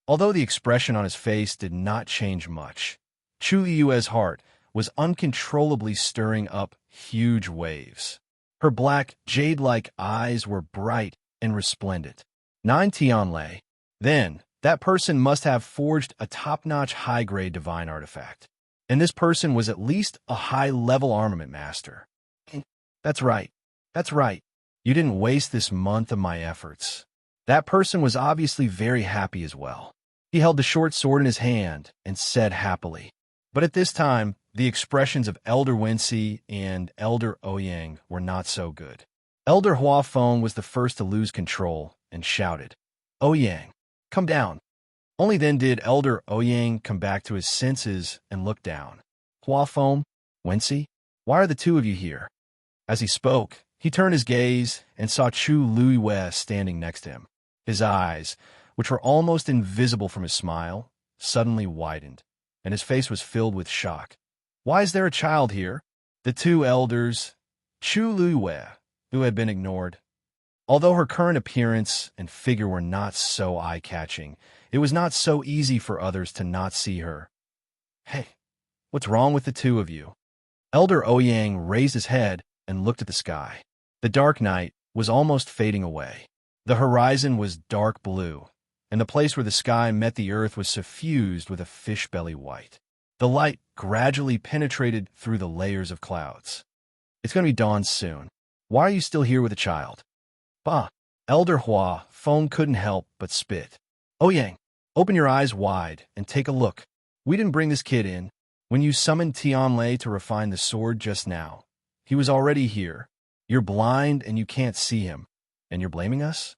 Although the expression on his face did not change much, Chu Yue's heart was uncontrollably stirring up huge waves. Her black, jade-like eyes were bright and resplendent. 9 Tianlei. Then, that person must have forged a top-notch high-grade divine artifact. And this person was at least a high-level armament master. That's right. That's right. You didn't waste this month of my efforts. That person was obviously very happy as well. He held the short sword in his hand and said happily. But at this time, the expressions of Elder Wensi and Elder Ouyang were not so good. Elder Huafeng was the first to lose control and shouted, "Ouyang, come down." Only then did Elder Ouyang come back to his senses and look down. Huafeng, Wensi, why are the two of you here? As he spoke, he turned his gaze and saw Chu Liwei standing next to him. His eyes, which were almost invisible from his smile, suddenly widened, and his face was filled with shock. Why is there a child here? The two elders, Chu Liwei, who had been ignored. Although her current appearance and figure were not so eye-catching, it was not so easy for others to not see her. Hey, what's wrong with the two of you? Elder Ouyang raised his head and looked at the sky. The dark night was almost fading away. The horizon was dark blue, and the place where the sky met the earth was suffused with a fish-belly white. The light gradually penetrated through the layers of clouds. It's going to be dawn soon. Why are you still here with a child? Bah! Elder Hua Feng couldn't help but spit. Ouyang, open your eyes wide and take a look. We didn't bring this kid in. When you summoned Tianlei to refine the sword just now, he was already here. You're blind and you can't see him, and you're blaming us?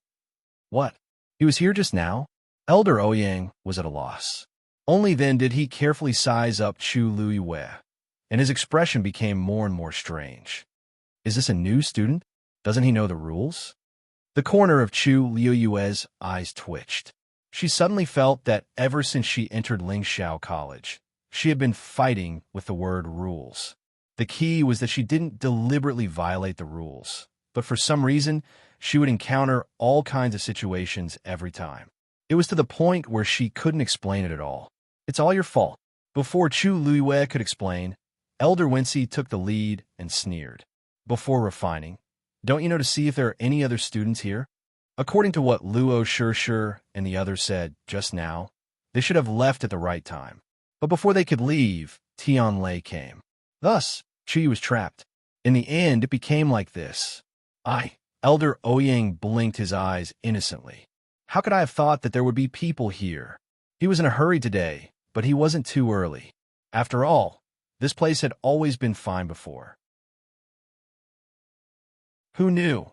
What? He was here just now? Elder Ouyang was at a loss. Only then did he carefully size up Chu Luiyue, and his expression became more and more strange. Is this a new student? Doesn't he know the rules? The corner of Chu Luiyue's eyes twitched. She suddenly felt that ever since she entered Lingxiao College, she had been fighting with the word rules. The key was that she didn't deliberately violate the rules, but for some reason, she would encounter all kinds of situations every time. It was to the point where she couldn't explain it at all. It's all your fault. Before Chu Luiyue could explain, Elder Wensi took the lead and sneered. Before refining, don't you know to see if there are any other students here? According to what Luo Shishir and the others said just now, they should have left at the right time. But before they could leave, Tianlei came. Thus, Chu was trapped. In the end, it became like this. Elder Ouyang blinked his eyes innocently. How could I have thought that there would be people here? He was in a hurry today, but he wasn't too early. After all, this place had always been fine before. Who knew?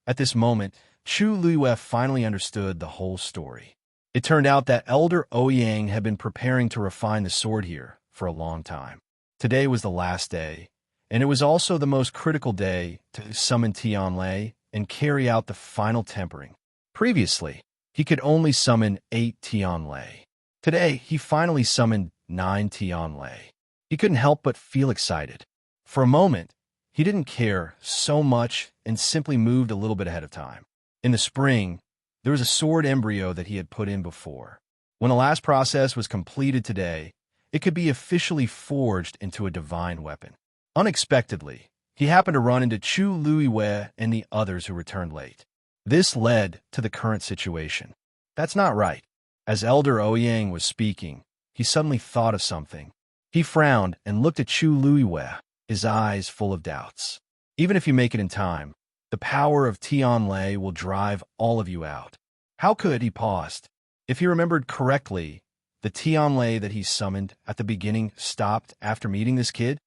At this moment, Chu Luiyue finally understood the whole story. It turned out that Elder Ouyang had been preparing to refine the sword here for a long time. Today was the last day, and it was also the most critical day to summon Tianlei and carry out the final tempering. Previously, he could only summon 8 Tianlei. Today, he finally summoned 9 Tianlei. He couldn't help but feel excited. For a moment, he didn't care so much and simply moved a little bit ahead of time. In the spring, there was a sword embryo that he had put in before. When the last process was completed today, it could be officially forged into a divine weapon. Unexpectedly, he happened to run into Chu Luiyue and the others who returned late. This led to the current situation. That's not right. As Elder Ouyang was speaking, he suddenly thought of something. He frowned and looked at Chu Luiyue, his eyes full of doubts. Even if you make it in time, the power of Tianlei will drive all of you out. How could he paused? If he remembered correctly, the Tianlei that he summoned at the beginning stopped after meeting this kid?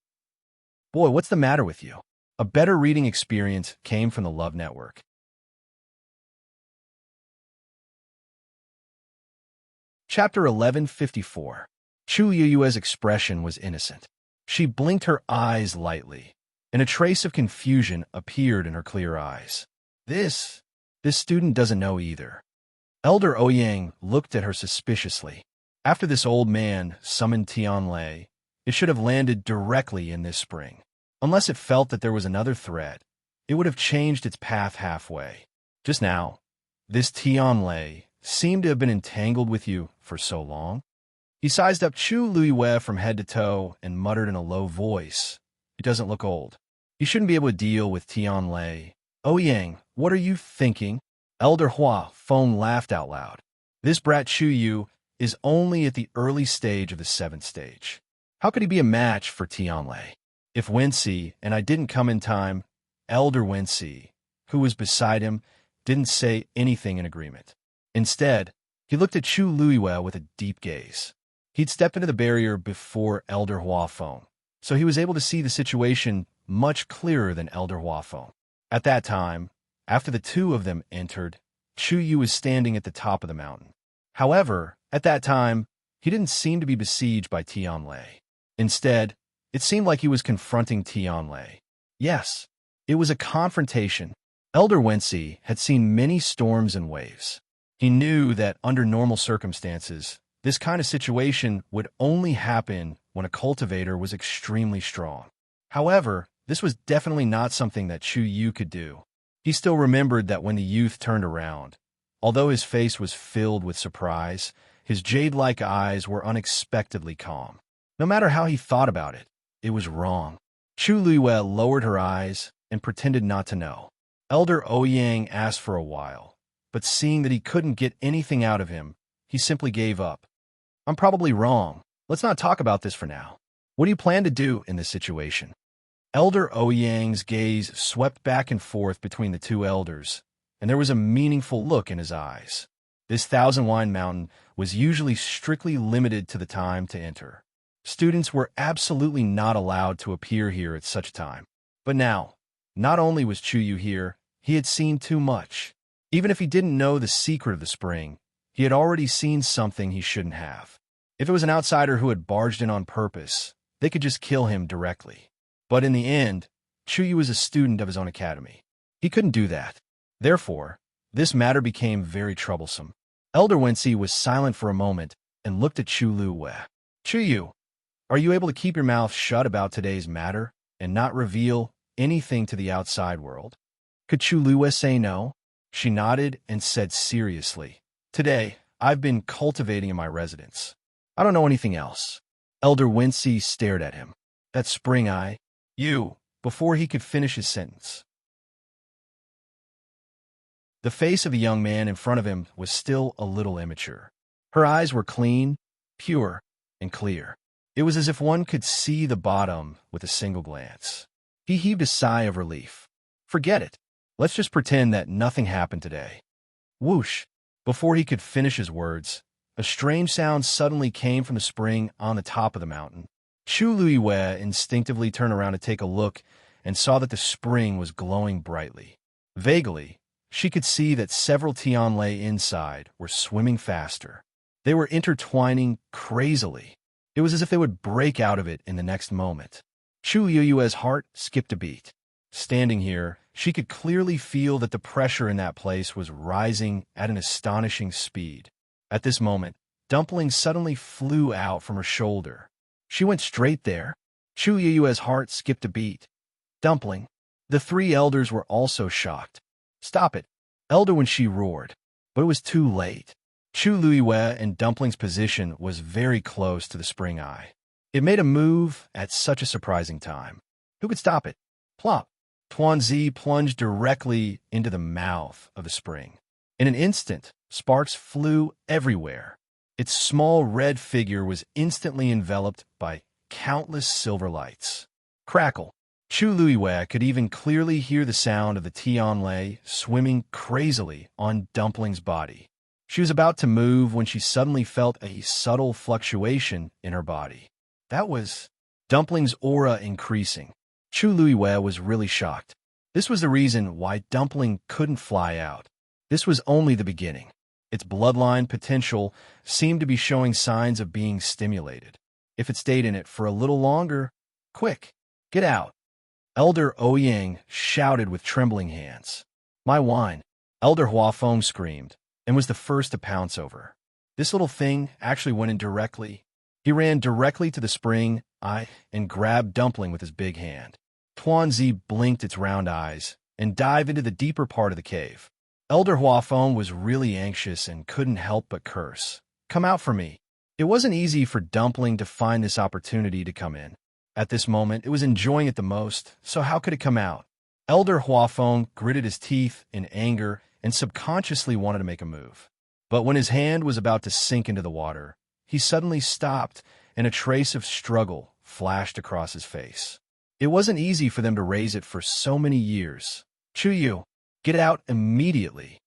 Boy, what's the matter with you? A better reading experience came from the Love Network. Chapter 1154. Chu Yueyue's expression was innocent. She blinked her eyes lightly, and a trace of confusion appeared in her clear eyes. This student doesn't know either. Elder Ouyang looked at her suspiciously. After this old man summoned Tianlei, it should have landed directly in this spring. Unless it felt that there was another thread, it would have changed its path halfway. Just now, this Tianlei seemed to have been entangled with you for so long. He sized up Chu Luiyue from head to toe and muttered in a low voice, "It doesn't look old. You shouldn't be able to deal with Tianlei." "Ouyang, what are you thinking?" Elder Hua Feng laughed out loud. "This brat Chu Yu is only at the early stage of the 7th stage. How could he be a match for Tianlei?" If Wensi and I didn't come in time, Elder Wensi, who was beside him, didn't say anything in agreement. Instead, he looked at Chu Luiyue with a deep gaze. He'd stepped into the barrier before Elder Hua Feng, so he was able to see the situation much clearer than Elder Hua Feng. At that time, after the two of them entered, Chu Yu was standing at the top of the mountain. However, at that time, he didn't seem to be besieged by Tianlei. Instead, it seemed like he was confronting Tianlei. Yes, it was a confrontation. Elder Wensi had seen many storms and waves. He knew that under normal circumstances, this kind of situation would only happen when a cultivator was extremely strong. However, this was definitely not something that Chu Yu could do. He still remembered that when the youth turned around, although his face was filled with surprise, his jade-like eyes were unexpectedly calm. No matter how he thought about it, it was wrong. Chu Luiyue lowered her eyes and pretended not to know. Elder Ouyang asked for a while, but seeing that he couldn't get anything out of him, he simply gave up. I'm probably wrong. Let's not talk about this for now. What do you plan to do in this situation? Elder Ouyang's gaze swept back and forth between the two elders, and there was a meaningful look in his eyes. This Thousand Wine Mountain was usually strictly limited to the time to enter. Students were absolutely not allowed to appear here at such a time. But now, not only was Chu Yu here, he had seen too much. Even if he didn't know the secret of the spring, he had already seen something he shouldn't have. If it was an outsider who had barged in on purpose, they could just kill him directly. But in the end, Chu Yu was a student of his own academy. He couldn't do that. Therefore, this matter became very troublesome. Elder Wensi was silent for a moment and looked at Chu Luiyue. Chu Yu, are you able to keep your mouth shut about today's matter and not reveal anything to the outside world? Could Chu Luiyue say no? She nodded and said seriously, Today, I've been cultivating in my residence. I don't know anything else. Elder Wensi stared at him. That spring eye, you, before he could finish his sentence. The face of the young man in front of him was still a little immature. Her eyes were clean, pure, and clear. It was as if one could see the bottom with a single glance. He heaved a sigh of relief. Forget it. Let's just pretend that nothing happened today. Whoosh! Before he could finish his words, a strange sound suddenly came from the spring on the top of the mountain. Chu Luiyue instinctively turned around to take a look and saw that the spring was glowing brightly. Vaguely, she could see that several Tianlei inside were swimming faster. They were intertwining crazily. It was as if they would break out of it in the next moment. Chu Luiyue's heart skipped a beat. Standing here, she could clearly feel that the pressure in that place was rising at an astonishing speed. At this moment, Dumpling suddenly flew out from her shoulder. She went straight there. Chu Luiyue's heart skipped a beat. Dumpling. The three elders were also shocked. Stop it, Elder Wensi roared. But it was too late. Chu Luiyue and Dumpling's position was very close to the spring eye. It made a move at such a surprising time. Who could stop it? Plop! Tuanzi plunged directly into the mouth of the spring. In an instant, sparks flew everywhere. Its small red figure was instantly enveloped by countless silver lights. Crackle! Chu Luiyue could even clearly hear the sound of the Tianlei swimming crazily on Dumpling's body. She was about to move when she suddenly felt a subtle fluctuation in her body. That was Dumpling's aura increasing. Chu Luiyue was really shocked. This was the reason why Dumpling couldn't fly out. This was only the beginning. Its bloodline potential seemed to be showing signs of being stimulated. If it stayed in it for a little longer, quick, get out. Elder Ouyang shouted with trembling hands. My wine! Elder Huafeng screamed, and was the first to pounce over. This little thing actually went in directly. He ran directly to the spring eye and grabbed Dumpling with his big hand. Tuanzi blinked its round eyes and dived into the deeper part of the cave. Elder Huafeng was really anxious and couldn't help but curse. Come out for me. It wasn't easy for Dumpling to find this opportunity to come in. At this moment, it was enjoying it the most, so how could it come out? Elder Huafeng gritted his teeth in anger and subconsciously wanted to make a move. But when his hand was about to sink into the water, he suddenly stopped and a trace of struggle flashed across his face. It wasn't easy for them to raise it for so many years. Chu Yu, get out immediately.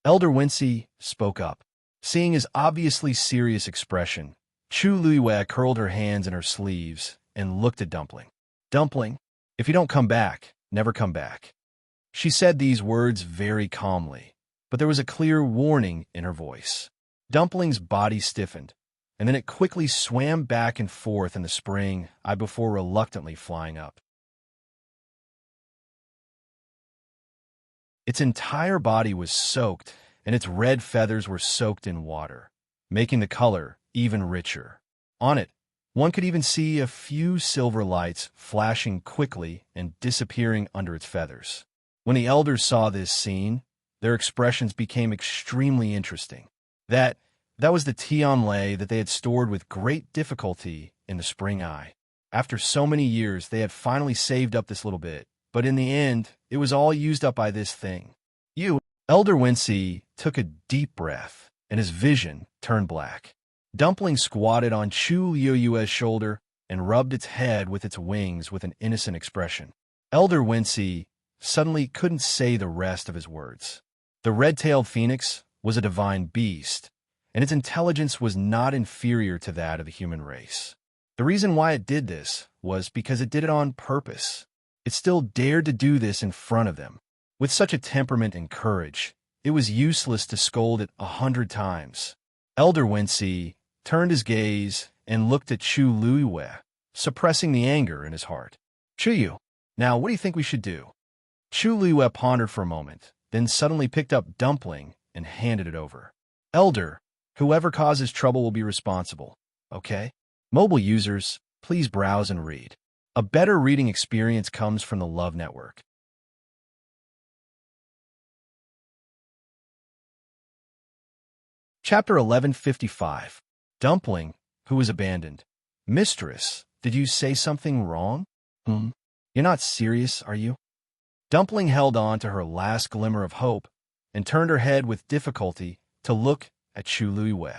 Elder Wensi spoke up. Seeing his obviously serious expression, Chu Luiyue curled her hands in her sleeves and looked at Dumpling. Dumpling, if you don't come back, never come back. She said these words very calmly, but there was a clear warning in her voice. Dumpling's body stiffened, and then it quickly swam back and forth in the spring eye before reluctantly flying up. Its entire body was soaked, and its red feathers were soaked in water, making the color even richer. On it, one could even see a few silver lights flashing quickly and disappearing under its feathers. When the elders saw this scene, their expressions became extremely interesting. That was the Tianlei that they had stored with great difficulty in the spring eye. After so many years, they had finally saved up this little bit, but in the end, it was all used up by this thing. Elder Wincy took a deep breath, and his vision turned black. Dumpling squatted on Chu Liuyue's shoulder and rubbed its head with its wings with an innocent expression. Elder Wincy suddenly couldn't say the rest of his words. The red-tailed phoenix was a divine beast, and its intelligence was not inferior to that of the human race. The reason why it did this was because it did it on purpose. It still dared to do this in front of them. With such a temperament and courage, it was useless to scold it 100 times. Elder Wincy turned his gaze and looked at Chu Liyue, suppressing the anger in his heart. Chuyu, now what do you think we should do? Chu Liyue pondered for a moment, then suddenly picked up Dumpling and handed it over. Elder, whoever causes trouble will be responsible, okay? Mobile users, please browse and read. A better reading experience comes from the Love Network. Chapter 1155. Dumpling, who was abandoned. Mistress, did you say something wrong? You're not serious, are you? Dumpling held on to her last glimmer of hope and turned her head with difficulty to look at Chu Liyue.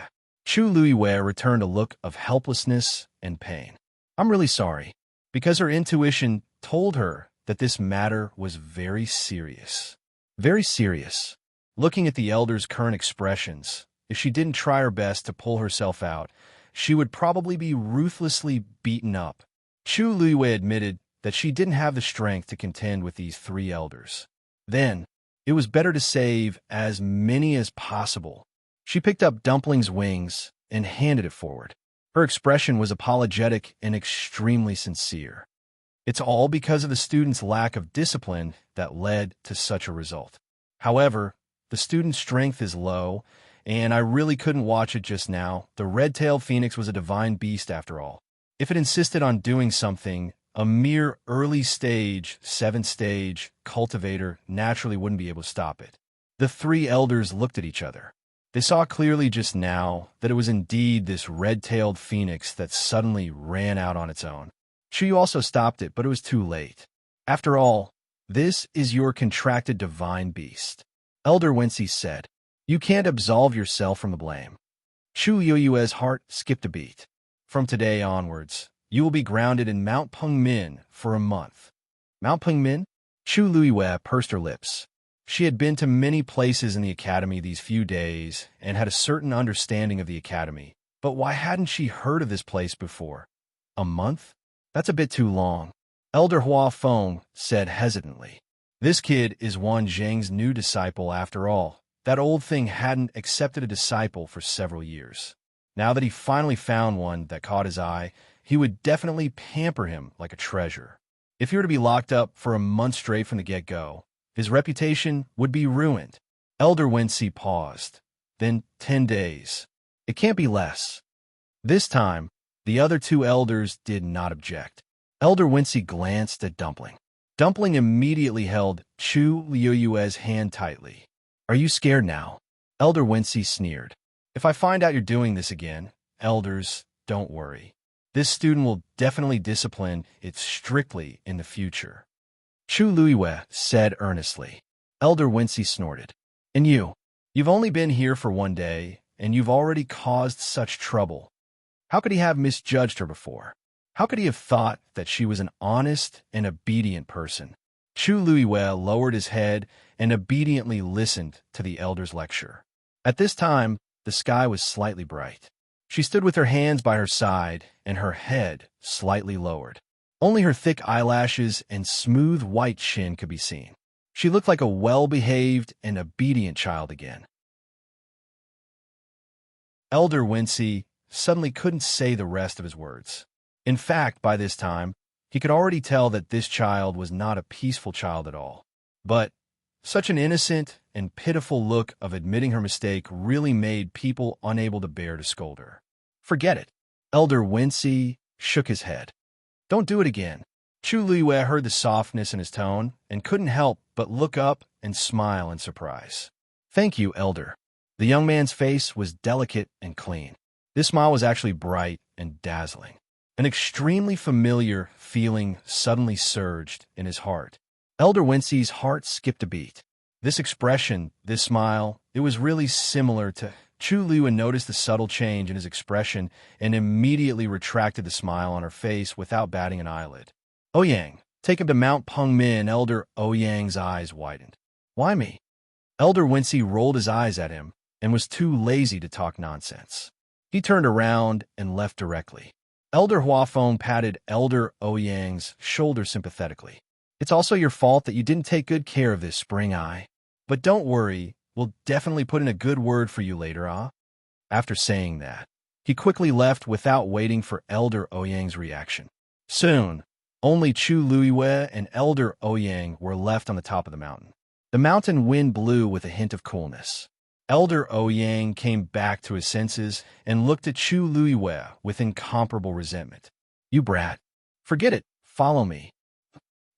Chu Liyue returned a look of helplessness and pain. I'm really sorry, because her intuition told her that this matter was very serious. Very serious. Looking at the elder's current expressions, if she didn't try her best to pull herself out, she would probably be ruthlessly beaten up. Chu Liyue admitted that she didn't have the strength to contend with these 3 elders. Then, it was better to save as many as possible. She picked up Dumpling's wings and handed it forward. Her expression was apologetic and extremely sincere. It's all because of the student's lack of discipline that led to such a result. However, the student's strength is low, and I really couldn't watch it just now. The red-tailed phoenix was a divine beast after all. If it insisted on doing something, a mere early-stage, 7th-stage cultivator naturally wouldn't be able to stop it. The 3 elders looked at each other. They saw clearly just now that it was indeed this red-tailed phoenix that suddenly ran out on its own. Chu also stopped it, but it was too late. After all, this is your contracted divine beast. Elder Wincy said, you can't absolve yourself from the blame. Chu Liyue's heart skipped a beat. From today onwards, you will be grounded in Mount Pengmin for a month. Mount Pengmin? Chu Liyue pursed her lips. She had been to many places in the academy these few days and had a certain understanding of the academy. But why hadn't she heard of this place before? A month? That's a bit too long. Elder Hua Feng said hesitantly. This kid is Wan Zheng's new disciple after all. That old thing hadn't accepted a disciple for several years. Now that he finally found one that caught his eye, he would definitely pamper him like a treasure. If he were to be locked up for a month straight from the get-go, his reputation would be ruined. Elder Wincy paused. Then 10 days. It can't be less. This time, the other 2 elders did not object. Elder Wincy glanced at Dumpling. Dumpling immediately held Chu Liyue's hand tightly. Are you scared now? Elder Wincy sneered. If I find out you're doing this again, elders, don't worry. This student will definitely discipline it strictly in the future. Chu Liyue said earnestly. Elder Wincy snorted. And you've only been here for 1 day, and you've already caused such trouble. How could he have misjudged her before? How could he have thought that she was an honest and obedient person? Chu Liyue lowered his head and obediently listened to the elder's lecture. At this time, the sky was slightly bright. She stood with her hands by her side and her head slightly lowered. Only her thick eyelashes and smooth white chin could be seen. She looked like a well-behaved and obedient child again. Elder Wincy suddenly couldn't say the rest of his words. In fact, by this time, he could already tell that this child was not a peaceful child at all. But such an innocent and pitiful look of admitting her mistake really made people unable to bear to scold her. Forget it. Elder Wincy shook his head. Don't do it again. Chu Liyue heard the softness in his tone and couldn't help but look up and smile in surprise. Thank you, Elder. The young man's face was delicate and clean. This smile was actually bright and dazzling. An extremely familiar feeling suddenly surged in his heart. Elder Wincy's heart skipped a beat. This expression, this smile, it was really similar to Chu Lu, and noticed the subtle change in his expression and immediately retracted the smile on her face without batting an eyelid. Ouyang, take him to Mount Pengmin. Elder Ouyang's eyes widened. Why me? Elder Wincy rolled his eyes at him and was too lazy to talk nonsense. He turned around and left directly. Elder Huafeng patted Elder Ouyang's shoulder sympathetically. It's also your fault that you didn't take good care of this spring eye. But don't worry, we'll definitely put in a good word for you later, ah? After saying that, he quickly left without waiting for Elder Ouyang's reaction. Soon, only Chu Luiwe and Elder Ouyang were left on the top of the mountain. The mountain wind blew with a hint of coolness. Elder Ouyang came back to his senses and looked at Chu Luiwe with incomparable resentment. You brat. Forget it. Follow me.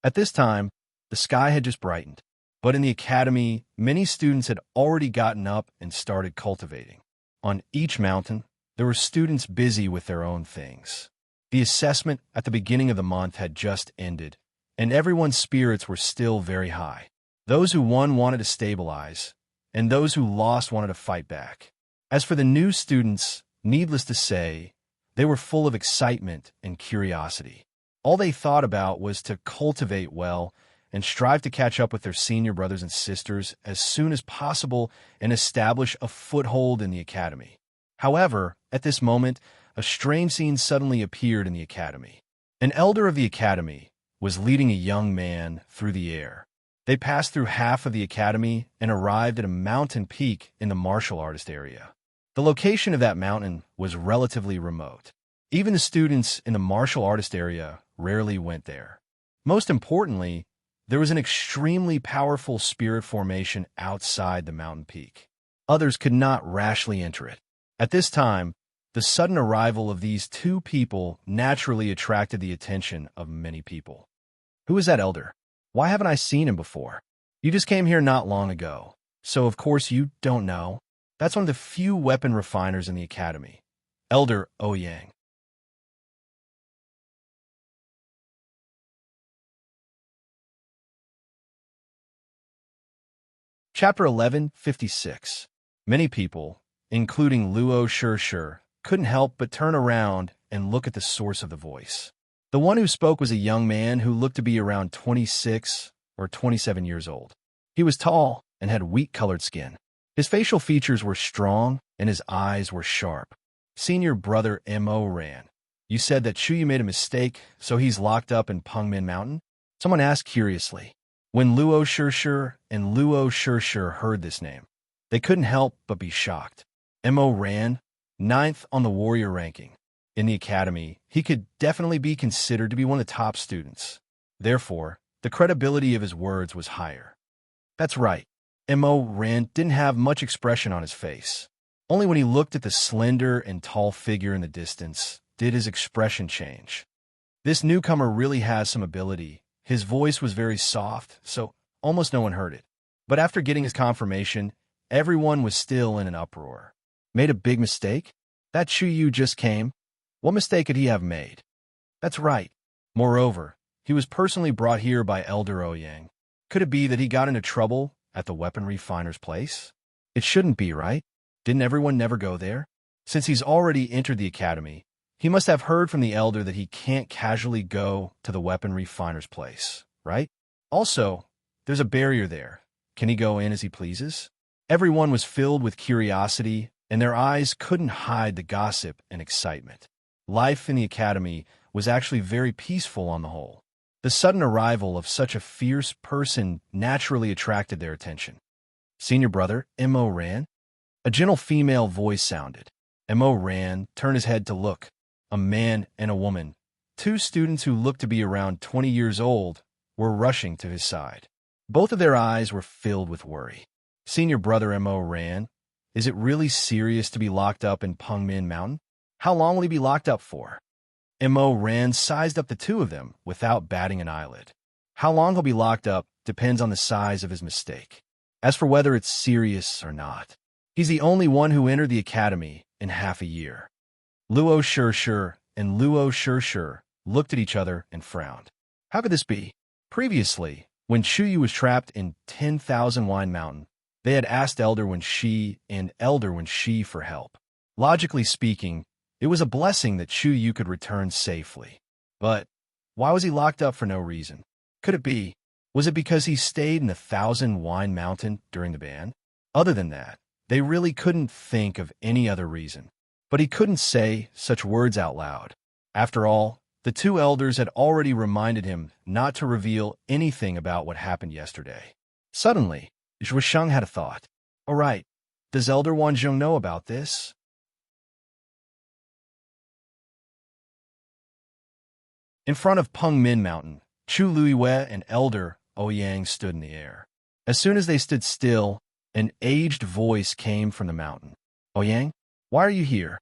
At this time, the sky had just brightened. But in the academy, many students had already gotten up and started cultivating. On each mountain, there were students busy with their own things. The assessment at the beginning of the month had just ended, and everyone's spirits were still very high. Those who won wanted to stabilize, and those who lost wanted to fight back. As for the new students, needless to say, they were full of excitement and curiosity. All they thought about was to cultivate well and strive to catch up with their senior brothers and sisters as soon as possible and establish a foothold in the academy. However, at this moment, a strange scene suddenly appeared in the academy. An elder of the academy was leading a young man through the air. They passed through half of the academy and arrived at a mountain peak in the martial artist area. The location of that mountain was relatively remote. Even the students in the martial artist area rarely went there. Most importantly, there was an extremely powerful spirit formation outside the mountain peak. Others could not rashly enter it. At this time, the sudden arrival of these two people naturally attracted the attention of many people. Who is that elder? Why haven't I seen him before? You just came here not long ago, so of course you don't know. That's one of the few weapon refiners in the academy. Elder Ouyang. Chapter 1156. Many people, including Luo Shishir, couldn't help but turn around and look at the source of the voice. The one who spoke was a young man who looked to be around 26 or 27 years old. He was tall and had wheat-colored skin. His facial features were strong and his eyes were sharp. Senior brother Mo ran. You said that Chuyu made a mistake, so he's locked up in Pengmin Mountain? Someone asked curiously. When Luo Shishir and Luo Shishir heard this name, they couldn't help but be shocked. Mo ran, 9th on the warrior ranking. In the academy, he could definitely be considered to be one of the top students. Therefore, the credibility of his words was higher. That's right. Mo Ran didn't have much expression on his face. Only when he looked at the slender and tall figure in the distance did his expression change. This newcomer really has some ability. His voice was very soft, so almost no one heard it. But after getting his confirmation, everyone was still in an uproar. Made a big mistake? That Chuyu just came? What mistake could he have made? That's right. Moreover, he was personally brought here by Elder Ouyang. Could it be that he got into trouble at the weapon refiner's place? It shouldn't be, right? Didn't everyone never go there? Since he's already entered the academy, he must have heard from the elder that he can't casually go to the weapon refiner's place, right? Also, there's a barrier there. Can he go in as he pleases? Everyone was filled with curiosity, and their eyes couldn't hide the gossip and excitement. Life in the academy was actually very peaceful on the whole. The sudden arrival of such a fierce person naturally attracted their attention. Senior brother, Mo Ran? A gentle female voice sounded. Mo Ran turned his head to look. A man and a woman, two students who looked to be around 20 years old, were rushing to his side. Both of their eyes were filled with worry. Senior brother Mo Ran, is it really serious to be locked up in Pengmin Mountain? How long will he be locked up for? Mo Ran sized up the two of them without batting an eyelid. How long he'll be locked up depends on the size of his mistake. As for whether it's serious or not, he's the only one who entered the academy in half a year. Luo Shishir and Luo Shur looked at each other and frowned. How could this be? Previously, when Chuyu was trapped in 10,000 Wine Mountain, they had asked Elder Wen Shi for help. Logically speaking, it was a blessing that Chuyu could return safely. But why was he locked up for no reason? Could it be? Was it because he stayed in the 1,000 Wine Mountain during the ban? Other than that, they really couldn't think of any other reason. But he couldn't say such words out loud. After all, the two elders had already reminded him not to reveal anything about what happened yesterday. Suddenly, Zhuisheng had a thought. All right, does Elder Wanzhong know about this? In front of Pengmin Mountain, Chu Luiwei and Elder Ouyang stood in the air. As soon as they stood still, an aged voice came from the mountain. Ouyang, why are you here?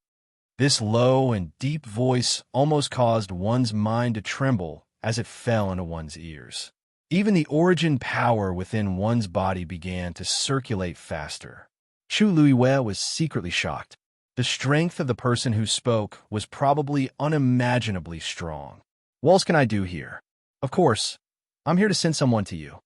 This low and deep voice almost caused one's mind to tremble as it fell into one's ears. Even the origin power within one's body began to circulate faster. Chu Luiwei was secretly shocked. The strength of the person who spoke was probably unimaginably strong. What else can I do here? Of course, I'm here to send someone to you.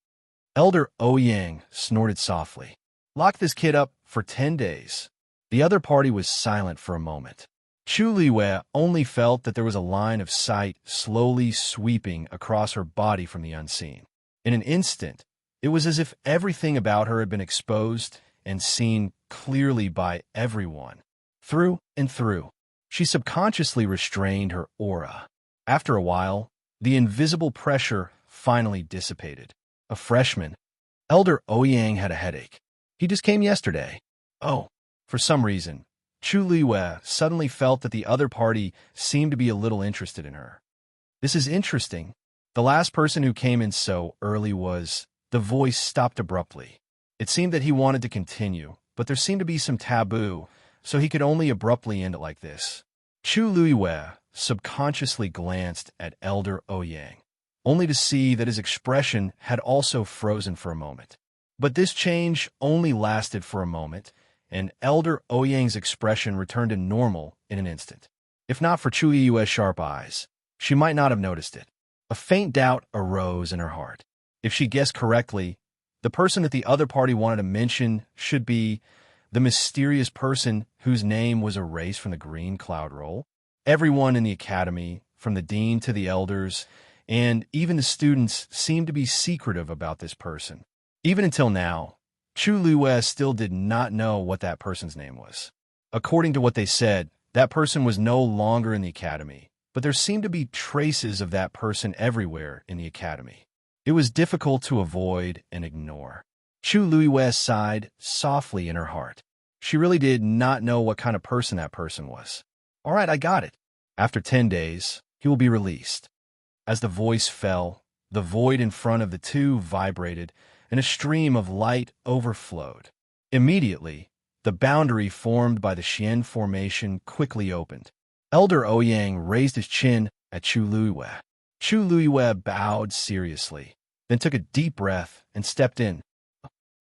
Elder Ouyang snorted softly. Lock this kid up for 10 days. The other party was silent for a moment. Chu Luiwei only felt that there was a line of sight slowly sweeping across her body from the unseen. In an instant, it was as if everything about her had been exposed and seen clearly by everyone. Through and through, she subconsciously restrained her aura. After a while, the invisible pressure finally dissipated. A freshman, Elder Ouyang had a headache. He just came yesterday. Oh, for some reason, Chu Luiwei suddenly felt that the other party seemed to be a little interested in her. This is interesting. The last person who came in so early was... The voice stopped abruptly. It seemed that he wanted to continue, but there seemed to be some taboo, so he could only abruptly end it like this. Chu Luiwei subconsciously glanced at Elder Ouyang, only to see that his expression had also frozen for a moment. But this change only lasted for a moment, and Elder Ouyang's expression returned to normal in an instant. If not for Chu Luiwei's sharp eyes, she might not have noticed it. A faint doubt arose in her heart. If she guessed correctly, the person that the other party wanted to mention should be the mysterious person whose name was erased from the green cloud roll. Everyone in the academy, from the dean to the elders, and even the students, seemed to be secretive about this person. Even until now, Chu Luiwei still did not know what that person's name was. According to what they said, that person was no longer in the academy, but there seemed to be traces of that person everywhere in the academy. It was difficult to avoid and ignore. Chu Luiwei sighed softly in her heart. She really did not know what kind of person that person was. All right, I got it. After 10 days, he will be released. As the voice fell, the void in front of the two vibrated, and a stream of light overflowed. Immediately, the boundary formed by the Xian formation quickly opened. Elder Ouyang raised his chin at Chu Luiwei. Chu Luiwei bowed seriously, then took a deep breath and stepped in.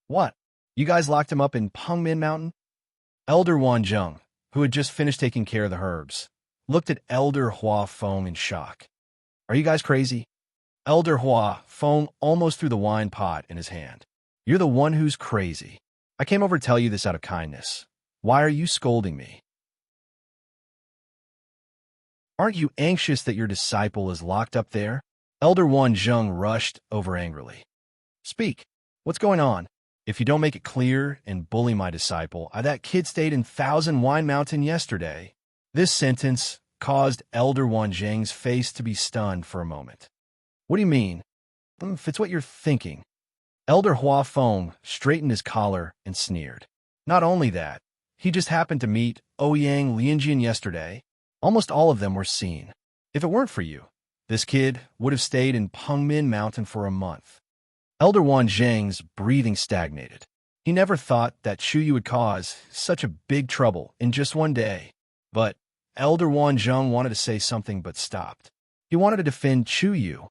What? You guys locked him up in Pengmin Mountain? Elder Wanzhong, who had just finished taking care of the herbs, looked at Elder Hua Feng in shock. Are you guys crazy? Elder Hua Feng almost threw the wine pot in his hand. You're the one who's crazy. I came over to tell you this out of kindness. Why are you scolding me? Aren't you anxious that your disciple is locked up there? Elder Wanzhong rushed over angrily. Speak. What's going on? If you don't make it clear and bully my disciple, that kid stayed in 1,000 Wine Mountain yesterday. This sentence caused Elder Wanzhong's face to be stunned for a moment. What do you mean? If it's what you're thinking. Elder Hua Feng straightened his collar and sneered. Not only that, he just happened to meet Ouyang Lianjian yesterday. Almost all of them were seen. If it weren't for you, this kid would have stayed in Pengmin Mountain for a month. Elder Wanzhong's breathing stagnated. He never thought that Chuyu would cause such a big trouble in just one day. But Elder Wanzhong wanted to say something but stopped. He wanted to defend Chuyu,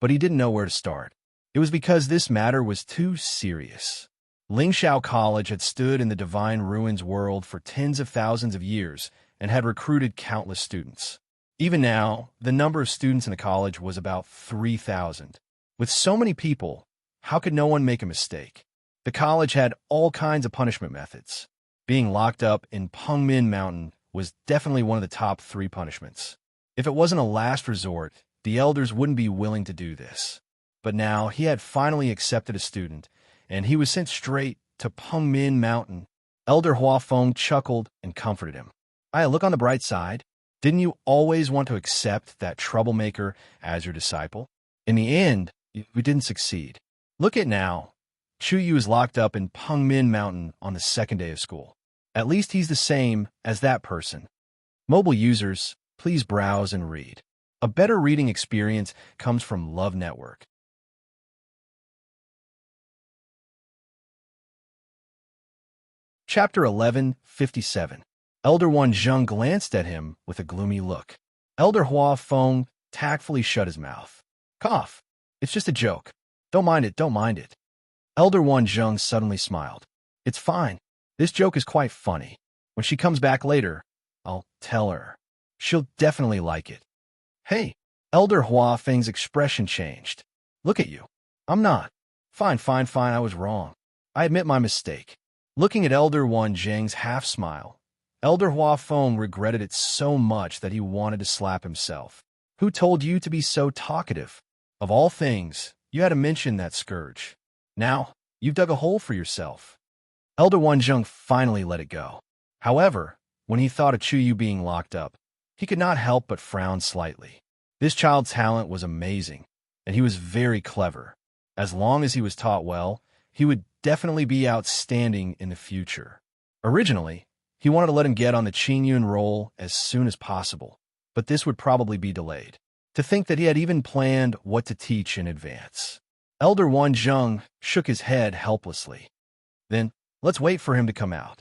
but he didn't know where to start. It was because this matter was too serious. Lingxiao College had stood in the Divine Ruins world for tens of thousands of years and had recruited countless students. Even now, the number of students in the college was about 3,000. With so many people, how could no one make a mistake? The college had all kinds of punishment methods. Being locked up in Pengmin Mountain was definitely one of the top 3 punishments. If it wasn't a last resort, the elders wouldn't be willing to do this. But now he had finally accepted a student, and he was sent straight to Pengmin Mountain. Elder Huafeng chuckled and comforted him. Look on the bright side. Didn't you always want to accept that troublemaker as your disciple? In the end, we didn't succeed. Look at now. Chu Yu is locked up in Pengmin Mountain on the 2nd day of school. At least he's the same as that person. Mobile users, please browse and read. A better reading experience comes from Love Network. Chapter 11:57. Elder Wan Zheng glanced at him with a gloomy look. Elder Hua Feng tactfully shut his mouth. Cough. It's just a joke. Don't mind it, don't mind it. Elder Wan Zheng suddenly smiled. It's fine. This joke is quite funny. When she comes back later, I'll tell her. She'll definitely like it. Hey, Elder Hua Feng's expression changed. Look at you. I'm not. Fine, I was wrong. I admit my mistake. Looking at Elder Wan Zheng's half-smile, Elder Hua Feng regretted it so much that he wanted to slap himself. Who told you to be so talkative? Of all things, you had to mention that scourge. Now, you've dug a hole for yourself. Elder Wan Zheng finally let it go. However, when he thought of Chu Yu being locked up, he could not help but frown slightly. This child's talent was amazing, and he was very clever. As long as he was taught well, he would definitely be outstanding in the future. Originally, he wanted to let him get on the Qingyun roll as soon as possible, but this would probably be delayed. To think that he had even planned what to teach in advance. Elder Wan Zheng shook his head helplessly. Then, let's wait for him to come out.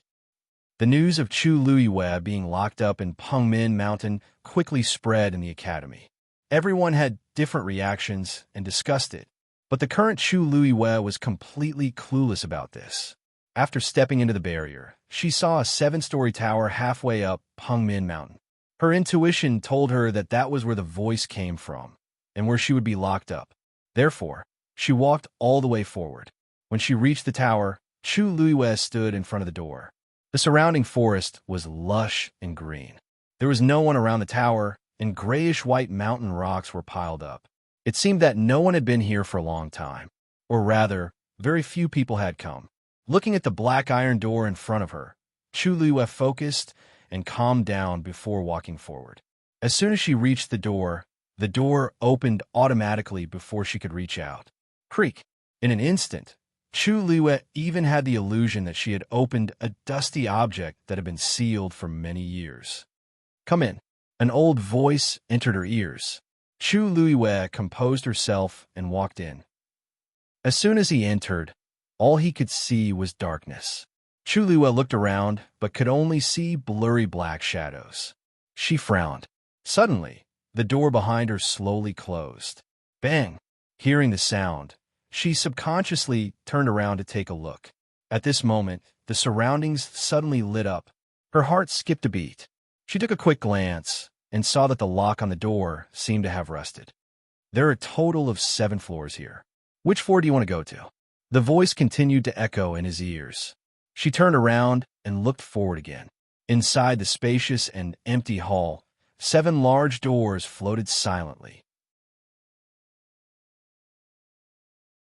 The news of Chu Luiyue being locked up in Pengmin Mountain quickly spread in the academy. Everyone had different reactions and discussed it, but the current Chu Luiyue was completely clueless about this. After stepping into the barrier, she saw a 7-story tower halfway up Pengmin Mountain. Her intuition told her that that was where the voice came from, and where she would be locked up. Therefore, she walked all the way forward. When she reached the tower, Chu Luiyue stood in front of the door. The surrounding forest was lush and green. There was no one around the tower, and grayish-white mountain rocks were piled up. It seemed that no one had been here for a long time. Or rather, very few people had come. Looking at the black iron door in front of her, Chu Luiyue focused and calmed down before walking forward. As soon as she reached the door opened automatically before she could reach out. Creak! In an instant, Chu Luiyue even had the illusion that she had opened a dusty object that had been sealed for many years. Come in. An old voice entered her ears. Chu Luiyue composed herself and walked in. As soon as he entered, all he could see was darkness. Chu Luiyue looked around, but could only see blurry black shadows. She frowned. Suddenly, the door behind her slowly closed. Bang! Hearing the sound, she subconsciously turned around to take a look. At this moment, the surroundings suddenly lit up. Her heart skipped a beat. She took a quick glance and saw that the lock on the door seemed to have rusted. There are a total of 7 floors here. Which floor do you want to go to? The voice continued to echo in his ears. She turned around and looked forward again. Inside the spacious and empty hall, 7 large doors floated silently.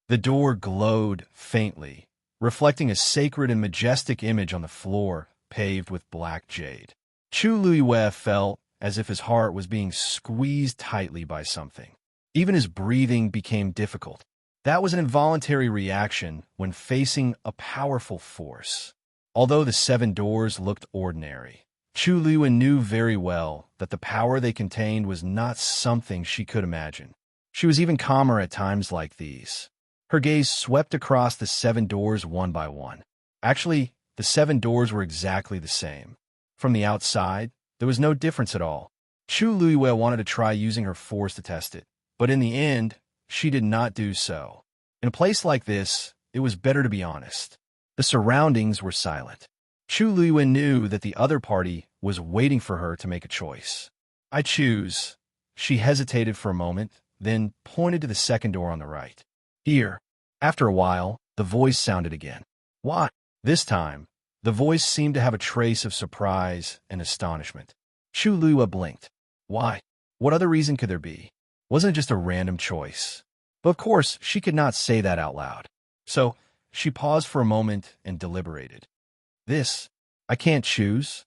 The door glowed faintly, reflecting a sacred and majestic image on the floor paved with black jade. Chu Luiyue felt as if his heart was being squeezed tightly by something. Even his breathing became difficult. That was an involuntary reaction when facing a powerful force. Although the 7 doors looked ordinary, Chu Luiyue knew very well that the power they contained was not something she could imagine. She was even calmer at times like these. Her gaze swept across the 7 doors one by one. Actually, the 7 doors were exactly the same. From the outside, there was no difference at all. Chu Luiyue wanted to try using her force to test it, but in the end, she did not do so. In a place like this, it was better to be honest. The surroundings were silent. Chu Luiyue knew that the other party was waiting for her to make a choice. I choose. She hesitated for a moment, then pointed to the second door on the right. Here. After a while, the voice sounded again. Why? This time, the voice seemed to have a trace of surprise and astonishment. Chu Lua blinked. Why? What other reason could there be? Wasn't it just a random choice? But of course, she could not say that out loud. So, she paused for a moment and deliberated. This, I can't choose.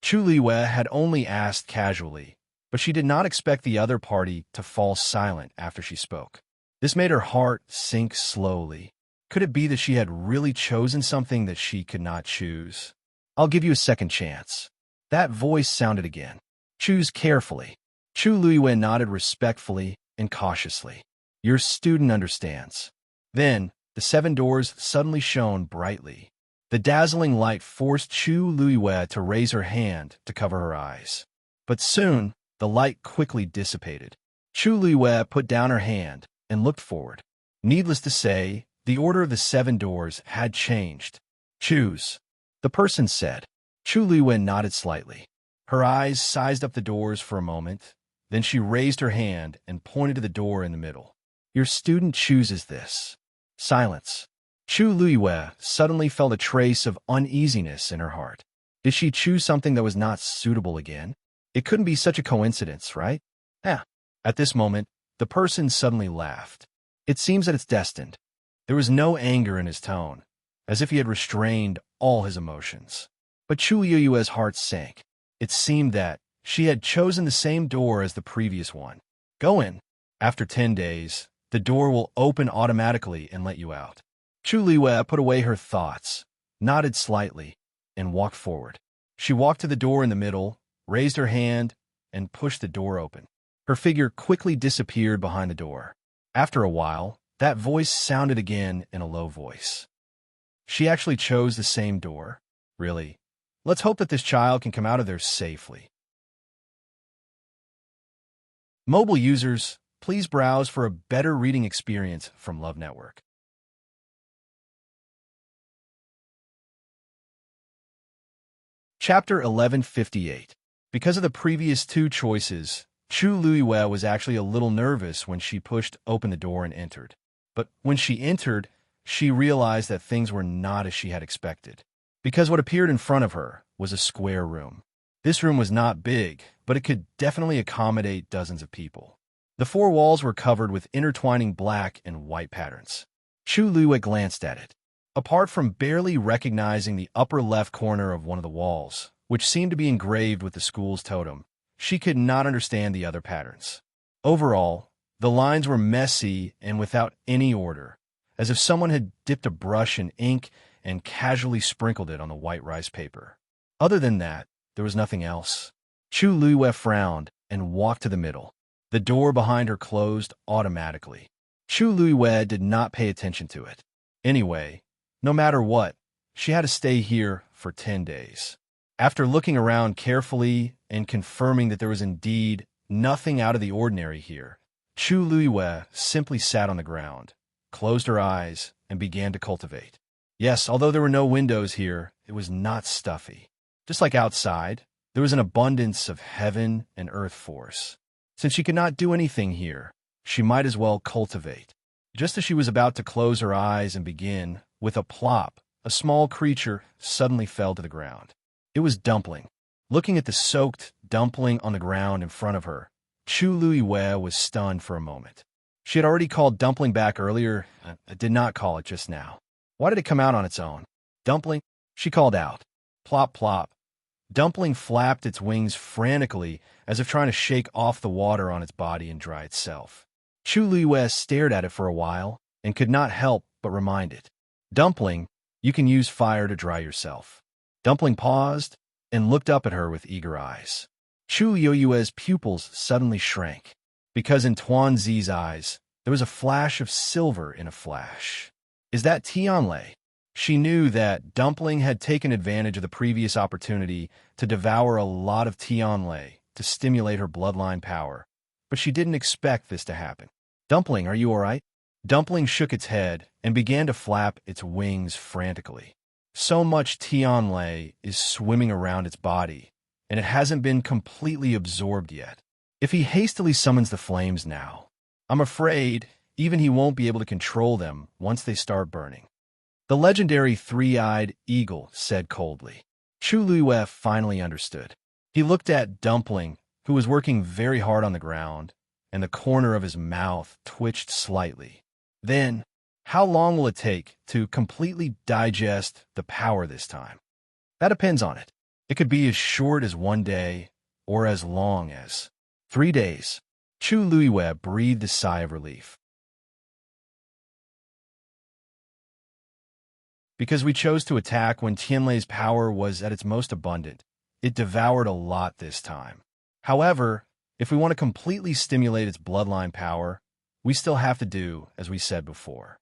Chu Lua had only asked casually, but she did not expect the other party to fall silent after she spoke. This made her heart sink slowly. Could it be that she had really chosen something that she could not choose? I'll give you a second chance. That voice sounded again. Choose carefully. Chu Lua nodded respectfully and cautiously. Your student understands. Then, the 7 doors suddenly shone brightly. The dazzling light forced Chu Lua to raise her hand to cover her eyes. But soon, the light quickly dissipated. Chu Lua put down her hand and looked forward. Needless to say, the order of the 7 doors had changed. Choose, the person said. Chu Lua nodded slightly. Her eyes sized up the doors for a moment. Then she raised her hand and pointed to the door in the middle. Your student chooses this. Silence. Chu Lua suddenly felt a trace of uneasiness in her heart. Did she choose something that was not suitable again? It couldn't be such a coincidence, right? At this moment, the person suddenly laughed. It seems that it's destined. There was no anger in his tone, as if he had restrained all his emotions. But Chu Lua's heart sank. It seemed that she had chosen the same door as the previous one. Go in. After 10 days, the door will open automatically and let you out. Chu Lua put away her thoughts, nodded slightly, and walked forward. She walked to the door in the middle, raised her hand, and pushed the door open. Her figure quickly disappeared behind the door. After a while, that voice sounded again in a low voice. She actually chose the same door? Really? Let's hope that this child can come out of there safely. Mobile users, please browse for a better reading experience from Love Network. Chapter 1158. Because of the previous 2 choices, Chu Lua was actually a little nervous when she pushed open the door and entered. But when she entered, she realized that things were not as she had expected. Because what appeared in front of her was a square room. This room was not big, but it could definitely accommodate dozens of people. The 4 walls were covered with intertwining black and white patterns. Chu Lua glanced at it. Apart from barely recognizing the upper left corner of one of the walls, which seemed to be engraved with the school's totem, she could not understand the other patterns. Overall, the lines were messy and without any order, as if someone had dipped a brush in ink and casually sprinkled it on the white rice paper. Other than that, there was nothing else. Chu Lua frowned and walked to the middle. The door behind her closed automatically. Chu Lua did not pay attention to it. Anyway, no matter what, she had to stay here for 10 days. After looking around carefully and confirming that there was indeed nothing out of the ordinary here, Chu Lua simply sat on the ground, closed her eyes, and began to cultivate. Yes, although there were no windows here, it was not stuffy. Just like outside, there was an abundance of heaven and earth force. Since she could not do anything here, she might as well cultivate. Just as she was about to close her eyes and begin, with a plop, a small creature suddenly fell to the ground. It was Dumpling. Looking at the soaked dumpling on the ground in front of her, Chu Lua was stunned for a moment. She had already called Dumpling back earlier, did not call it just now. Why did it come out on its own? Dumpling, she called out. Plop, plop. Dumpling flapped its wings frantically as if trying to shake off the water on its body and dry itself. Chu Lua stared at it for a while and could not help but remind it. Dumpling, you can use fire to dry yourself. Dumpling paused and looked up at her with eager eyes. Chu Lua's pupils suddenly shrank, because in Tuanzi's eyes, there was a flash of silver in a flash. Is that Tianlei? She knew that Dumpling had taken advantage of the previous opportunity to devour a lot of Tianlei to stimulate her bloodline power, but she didn't expect this to happen. Dumpling, are you all right? Dumpling shook its head and began to flap its wings frantically. So much Tianlei is swimming around its body, and it hasn't been completely absorbed yet. If he hastily summons the flames now, I'm afraid even he won't be able to control them once they start burning. The legendary three-eyed eagle said coldly. Chu Luiyue finally understood. He looked at Dumpling, who was working very hard on the ground, and the corner of his mouth twitched slightly. Then, how long will it take to completely digest the power this time? That depends on it. It could be as short as 1 day, or as long as 3 days. Chu Luiyue breathed a sigh of relief. Because we chose to attack when Tianlei's power was at its most abundant, it devoured a lot this time. However, if we want to completely stimulate its bloodline power, we still have to do as we said before.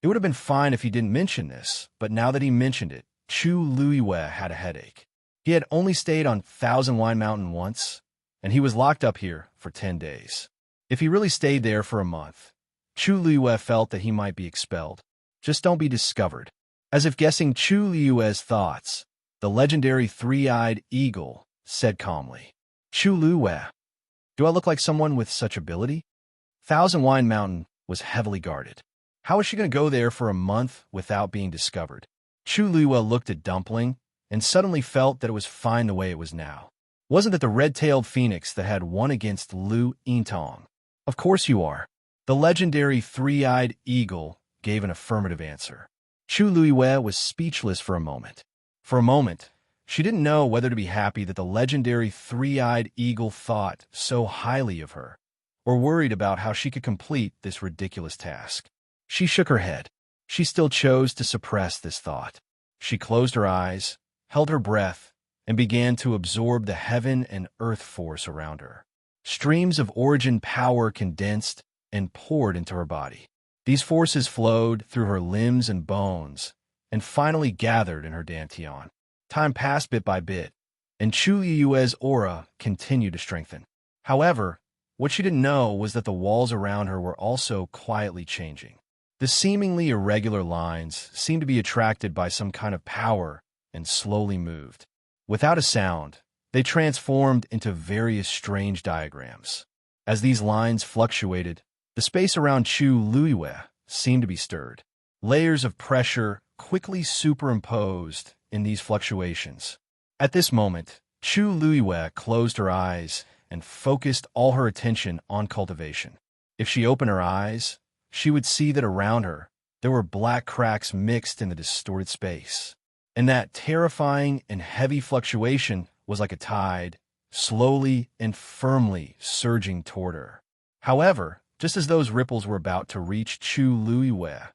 It would have been fine if he didn't mention this, but now that he mentioned it, Chu Luiyue had a headache. He had only stayed on Thousand Wine Mountain once, and he was locked up here for 10 days. If he really stayed there for a month, Chu Luiyue felt that he might be expelled. Just don't be discovered. As if guessing Chu Luiyue's thoughts, the legendary three-eyed eagle said calmly, Chu Luiyue, do I look like someone with such ability? Thousand Wine Mountain was heavily guarded. How was she going to go there for a month without being discovered? Chu Luiyue looked at Dumpling and suddenly felt that it was fine the way it was now. Wasn't it the red-tailed phoenix that had won against Lu Yintong? Of course you are. The legendary three-eyed eagle gave an affirmative answer. Chu Luiyue was speechless for a moment. For a moment, she didn't know whether to be happy that the legendary three-eyed eagle thought so highly of her, or worried about how she could complete this ridiculous task. She shook her head. She still chose to suppress this thought. She closed her eyes, held her breath, and began to absorb the heaven and earth force around her. Streams of origin power condensed and poured into her body. These forces flowed through her limbs and bones, and finally gathered in her dantian. Time passed bit by bit, and Chu Luiyue's aura continued to strengthen. However, what she didn't know was that the walls around her were also quietly changing. The seemingly irregular lines seemed to be attracted by some kind of power and slowly moved. Without a sound, they transformed into various strange diagrams. As these lines fluctuated, the space around Chu Luiyue seemed to be stirred. Layers of pressure quickly superimposed in these fluctuations. At this moment, Chu Luiyue closed her eyes and focused all her attention on cultivation. If she opened her eyes, she would see that around her, there were black cracks mixed in the distorted space. And that terrifying and heavy fluctuation was like a tide, slowly and firmly surging toward her. However, just as those ripples were about to reach Chu Luiyue,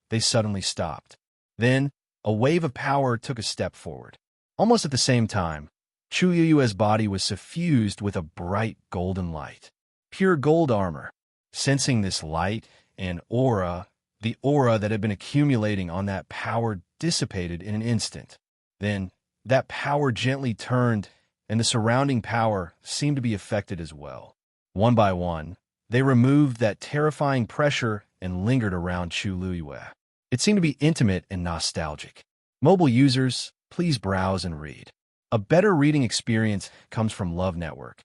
they suddenly stopped. Then, a wave of power took a step forward. Almost at the same time, Chu Luiyue's body was suffused with a bright golden light. Pure gold armor. Sensing this light and aura, the aura that had been accumulating on that power dissipated in an instant. Then, that power gently turned, and the surrounding power seemed to be affected as well. One by one, they removed that terrifying pressure and lingered around Chu Luiyue. It seemed to be intimate and nostalgic. Mobile users, please browse and read. A better reading experience comes from Love Network.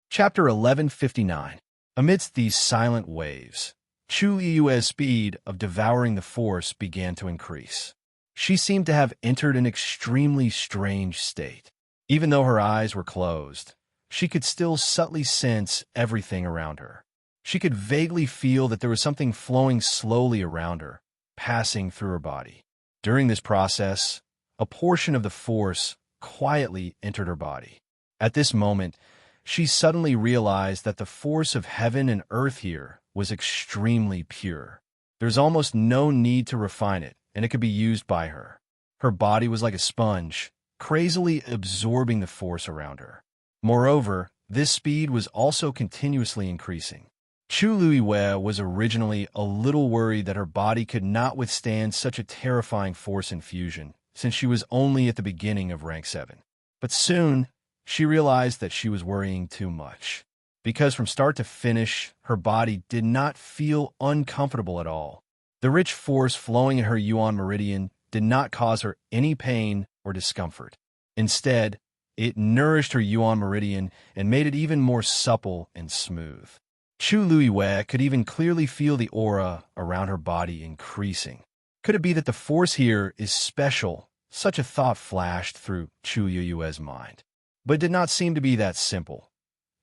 Chapter 1159. Amidst these silent waves, Chu Luiyue's speed of devouring the force began to increase. She seemed to have entered an extremely strange state. Even though her eyes were closed, she could still subtly sense everything around her. She could vaguely feel that there was something flowing slowly around her, passing through her body. During this process, a portion of the force quietly entered her body. At this moment, she suddenly realized that the force of heaven and earth here was extremely pure. There's almost no need to refine it, and it could be used by her. Her body was like a sponge, crazily absorbing the force around her. Moreover, this speed was also continuously increasing. Chu Luiyue was originally a little worried that her body could not withstand such a terrifying force infusion, since she was only at the beginning of rank 7. But soon, she realized that she was worrying too much, because from start to finish, her body did not feel uncomfortable at all. The rich force flowing in her yuan meridian did not cause her any pain or discomfort. Instead, it nourished her yuan meridian and made it even more supple and smooth. Chu Luiwei could even clearly feel the aura around her body increasing. Could it be that the force here is special? Such a thought flashed through Chu Luiwei's mind. But it did not seem to be that simple.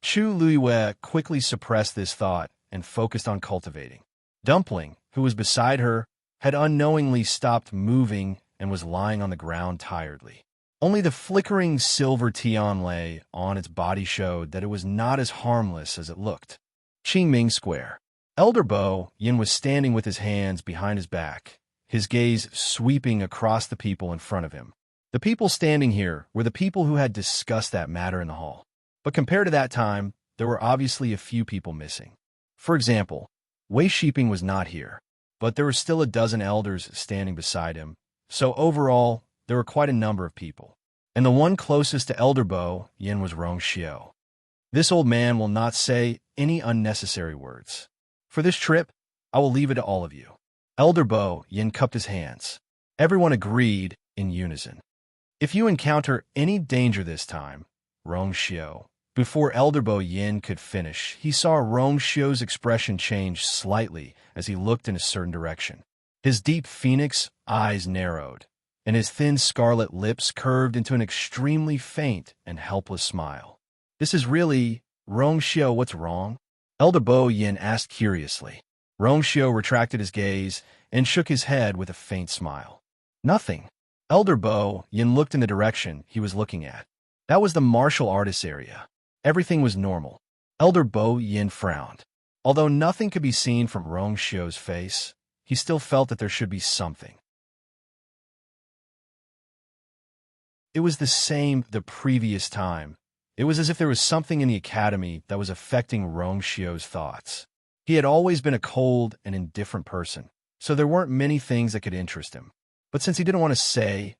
Chu Luiwei quickly suppressed this thought and focused on cultivating. Dumpling, who was beside her, had unknowingly stopped moving and was lying on the ground tiredly. Only the flickering silver tianlei on its body showed that it was not as harmless as it looked. Qingming Square. Elder Bo Yin was standing with his hands behind his back, his gaze sweeping across the people in front of him. The people standing here were the people who had discussed that matter in the hall. But compared to that time, there were obviously a few people missing. For example, Wei Shiping was not here, but there were still a dozen elders standing beside him, so overall, there were quite a number of people. And the one closest to Elder Bo Yin was Rong Xiao. This old man will not say any unnecessary words. For this trip, I will leave it to all of you. Elder Bo Yin cupped his hands. Everyone agreed in unison. If you encounter any danger this time, Rong Xiao. Before Elder Bo Yin could finish, he saw Rong Xiao's expression change slightly as he looked in a certain direction. His deep phoenix eyes narrowed, and his thin scarlet lips curved into an extremely faint and helpless smile. This is really, Rong Xiao, what's wrong? Elder Bo Yin asked curiously. Rong Xiao retracted his gaze and shook his head with a faint smile. Nothing. Elder Bo Yin looked in the direction he was looking at. That was the martial artist area. Everything was normal. Elder Bo Yin frowned. Although nothing could be seen from Rong Xiao's face, he still felt that there should be something. It was the same the previous time. It was as if there was something in the academy that was affecting Rong Xiao's thoughts. He had always been a cold and indifferent person, so there weren't many things that could interest him. But since he didn't want to say,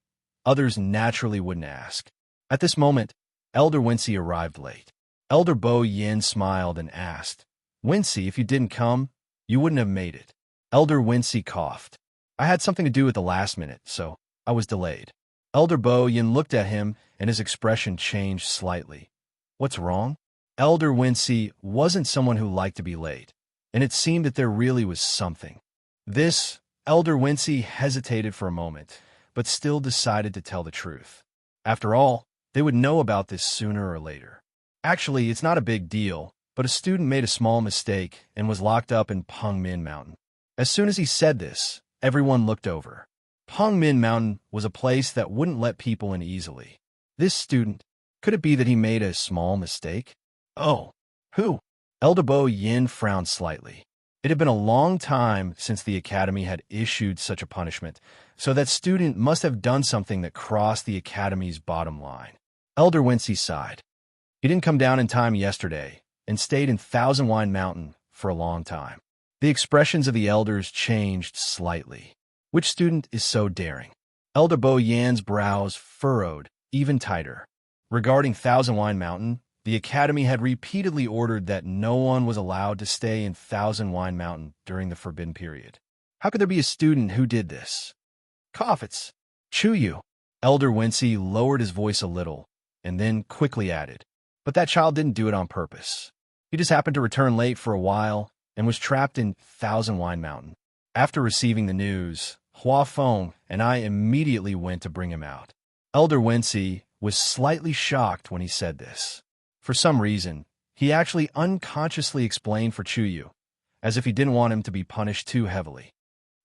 others naturally wouldn't ask. At this moment, Elder Wincy arrived late. Elder Bo Yin smiled and asked, Wincy, if you didn't come, you wouldn't have made it. Elder Wincy coughed. I had something to do at the last minute, so I was delayed. Elder Bo Yin looked at him, and his expression changed slightly. What's wrong? Elder Wincy wasn't someone who liked to be late, and it seemed that there really was something. Elder Wincy hesitated for a moment, but still decided to tell the truth. After all, they would know about this sooner or later. Actually, it's not a big deal, but a student made a small mistake and was locked up in Pengmin Mountain. As soon as he said this, everyone looked over. Pengmin Mountain was a place that wouldn't let people in easily. This student, could it be that he made a small mistake? Oh, who? Elder Bo Yin frowned slightly. It had been a long time since the academy had issued such a punishment, so that student must have done something that crossed the academy's bottom line. Elder Wincy sighed. He didn't come down in time yesterday and stayed in Thousand Wine Mountain for a long time. The expressions of the elders changed slightly. Which student is so daring? Elder Bo Yan's brows furrowed even tighter. Regarding Thousand Wine Mountain, the academy had repeatedly ordered that no one was allowed to stay in Thousand Wine Mountain during the forbidden period. How could there be a student who did this? Cough, it's Chuyu. Elder Wincy lowered his voice a little, and then quickly added, but that child didn't do it on purpose. He just happened to return late for a while and was trapped in Thousand Wine Mountain. After receiving the news, Hua Feng and I immediately went to bring him out. Elder Wincy was slightly shocked when he said this. For some reason, he actually unconsciously explained for Chuyu, as if he didn't want him to be punished too heavily.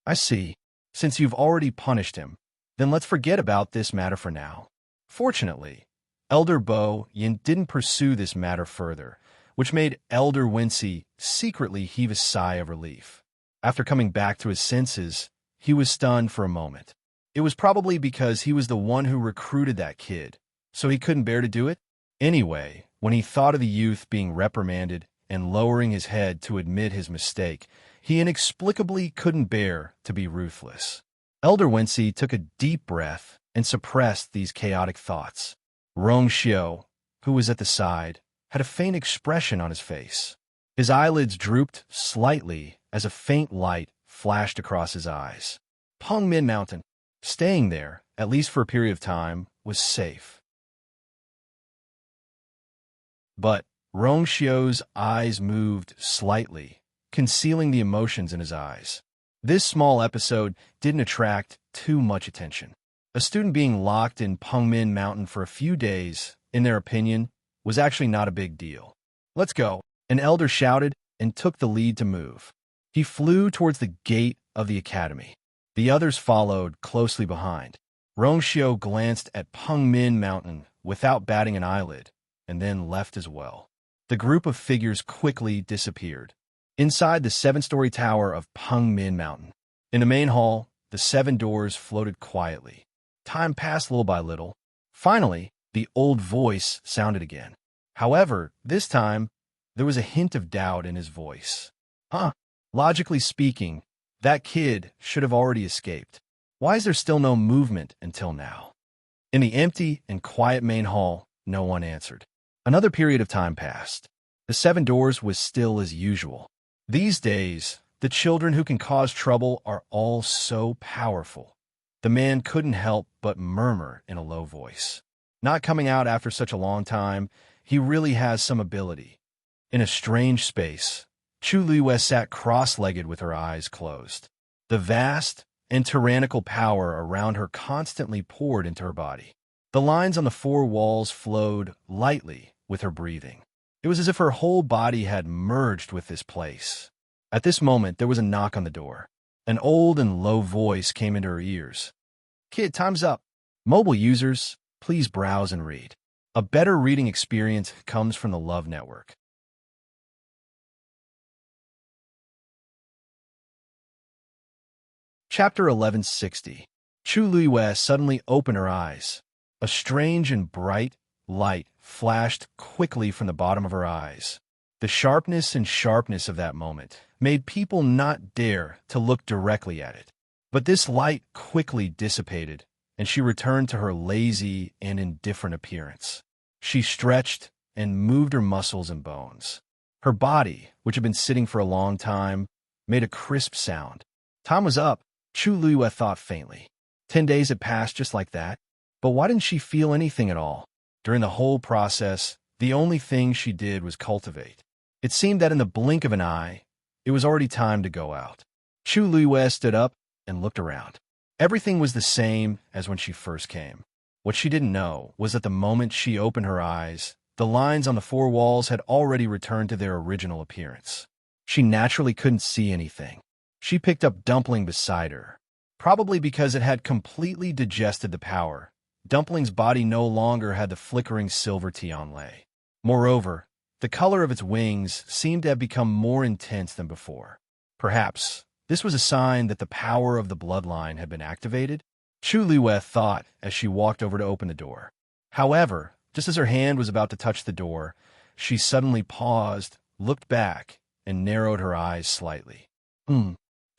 I see. Since you've already punished him, then let's forget about this matter for now. Fortunately, Elder Bo Yin didn't pursue this matter further, which made Elder Wincy secretly heave a sigh of relief. After coming back to his senses, he was stunned for a moment. It was probably because he was the one who recruited that kid, so he couldn't bear to do it. Anyway, when he thought of the youth being reprimanded and lowering his head to admit his mistake, he inexplicably couldn't bear to be ruthless. Elder Wincy took a deep breath and suppressed these chaotic thoughts. Rong Xiao, who was at the side, had a faint expression on his face. His eyelids drooped slightly as a faint light flashed across his eyes. Peng Min Mountain. Staying there, at least for a period of time, was safe. But Rong Xiu's eyes moved slightly, concealing the emotions in his eyes. This small episode didn't attract too much attention. A student being locked in Peng Min Mountain for a few days, in their opinion, was actually not a big deal. "Let's go," an elder shouted and took the lead to move. He flew towards the gate of the academy. The others followed closely behind. Rong Xiu glanced at Peng Min Mountain without batting an eyelid, and then left as well. The group of figures quickly disappeared. Inside the 7-story tower of Peng Min Mountain, in the main hall, the 7 doors floated quietly. Time passed little by little. Finally, the old voice sounded again. However, this time, there was a hint of doubt in his voice. Logically speaking, that kid should have already escaped. Why is there still no movement until now? In the empty and quiet main hall, no one answered. Another period of time passed. The 7 doors was still as usual. These days, the children who can cause trouble are all so powerful. The man couldn't help but murmur in a low voice. Not coming out after such a long time, he really has some ability. In a strange space, Chu Luiwei sat cross-legged with her eyes closed. The vast and tyrannical power around her constantly poured into her body. The lines on the 4 walls flowed lightly with her breathing. It was as if her whole body had merged with this place. At this moment, there was a knock on the door. An old and low voice came into her ears. "Kid, time's up. Mobile users, please browse and read. A better reading experience comes from the Love Network." Chapter 1160. Chu Luiwei suddenly opened her eyes. A strange and bright light flashed quickly from the bottom of her eyes. The sharpness of that moment made people not dare to look directly at it. But this light quickly dissipated, and she returned to her lazy and indifferent appearance. She stretched and moved her muscles and bones. Her body, which had been sitting for a long time, made a crisp sound. Time was up, Chu Luiwei thought faintly. 10 days had passed just like that. But why didn't she feel anything at all? During the whole process, the only thing she did was cultivate. It seemed that in the blink of an eye, it was already time to go out. Chu Luiwei stood up and looked around. Everything was the same as when she first came. What she didn't know was that the moment she opened her eyes, the lines on the 4 walls had already returned to their original appearance. She naturally couldn't see anything. She picked up Dumpling beside her. Probably because it had completely digested the power, Dumpling's body no longer had the flickering silver tianlei. Moreover, the color of its wings seemed to have become more intense than before. Perhaps this was a sign that the power of the bloodline had been activated, Chu Luiwei thought as she walked over to open the door. However, just as her hand was about to touch the door, she suddenly paused, looked back, and narrowed her eyes slightly.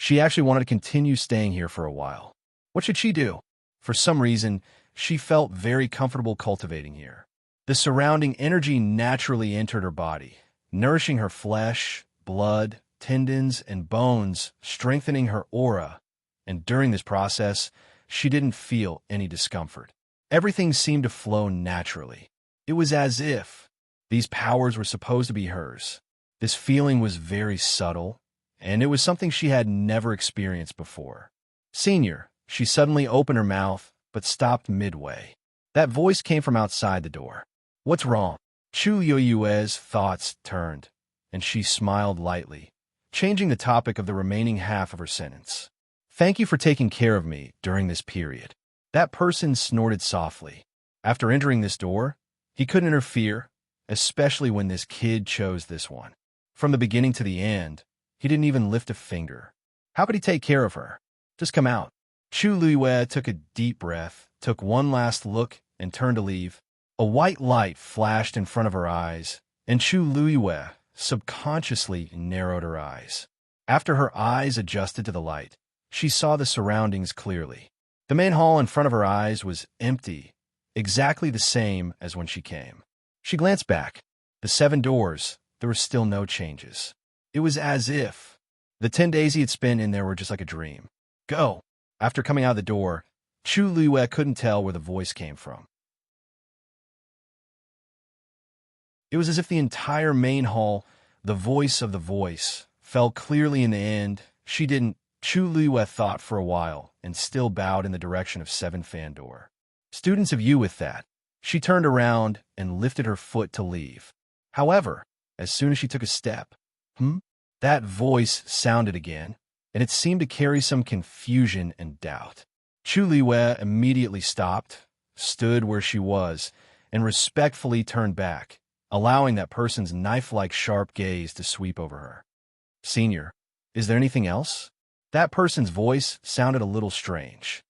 She actually wanted to continue staying here for a while. What should she do? For some reason, she felt very comfortable cultivating here. The surrounding energy naturally entered her body, nourishing her flesh, blood, tendons, and bones, strengthening her aura, and during this process, she didn't feel any discomfort. Everything seemed to flow naturally. It was as if these powers were supposed to be hers. This feeling was very subtle, and it was something she had never experienced before. "Senior," she suddenly opened her mouth, but stopped midway. That voice came from outside the door. "What's wrong?" Chu Luiwei's thoughts turned, and she smiled lightly, changing the topic of the remaining half of her sentence. "Thank you for taking care of me during this period." That person snorted softly. After entering this door, he couldn't interfere, especially when this kid chose this one. From the beginning to the end, he didn't even lift a finger. How could he take care of her? Just come out. Chu Luiwei took a deep breath, took one last look, and turned to leave. A white light flashed in front of her eyes, and Chu Luiwei subconsciously narrowed her eyes. After her eyes adjusted to the light, she saw the surroundings clearly. The main hall in front of her eyes was empty, exactly the same as when she came. She glanced back. The 7 doors, there were still no changes. It was as if The 10 days he had spent in there were just like a dream. Go! After coming out of the door, Chu Liwei couldn't tell where the voice came from. It was as if the entire main hall, the voice of the voice, fell clearly in the end. She didn't. Chu Liwei thought for a while and still bowed in the direction of 7 Fan door. Students of you with that. She turned around and lifted her foot to leave. However, as soon as she took a step, that voice sounded again, and it seemed to carry some confusion and doubt. Chu Liwei immediately stopped, stood where she was, and respectfully turned back, allowing that person's knife-like sharp gaze to sweep over her. Senior, is there anything else? That person's voice sounded a little strange.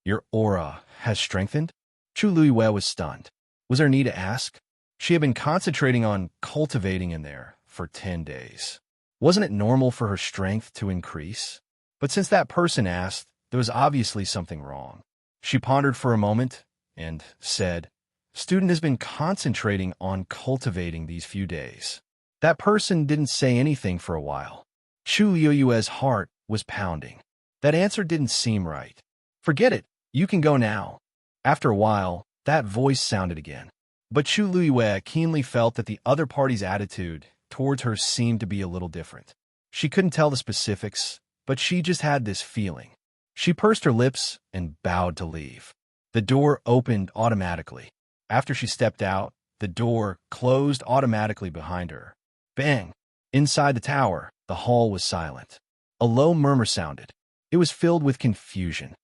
Your aura has strengthened? Chu Liwei was stunned. Was there need to ask? She had been concentrating on cultivating in there for 10 days. Wasn't it normal for her strength to increase? But since that person asked, there was obviously something wrong. She pondered for a moment and said, Student has been concentrating on cultivating these few days. That person didn't say anything for a while. Chu Liwei's heart was pounding. That answer didn't seem right. Forget it. You can go now. After a while, that voice sounded again. But Chu Liwei keenly felt that the other party's attitude towards her seemed to be a little different. She couldn't tell the specifics, but she just had this feeling. She pursed her lips and bowed to leave. The door opened automatically. After she stepped out, the door closed automatically behind her. Bang! Inside the tower, the hall was silent. A low murmur sounded. It was filled with confusion.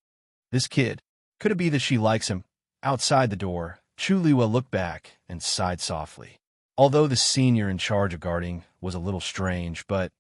This kid, could it be that she likes him? Outside the door, Chu Liwei looked back and sighed softly. Although the senior in charge of guarding was a little strange, but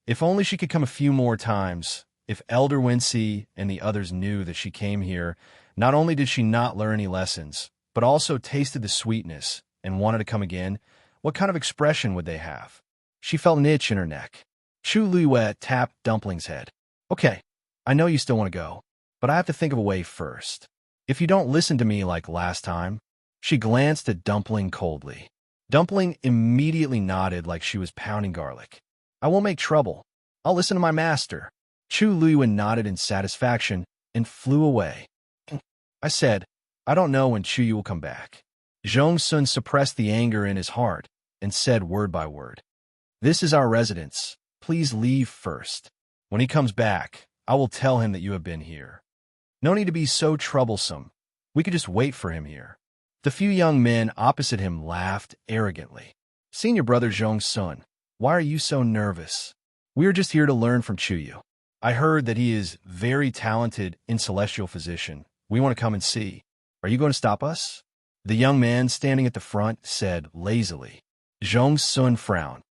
if only she could come a few more times. If Elder Wincy and the others knew that she came here, not only did she not learn any lessons, but also tasted the sweetness and wanted to come again, what kind of expression would they have? She felt an itch in her neck. Chu Liwei tapped Dumpling's head. Okay, I know you still want to go, but I have to think of a way first. If you don't listen to me like last time. She glanced at Dumpling coldly. Dumpling immediately nodded like she was pounding garlic. I won't make trouble. I'll listen to my master. Chu Liwei nodded in satisfaction and flew away. I said, I don't know when Chu Yu will come back. Zhong Sun suppressed the anger in his heart and said word by word. This is our residence. Please leave first. When he comes back, I will tell him that you have been here. No need to be so troublesome. We could just wait for him here. The few young men opposite him laughed arrogantly. Senior brother Zhong Sun, why are you so nervous? We are just here to learn from Chu Yu. I heard that he is very talented in celestial physician. We want to come and see. Are you going to stop us? The young man standing at the front said lazily. Zhong Sun frowned.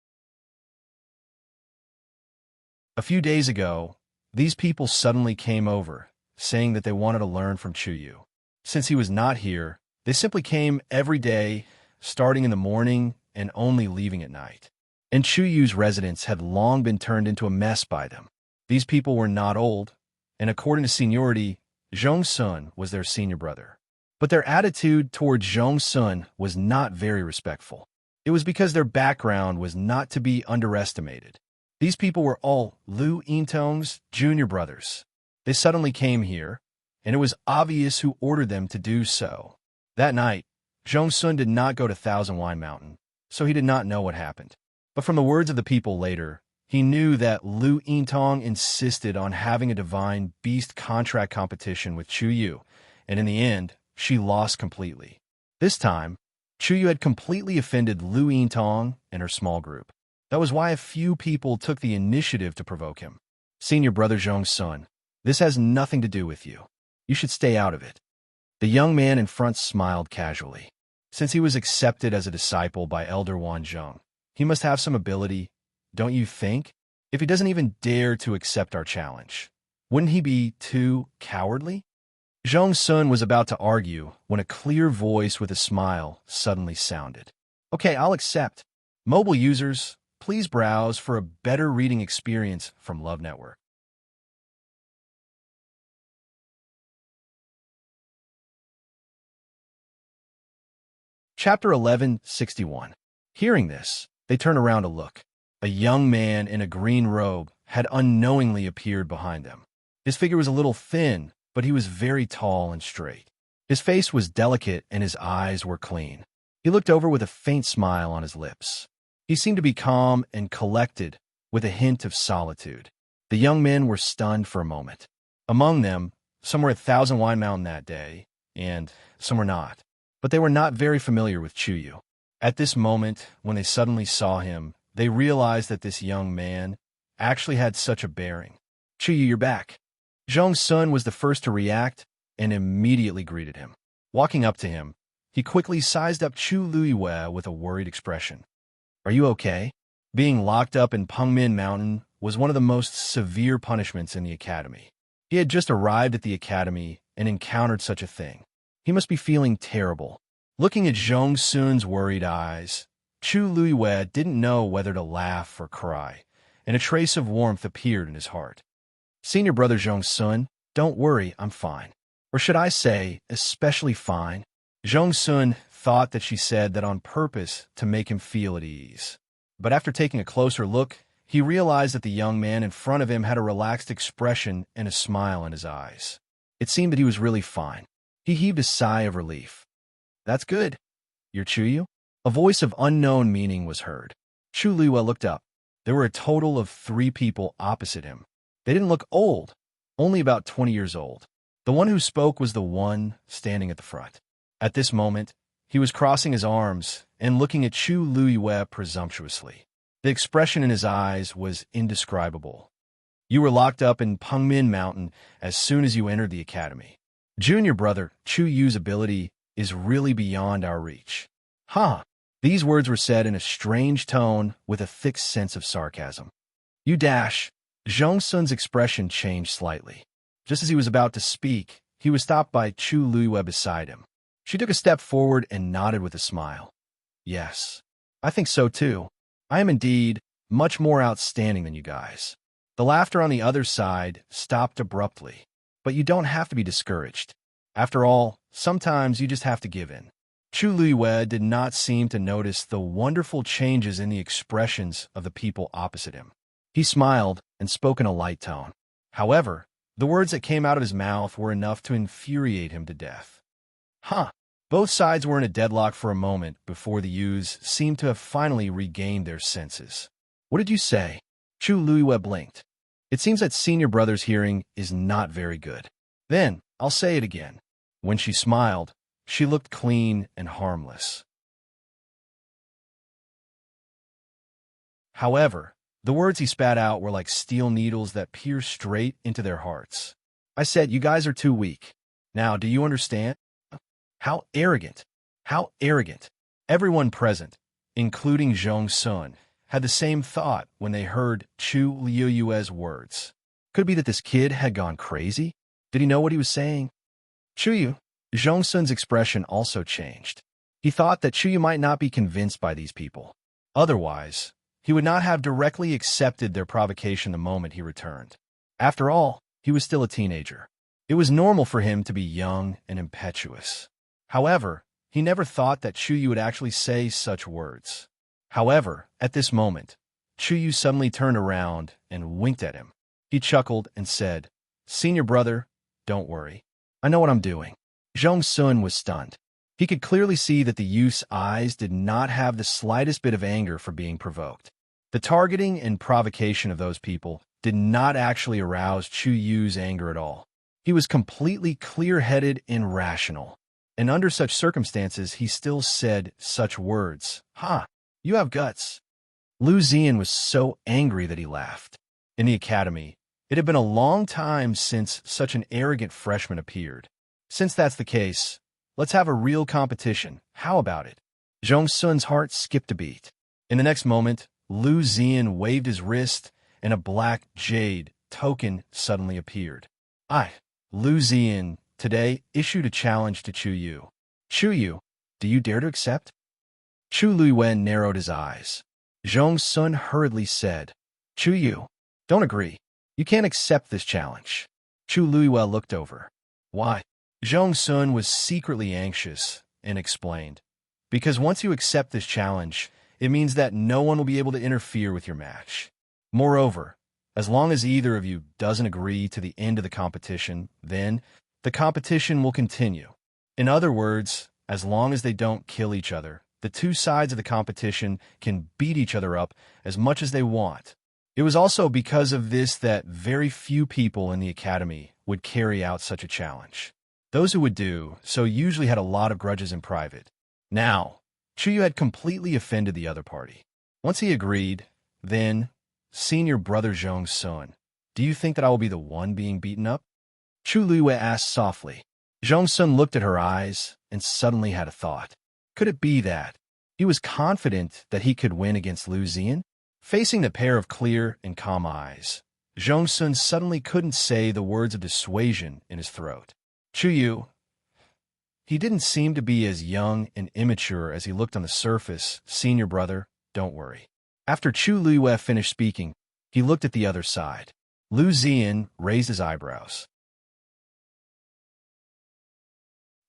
A few days ago, these people suddenly came over, saying that they wanted to learn from Chu Yu. Since he was not here, they simply came every day, starting in the morning and only leaving at night. And Chu Yu's residence had long been turned into a mess by them. These people were not old, and according to seniority, Zhong Sun was their senior brother. But their attitude towards Zhong Sun was not very respectful. It was because their background was not to be underestimated. These people were all Lu Yintong's junior brothers. They suddenly came here, and it was obvious who ordered them to do so. That night, Zhong Sun did not go to Thousand Wine Mountain, so he did not know what happened. But from the words of the people later, he knew that Lu Yintong insisted on having a divine beast contract competition with Chu Yu, and in the end, she lost completely. This time, Chu Yu had completely offended Lu Yintong and her small group. That was why a few people took the initiative to provoke him. Senior brother Zhong Sun, this has nothing to do with you. You should stay out of it. The young man in front smiled casually. Since he was accepted as a disciple by Elder Wanzhong, he must have some ability, don't you think? If he doesn't even dare to accept our challenge, wouldn't he be too cowardly? Zhong Sun was about to argue when a clear voice with a smile suddenly sounded. Okay, I'll accept. Mobile users, please browse for a better reading experience from Love Network. Chapter 1161. Hearing this, they turned around to look. A young man in a green robe had unknowingly appeared behind them. His figure was a little thin, but he was very tall and straight. His face was delicate and his eyes were clean. He looked over with a faint smile on his lips. He seemed to be calm and collected, with a hint of solitude. The young men were stunned for a moment. Among them, some were at Thousand Wine Mountain that day, and some were not. But they were not very familiar with Chuyu. At this moment, when they suddenly saw him, they realized that this young man actually had such a bearing. "Chuyu, you're back." Zhong Sun was the first to react and immediately greeted him. Walking up to him, he quickly sized up Chu Luiyue with a worried expression. "Are you okay?" Being locked up in Pengmin Mountain was one of the most severe punishments in the academy. He had just arrived at the academy and encountered such a thing. He must be feeling terrible. Looking at Zhong Sun's worried eyes, Chu Luiyue didn't know whether to laugh or cry, and a trace of warmth appeared in his heart. "Senior brother Zhong Sun, don't worry, I'm fine. Or should I say, especially fine?" Zhong Sun thought that she said that on purpose to make him feel at ease. But after taking a closer look, he realized that the young man in front of him had a relaxed expression and a smile in his eyes. It seemed that he was really fine. He heaved a sigh of relief. "That's good. You're Chuyu?" A voice of unknown meaning was heard. Chu Luiyue looked up. There were a total of 3 people opposite him. They didn't look old, only about 20 years old. The one who spoke was the one standing at the front. At this moment, he was crossing his arms and looking at Chu Luiyue presumptuously. The expression in his eyes was indescribable. "You were locked up in Pengmin Mountain as soon as you entered the academy. Junior brother Chu Yu's ability is really beyond our reach." "Huh." These words were said in a strange tone with a thick sense of sarcasm. "You dash." Zhong Sun's expression changed slightly. Just as he was about to speak, he was stopped by Chu Luiyue beside him. She took a step forward and nodded with a smile. "Yes, I think so too. I am indeed much more outstanding than you guys." The laughter on the other side stopped abruptly. But you don't have to be discouraged. After all, sometimes you just have to give in. Chu Luiyue did not seem to notice the wonderful changes in the expressions of the people opposite him. He smiled and spoke in a light tone. However, the words that came out of his mouth were enough to infuriate him to death. "Huh." Both sides were in a deadlock for a moment before the youths seemed to have finally regained their senses. "What did you say?" Chu Luiyue blinked. "It seems that senior brother's hearing is not very good." "Then, I'll say it again." When she smiled, she looked clean and harmless. However, the words he spat out were like steel needles that pierced straight into their hearts. "I said you guys are too weak. Now, do you understand?" How arrogant! How arrogant! Everyone present, including Zhong Sun, had the same thought when they heard Chu Luiyue's words. Could it be that this kid had gone crazy? Did he know what he was saying? "Chuyu." Zhong Sun's expression also changed. He thought that Chuyu might not be convinced by these people. Otherwise, he would not have directly accepted their provocation the moment he returned. After all, he was still a teenager. It was normal for him to be young and impetuous. However, he never thought that Chuyu would actually say such words. However, at this moment, Chuyu suddenly turned around and winked at him. He chuckled and said, "Senior brother, don't worry. I know what I'm doing." Zhong Sun was stunned. He could clearly see that the youth's eyes did not have the slightest bit of anger for being provoked. The targeting and provocation of those people did not actually arouse Chu Yu's anger at all. He was completely clear-headed and rational. And under such circumstances, he still said such words. "Ha! You have guts." Lu Zian was so angry that he laughed. In the academy, it had been a long time since such an arrogant freshman appeared. Since that's the case, let's have a real competition. How about it? Zhong Sun's heart skipped a beat. In the next moment, Lu Zian waved his wrist, and a black jade token suddenly appeared. Lu Zian, today issued a challenge to Chuyu. "Chuyu, do you dare to accept?" Chu Luiyue narrowed his eyes. Zhong Sun hurriedly said, "Chuyu, don't agree. You can't accept this challenge." Chu Luiyue looked over. "Why?" Zhong Sun was secretly anxious and explained, "Because once you accept this challenge, it means that no one will be able to interfere with your match. Moreover, As long as either of you doesn't agree to the end of the competition, then the competition will continue. In other words, as long as they don't kill each other, the two sides of the competition can beat each other up as much as they want. It was also because of this that very few people in the academy would carry out such a challenge. Those who would do so usually had a lot of grudges in private. Now, Chuyu had completely offended the other party. Once he agreed, then, senior brother Zhong's son, do you think that I will be the one being beaten up? Chu Luiyue asked softly. Zhong's son looked at her eyes and suddenly had a thought. Could it be that he was confident that he could win against Lu Ziyan? Facing the pair of clear and calm eyes, Zhong's son suddenly couldn't say the words of dissuasion in his throat. Chuyu. He didn't seem to be as young and immature as he looked on the surface. Senior brother, don't worry. After Chu Luiyue finished speaking, he looked at the other side. Lu Ziyan raised his eyebrows.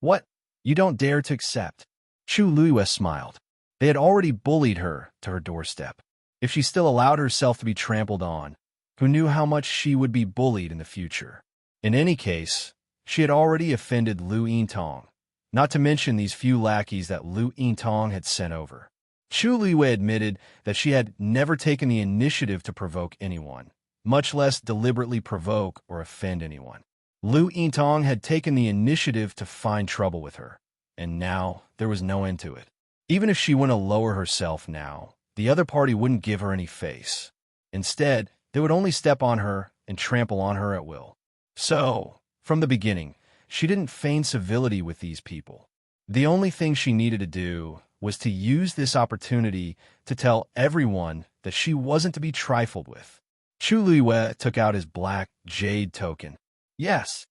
What? You don't dare to accept? Chu Luiyue smiled. They had already bullied her to her doorstep. If she still allowed herself to be trampled on, who knew how much she would be bullied in the future? In any case, she had already offended Lu Yintong, not to mention these few lackeys that Lu Yintong had sent over. Chu Luiyue admitted that she had never taken the initiative to provoke anyone, much less deliberately provoke or offend anyone. Lu Yintong had taken the initiative to find trouble with her, and now there was no end to it. Even if she went to lower herself now, the other party wouldn't give her any face. Instead, they would only step on her and trample on her at will. So, from the beginning, she didn't feign civility with these people. The only thing she needed to do was to use this opportunity to tell everyone that she wasn't to be trifled with. Chu Luiyue took out his black jade token. Yes.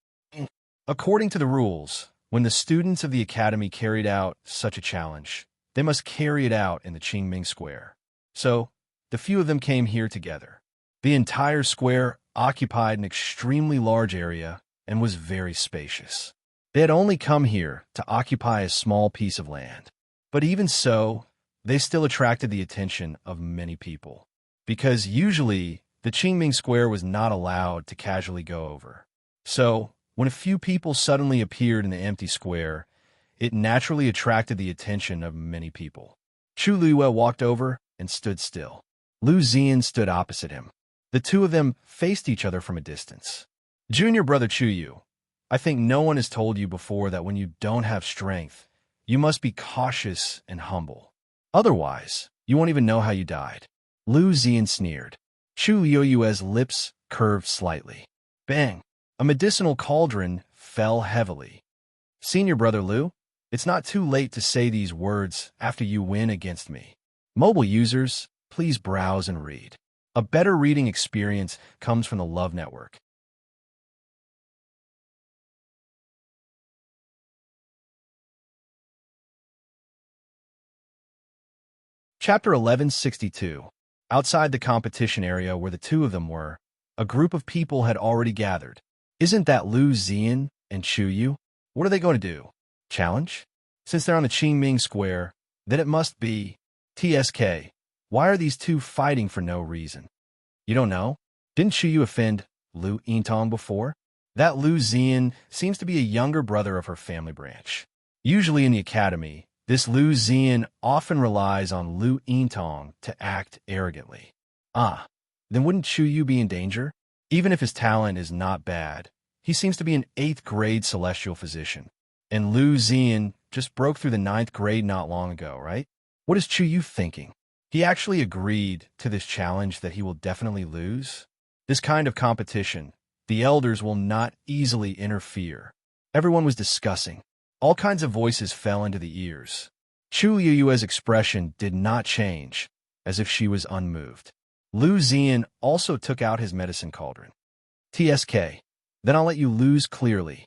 According to the rules, when the students of the academy carried out such a challenge, they must carry it out in the Qingming Square. So, the few of them came here together. The entire square occupied an extremely large area and was very spacious. They had only come here to occupy a small piece of land. But even so, they still attracted the attention of many people, because usually the Qingming Square was not allowed to casually go over. So, when a few people suddenly appeared in the empty square, it naturally attracted the attention of many people. Chu Luiyue walked over and stood still. Lu Ziyan stood opposite him. The two of them faced each other from a distance. Junior brother Chuyu, I think no one has told you before that when you don't have strength, you must be cautious and humble. Otherwise, you won't even know how you died. Lu Ziyan sneered. Chu Luiyue's lips curved slightly. Bang! A medicinal cauldron fell heavily. Senior brother Lu, it's not too late to say these words after you win against me. Mobile users, please browse and read. A better reading experience comes from the Love Network. Chapter 1162. Outside the competition area where the two of them were, a group of people had already gathered. Isn't that Lu Ziyan and Chuyu? What are they going to do? Challenge? Since they're on the Qingming Square, then it must be TSK. Why are these two fighting for no reason? You don't know? Didn't Chuyu offend Lu Yintong before? That Lu Ziyan seems to be a younger brother of her family branch. Usually in the academy, this Lu Ziyan often relies on Lu Yintong to act arrogantly. Then wouldn't Chuyu be in danger? Even if his talent is not bad, he seems to be an 8th grade celestial physician. And Lu Ziyan just broke through the 9th grade not long ago, right? What is Chuyu thinking? He actually agreed to this challenge that he will definitely lose. This kind of competition, the elders will not easily interfere. Everyone was discussing. All kinds of voices fell into the ears. Chu Luiyue's expression did not change, as if she was unmoved. Lu Ziyan also took out his medicine cauldron. TSK, then I'll let you lose clearly.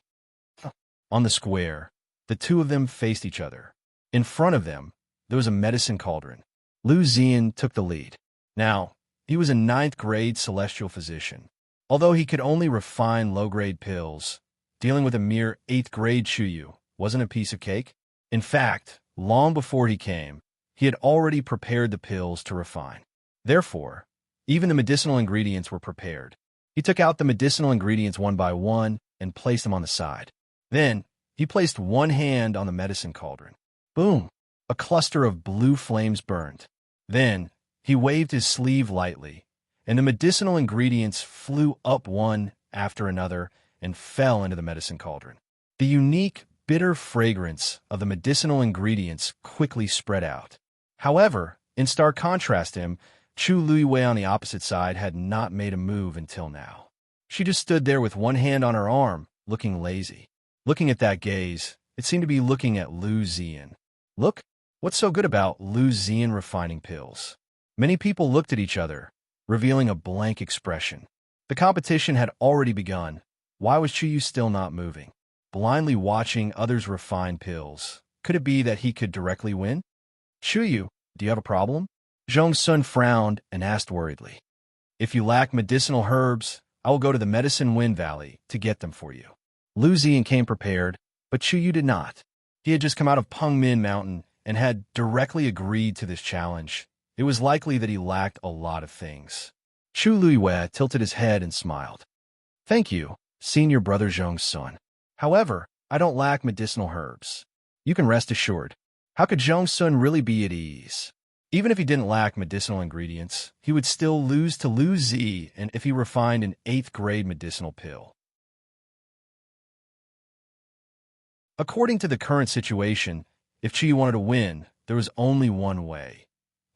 On the square, the two of them faced each other. In front of them, there was a medicine cauldron. Lu Ziyan took the lead. Now, he was a 9th grade celestial physician. Although he could only refine low-grade pills, dealing with a mere 8th grade Chuyu wasn't a piece of cake. In fact, long before he came, he had already prepared the pills to refine. Therefore, Even the medicinal ingredients were prepared. He took out the medicinal ingredients one by one and placed them on the side. Then, he placed one hand on the medicine cauldron. Boom! A cluster of blue flames burned. Then, he waved his sleeve lightly, and the medicinal ingredients flew up one after another and fell into the medicine cauldron. The unique, bitter fragrance of the medicinal ingredients quickly spread out. However, in stark contrast to him, Chu Luiwei on the opposite side had not made a move until now. She just stood there with one hand on her arm, looking lazy. Looking at that gaze, it seemed to be looking at Lu Ziyan. Look, what's so good about Lu Ziyan refining pills? Many people looked at each other, revealing a blank expression. The competition had already begun. Why was Chu Yu still not moving? Blindly watching others refine pills. Could it be that he could directly win? Chu Yu, do you have a problem? Zhong Sun frowned and asked worriedly. If you lack medicinal herbs, I will go to the Medicine Wind Valley to get them for you. Lu Ziyan came prepared, but Chu Yu did not. He had just come out of Pengmin Mountain and had directly agreed to this challenge. It was likely that he lacked a lot of things. Chu Luiwei tilted his head and smiled. Thank you, senior brother Zhong Sun. However, I don't lack medicinal herbs. You can rest assured. How could Zhong Sun really be at ease? Even if he didn't lack medicinal ingredients, he would still lose to Lu Zi and if he refined an 8th-grade medicinal pill. According to the current situation, if Chi wanted to win, there was only one way.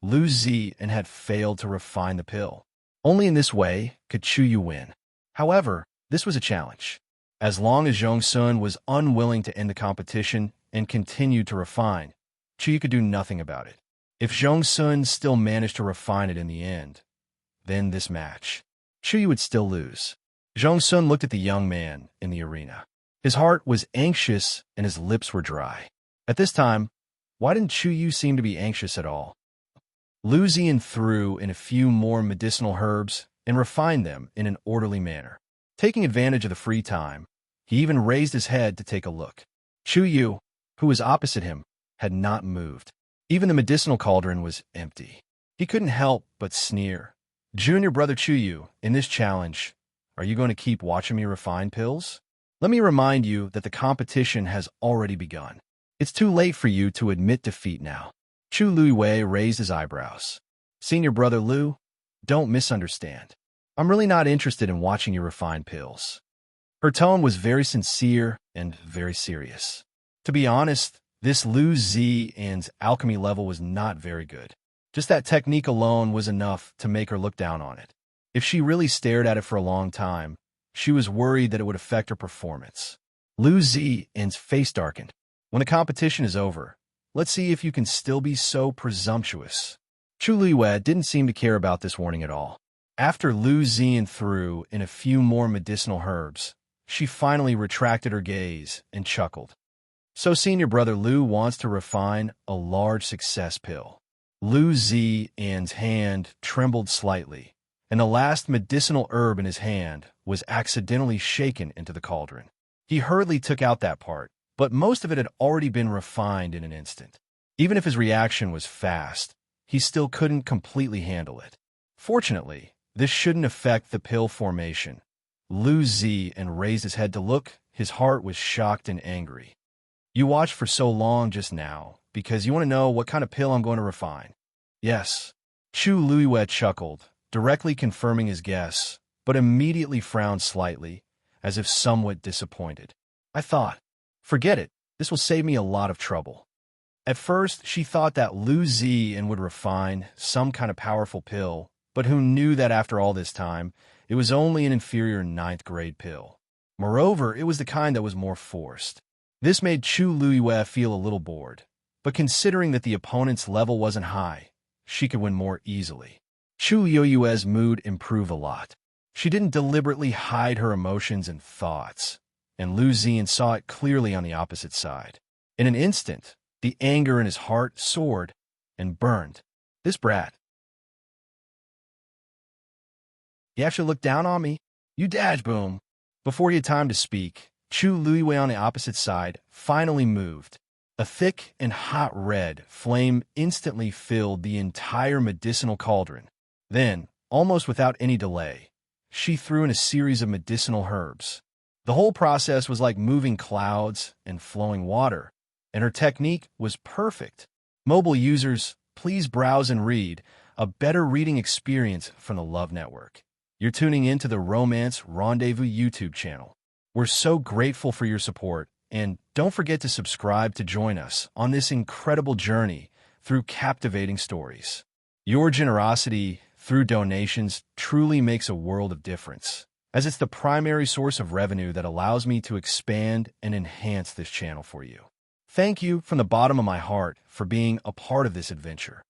Lu Zi and had failed to refine the pill. Only in this way could Chu Yu win. However, this was a challenge. As long as Zhong Sun was unwilling to end the competition and continued to refine, Chu Yu could do nothing about it. If Zhong Sun still managed to refine it in the end, then this match, Chu Yu would still lose. Zhong Sun looked at the young man in the arena. His heart was anxious and his lips were dry. At this time, why didn't Chu Yu seem to be anxious at all? Lu Ziyan threw in a few more medicinal herbs and refined them in an orderly manner. Taking advantage of the free time, he even raised his head to take a look. Chu Yu, who was opposite him, had not moved. Even the medicinal cauldron was empty. He couldn't help but sneer. Junior brother Chu Yu, in this challenge, are you going to keep watching me refine pills? Let me remind you that the competition has already begun. It's too late for you to admit defeat now. Chu Luiwei raised his eyebrows. Senior brother Lu, don't misunderstand. I'm really not interested in watching you refine pills. Her tone was very sincere and very serious. To be honest, this Lu Ziyan's alchemy level was not very good. Just that technique alone was enough to make her look down on it. If she really stared at it for a long time, she was worried that it would affect her performance. Lu Ziyan's face darkened. When the competition is over, let's see if you can still be so presumptuous. Chu Luiwei didn't seem to care about this warning at all. After Lu Ziyan threw in a few more medicinal herbs, she finally retracted her gaze and chuckled. So senior brother Lu wants to refine a large success pill. Lu Ziyan's hand trembled slightly, and the last medicinal herb in his hand was accidentally shaken into the cauldron. He hurriedly took out that part, but most of it had already been refined in an instant. Even if his reaction was fast, he still couldn't completely handle it. Fortunately, this shouldn't affect the pill formation. Lu Ziyan raised his head to look. His heart was shocked and angry. You watched for so long just now, because you want to know what kind of pill I'm going to refine. Yes. Chu Luiwei chuckled, directly confirming his guess, but immediately frowned slightly, as if somewhat disappointed. I thought, forget it, this will save me a lot of trouble. At first, she thought that Lu Ziyan would refine some kind of powerful pill, but who knew that after all this time, it was only an inferior 9th-grade pill. Moreover, it was the kind that was more forced. This made Chu Luiwei feel a little bored, but considering that the opponent's level wasn't high, she could win more easily. Chu Luiwei's mood improved a lot. She didn't deliberately hide her emotions and thoughts, and Lu Ziyan saw it clearly on the opposite side. In an instant, the anger in his heart soared and burned. This brat. You actually look down on me? You dodge, boom. Before he had time to speak, Chu Luiwei on the opposite side finally moved. A thick and hot red flame instantly filled the entire medicinal cauldron. Then, almost without any delay, she threw in a series of medicinal herbs. The whole process was like moving clouds and flowing water, and her technique was perfect. Mobile users, please browse and read, a better reading experience from the Love Network. You're tuning into the Romance Rendezvous YouTube channel. We're so grateful for your support, and don't forget to subscribe to join us on this incredible journey through captivating stories. Your generosity through donations truly makes a world of difference, as it's the primary source of revenue that allows me to expand and enhance this channel for you. Thank you from the bottom of my heart for being a part of this adventure.